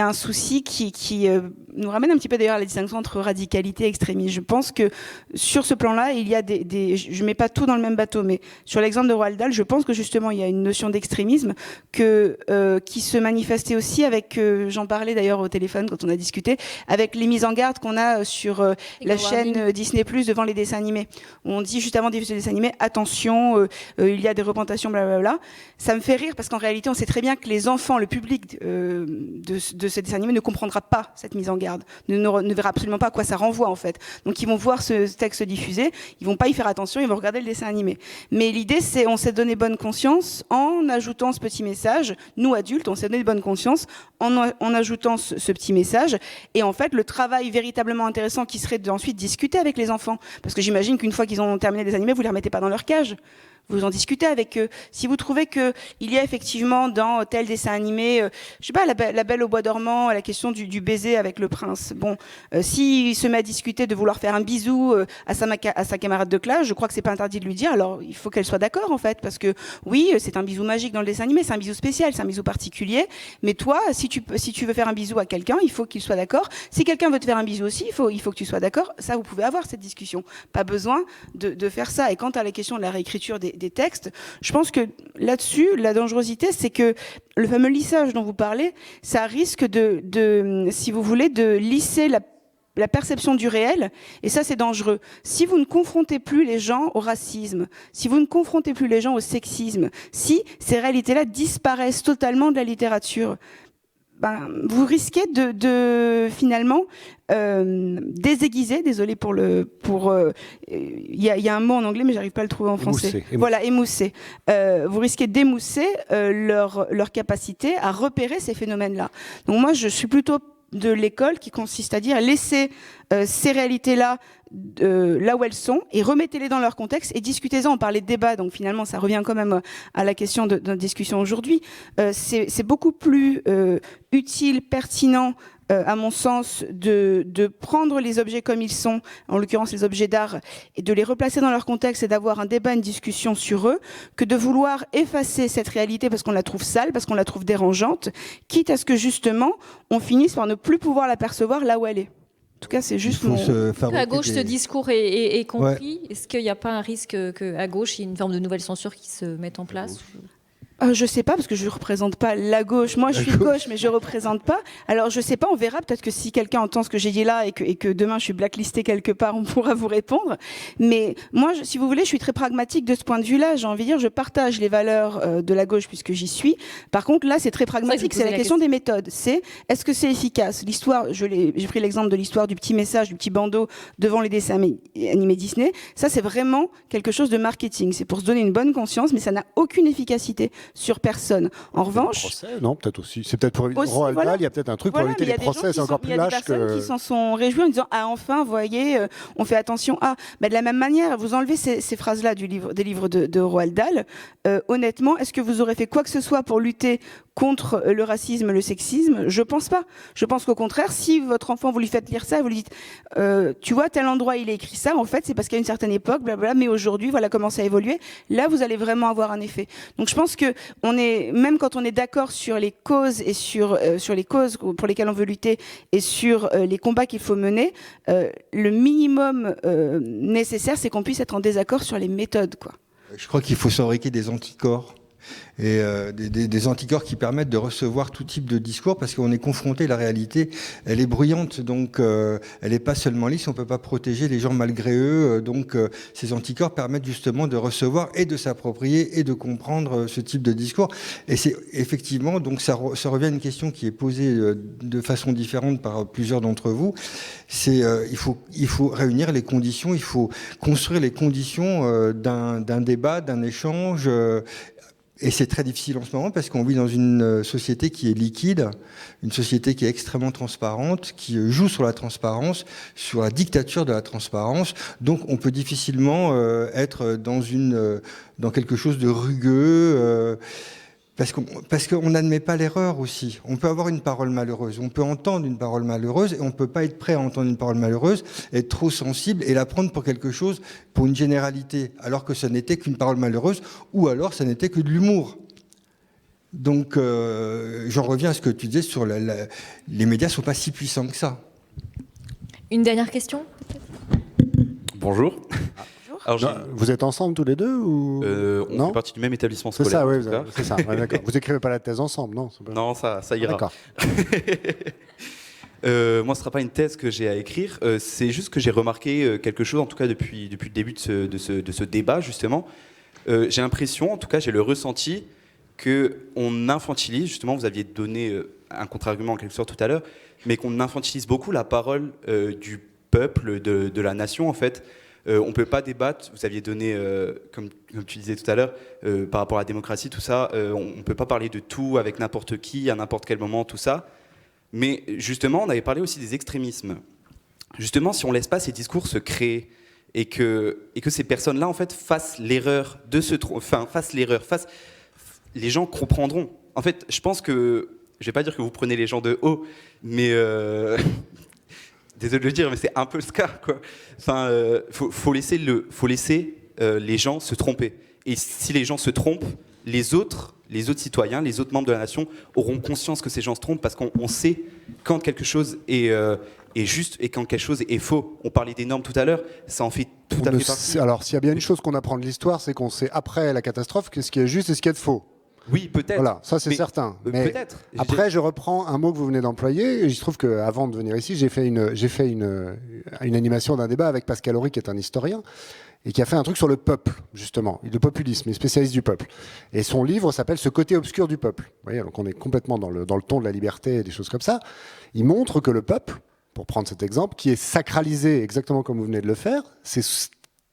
un souci qui nous ramène un petit peu d'ailleurs à la distinction entre radicalité et extrémisme. Je pense que sur ce plan-là, il y a je ne mets pas tout dans le même bateau, mais sur l'exemple de Roald Dahl, je pense que justement il y a une notion d'extrémisme qui se manifestait aussi avec, j'en parlais d'ailleurs au téléphone quand on a discuté, avec les mises en garde qu'on a sur la chaîne Disney+ devant les dessins animés. On dit juste avant de diffuser les dessins animés, attention, il y a des représentations, blablabla. Ça me fait rire parce qu'en réalité, on sait très bien que les enfants, le public de ces dessins animés ne comprendra pas cette mise en garde, ne verra absolument pas à quoi ça renvoie en fait. Donc ils vont voir ce texte diffusé, ils vont pas y faire attention, ils vont regarder le dessin animé. Mais l'idée c'est, on s'est donné bonne conscience en ajoutant ce petit message, nous adultes, on s'est donné bonne conscience en ajoutant ce petit message, et en fait le travail véritablement intéressant qui serait d'ensuite discuter avec les enfants, parce que j'imagine qu'une fois qu'ils ont terminé les animés, vous les remettez pas dans leur cage. Vous en discutez avec eux. Si vous trouvez qu'il y a effectivement dans tel dessin animé, je sais pas, la Belle au bois dormant, la question du baiser avec le prince. Bon, s'il se met à discuter de vouloir faire un bisou à sa camarade de classe, je crois que c'est pas interdit de lui dire. Alors, il faut qu'elle soit d'accord en fait, parce que oui, c'est un bisou magique dans le dessin animé, c'est un bisou spécial, c'est un bisou particulier. Mais toi, si tu veux faire un bisou à quelqu'un, il faut qu'il soit d'accord. Si quelqu'un veut te faire un bisou aussi, il faut que tu sois d'accord. Ça, vous pouvez avoir cette discussion. Pas besoin de faire ça. Et quant à la question de la réécriture des textes, je pense que là-dessus, la dangerosité, c'est que le fameux lissage dont vous parlez, ça risque si vous voulez, de lisser la perception du réel, et ça c'est dangereux. Si vous ne confrontez plus les gens au racisme, si vous ne confrontez plus les gens au sexisme, si ces réalités-là disparaissent totalement de la littérature, vous risquez de finalement désaiguiser, désolé il y a un mot en anglais mais j'arrive pas à le trouver en français. Émousser. Vous risquez d'émousser leur capacité à repérer ces phénomènes-là. Donc moi je suis plutôt de l'école qui consiste à dire laissez ces réalités-là là où elles sont et remettez-les dans leur contexte et discutez-en. On parlait de débat, donc finalement ça revient quand même à la question de notre discussion aujourd'hui. C'est beaucoup plus utile, pertinent à mon sens, de prendre les objets comme ils sont, en l'occurrence les objets d'art, et de les replacer dans leur contexte et d'avoir un débat, une discussion sur eux, que de vouloir effacer cette réalité parce qu'on la trouve sale, parce qu'on la trouve dérangeante, quitte à ce que justement on finisse par ne plus pouvoir l'apercevoir là où elle est. En tout cas, c'est juste mon... À gauche, ce discours est compris. Ouais. Est-ce qu'il n'y a pas un risque qu'à gauche, il y ait une forme de nouvelle censure qui se mette en place? Je sais pas, parce que je ne représente pas la gauche. Moi, je suis de gauche, mais je ne représente pas. Alors, je sais pas, on verra. Peut-être que si quelqu'un entend ce que j'ai dit là et que demain, je suis blacklistée quelque part, on pourra vous répondre. Mais moi, si vous voulez, je suis très pragmatique de ce point de vue-là. J'ai envie de dire, je partage les valeurs de la gauche puisque j'y suis. Par contre, là, c'est très pragmatique. C'est la question des méthodes. Est-ce que c'est efficace? L'histoire, j'ai pris l'exemple de l'histoire du petit message, du petit bandeau devant les dessins animés Disney. Ça, c'est vraiment quelque chose de marketing. C'est pour se donner une bonne conscience, mais ça n'a aucune efficacité sur personne. En revanche... Procès, non, peut-être aussi. C'est peut-être pour Roald Dahl, il y a peut-être un truc pour éviter les procès, c'est encore plus lâche que... Il y a des personnes qui s'en sont réjouies en disant « Ah, enfin, vous voyez, on fait attention à... » De la même manière, vous enlevez ces phrases-là des livres de Roald Dahl. Honnêtement, est-ce que vous aurez fait quoi que ce soit pour lutter contre le racisme, le sexisme? Je pense pas. Je pense qu'au contraire, si votre enfant, vous lui faites lire ça, vous lui dites tu vois, tel endroit, il a écrit ça, en fait, c'est parce qu'à une certaine époque, blablabla, mais aujourd'hui, voilà comment ça a évolué. Là, vous allez vraiment avoir un effet. Donc, je pense que même quand on est d'accord sur les causes et sur les causes pour lesquelles on veut lutter et sur les combats qu'il faut mener, le minimum nécessaire, c'est qu'on puisse être en désaccord sur les méthodes, quoi. Je crois qu'il faut fabriquer des anticorps. Et des anticorps qui permettent de recevoir tout type de discours parce qu'on est confronté, la réalité, elle est bruyante, donc elle n'est pas seulement lisse, on ne peut pas protéger les gens malgré eux, donc ces anticorps permettent justement de recevoir et de s'approprier et de comprendre ce type de discours. Et c'est effectivement, donc ça revient à une question qui est posée de façon différente par plusieurs d'entre vous, c'est il faut réunir les conditions, il faut construire les conditions d'un débat, d'un échange. Et c'est très difficile en ce moment parce qu'on vit dans une société qui est liquide, une société qui est extrêmement transparente, qui joue sur la transparence, sur la dictature de la transparence. Donc on peut difficilement être dans quelque chose de rugueux. Parce qu'on n'admet pas l'erreur aussi. On peut avoir une parole malheureuse, on peut entendre une parole malheureuse et on ne peut pas être prêt à entendre une parole malheureuse, être trop sensible et la prendre pour quelque chose, pour une généralité, alors que ça n'était qu'une parole malheureuse ou alors ça n'était que de l'humour. Donc j'en reviens à ce que tu disais sur les médias ne sont pas si puissants que ça. Une dernière question ? Bonjour. Alors, vous êtes ensemble tous les deux ou on fait partie du même établissement scolaire. C'est ça, oui, c'est ça. Ouais, d'accord. Vous écrivez pas la thèse ensemble, non? Non, ça ira. D'accord. Moi, ce ne sera pas une thèse que j'ai à écrire. C'est juste que j'ai remarqué quelque chose, en tout cas depuis le début de ce débat, justement. J'ai l'impression, en tout cas, j'ai le ressenti qu'on infantilise, justement, vous aviez donné un contre-argument en quelque sorte tout à l'heure, mais qu'on infantilise beaucoup la parole du peuple, de la nation, en fait. On ne peut pas débattre, vous aviez donné, comme tu disais tout à l'heure, par rapport à la démocratie, tout ça, on ne peut pas parler de tout avec n'importe qui, à n'importe quel moment, tout ça. Mais justement, on avait parlé aussi des extrémismes. Justement, si on ne laisse pas ces discours se créer et que ces personnes-là, en fait, fassent l'erreur de les gens comprendront. En fait, je pense que, je ne vais pas dire que vous prenez les gens de haut, mais... Désolé de le dire, mais c'est un peu le cas, quoi. Enfin, faut laisser les gens se tromper. Et si les gens se trompent, les autres citoyens, les autres membres de la nation auront conscience que ces gens se trompent parce qu'on sait quand quelque chose est juste et quand quelque chose est faux. On parlait des normes tout à l'heure, ça en fait tout à fait partie. Alors, s'il y a bien une chose qu'on apprend de l'histoire, c'est qu'on sait après la catastrophe ce qui est juste et ce qui est faux. Oui, peut-être. Voilà, ça c'est certain. Mais peut-être. Après, je reprends un mot que vous venez d'employer. Et il se trouve qu'avant de venir ici, j'ai fait une animation d'un débat avec Pascal Horry, qui est un historien, et qui a fait un truc sur le peuple, justement, le populisme, il est spécialiste du peuple. Et son livre s'appelle « Ce côté obscur du peuple ». Vous voyez, donc on est complètement dans le ton de la liberté et des choses comme ça. Il montre que le peuple, pour prendre cet exemple, qui est sacralisé exactement comme vous venez de le faire, c'est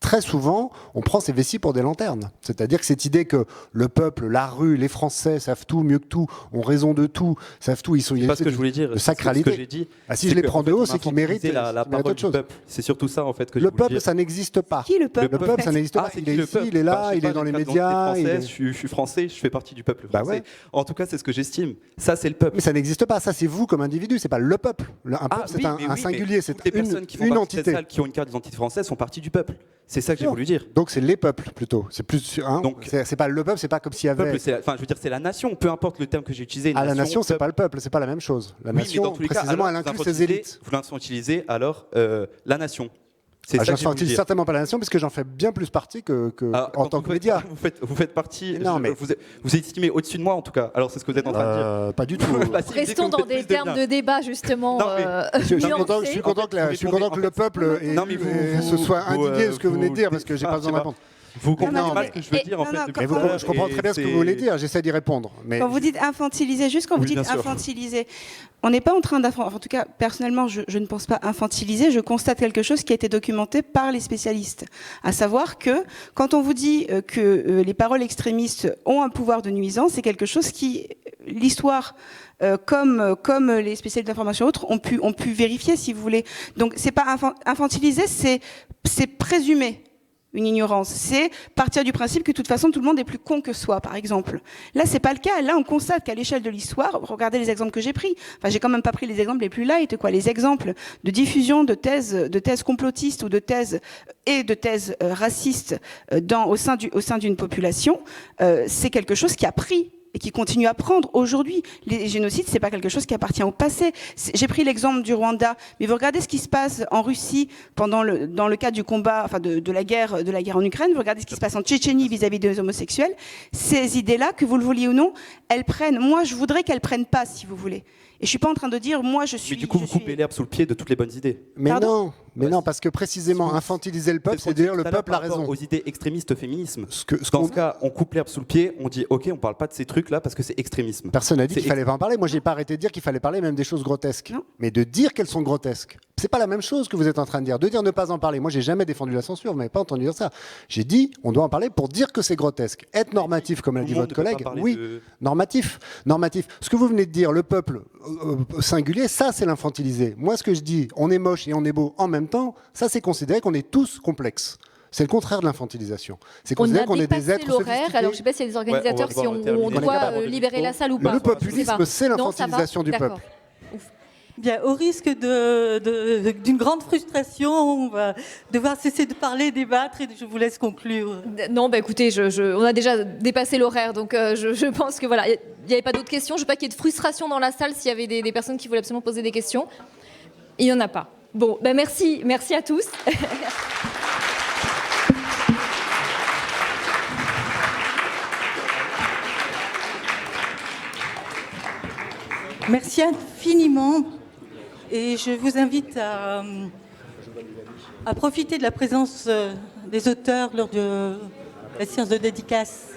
très souvent, on prend ces vessies pour des lanternes. C'est-à-dire que cette idée que le peuple, la rue, les Français savent tout, mieux que tout, ont raison de tout, savent tout, ils sont... C'est pas ce que je voulais dire. De Ce sacralité. que j'ai dit, Ah, si je les prends de haut, c'est qu'ils méritent la parole du peuple. C'est surtout ça, en fait, que je Le voulais peuple, dire. ça n'existe pas. Qui le peuple Le peuple, ça n'existe pas. Ah, c'est Il qui est le ici, peuple il est là, Bah, je sais il est pas, dans les j'ai une carte médias. d'identité il est- française, je suis français, je fais partie du peuple Bah français. ouais. En tout cas, c'est ce que j'estime. Ça, c'est le peuple. Mais ça n'existe pas. Ça, c'est vous comme individu. C'est pas le peuple. Un peuple, Ah, c'est oui, un mais oui, singulier. mais C'est toutes les personnes qui font une partie de cette entité. salle, qui ont une carte d'identité française, sont parties du peuple. C'est ça que j'ai voulu dire. Donc c'est les peuples plutôt. C'est plus. Hein, Donc- c'est pas le peuple. C'est pas comme s'il y Le avait. peuple, enfin, je veux dire, c'est la nation. Peu importe le terme que j'ai utilisé. Ah, la nation, c'est pas le peuple. C'est pas la même chose. La Oui, mais nation, dans tous les cas, précisément, alors, elle inclut vous ses élites. Vous l'infantilisez alors la nation. C'est Ah, ça que j'ai voulu j'infantilise dire. certainement pas la nation, parce que j'en fais bien plus partie que Ah, en quand tant vous que faites- média. Vous faites partie. Non, mais- vous estimez au-dessus de moi en tout cas. Alors c'est ce que vous êtes en train de dire. Pas du tout. Bah, si, vous dites Restons que vous dans faites des plus termes bien. de débat, justement. Non, mais- Je suis nuancés. content, je suis content que, je suis content que le peuple Non, mais se soit indigné de ce que vous venez de dire, parce que j'ai pas besoin de répondre. Vous comprenez non, pas mais- ce que je veux dire en non, fait. non, depuis Mais tout à l'heure, je comprends et très bien ce que c'est- vous voulez dire, j'essaie d'y répondre. Mais Quand vous dites infantiliser, juste quand vous Oui, dites bien sûr. infantiliser, on n'est pas en train d'infantiliser. En tout cas, personnellement, je ne pense pas infantiliser. Je constate quelque chose qui a été documenté par les spécialistes. À savoir que quand on vous dit que les paroles extrémistes ont un pouvoir de nuisance, c'est quelque chose qui, l'histoire, comme les spécialistes d'information et autres, ont pu vérifier, si vous voulez. Donc, c'est pas infantiliser, c'est présumer une ignorance. C'est partir du principe que de toute façon tout le monde est plus con que soi, par exemple. Là, c'est pas le cas. Là, on constate qu'à l'échelle de l'histoire, regardez les exemples que j'ai pris. Enfin, j'ai quand même pas pris les exemples les plus light, quoi. Les exemples de diffusion de thèses complotistes ou de thèses racistes au sein d'une population, c'est quelque chose qui a pris et qui continue à prendre aujourd'hui. Les génocides, c'est pas quelque chose qui appartient au passé. J'ai pris l'exemple du Rwanda, mais vous regardez ce qui se passe en Russie dans le cadre du combat, enfin de la guerre en Ukraine. Vous regardez ce qui se passe en Tchétchénie vis-à-vis des homosexuels. Ces idées-là, que vous le vouliez ou non, elles prennent. Moi, je voudrais qu'elles prennent pas, si vous voulez. Et je suis pas en train de dire, moi, je suis. Mais du coup, vous coupez l'herbe sous le pied de toutes les bonnes idées. Mais Pardon non, parce que précisément, infantiliser le peuple, c'est dire le peuple a raison. Aux idées extrémistes féminisme. Dans Dans ce cas, on coupe l'herbe sous le pied, on dit ok, on parle pas de ces trucs-là parce que c'est extrémisme. Personne n'a dit C'est qu'il fallait pas en parler. Moi, j'ai pas arrêté de dire qu'il fallait parler même des choses grotesques. Non. Mais de dire qu'elles sont grotesques, c'est pas la même chose que vous êtes en train de dire. De dire ne pas en parler. Moi, j'ai jamais défendu la censure. Vous m'avez pas entendu dire ça. J'ai dit on doit en parler pour dire que c'est grotesque. Être normatif, comme l'a Tout dit le monde votre ne peut pas collègue. parler Oui, de- normatif. Ce que vous venez de dire, le peuple singulier, ça, c'est l'infantiliser. Moi, ce que je dis, on est moche et on est beau en même temps, ça, c'est considérer qu'on est tous complexes. C'est le contraire de l'infantilisation. C'est On considérer a qu'on est des dépassé êtres l'horaire. sophistiqués. Alors, je ne sais pas s'il y a des organisateurs Ouais, on va devoir où on terminer. doit capable de libérer la salle ou pas. Le Je sais populisme, pas. c'est Non, ça va. l'infantilisation du D'accord. peuple. Bien, au risque d'une grande frustration, on va devoir cesser de parler, débattre, et je vous laisse conclure. Non, bah écoutez, on a déjà dépassé l'horaire, donc je pense que voilà, il n'y avait pas d'autres questions. Je ne veux pas qu'il y ait de frustration dans la salle s'il y avait des personnes qui voulaient absolument poser des questions. Il n'y en a pas. Bon, bah merci à tous. Merci infiniment. Et je vous invite à profiter de la présence des auteurs lors de la séance de dédicace.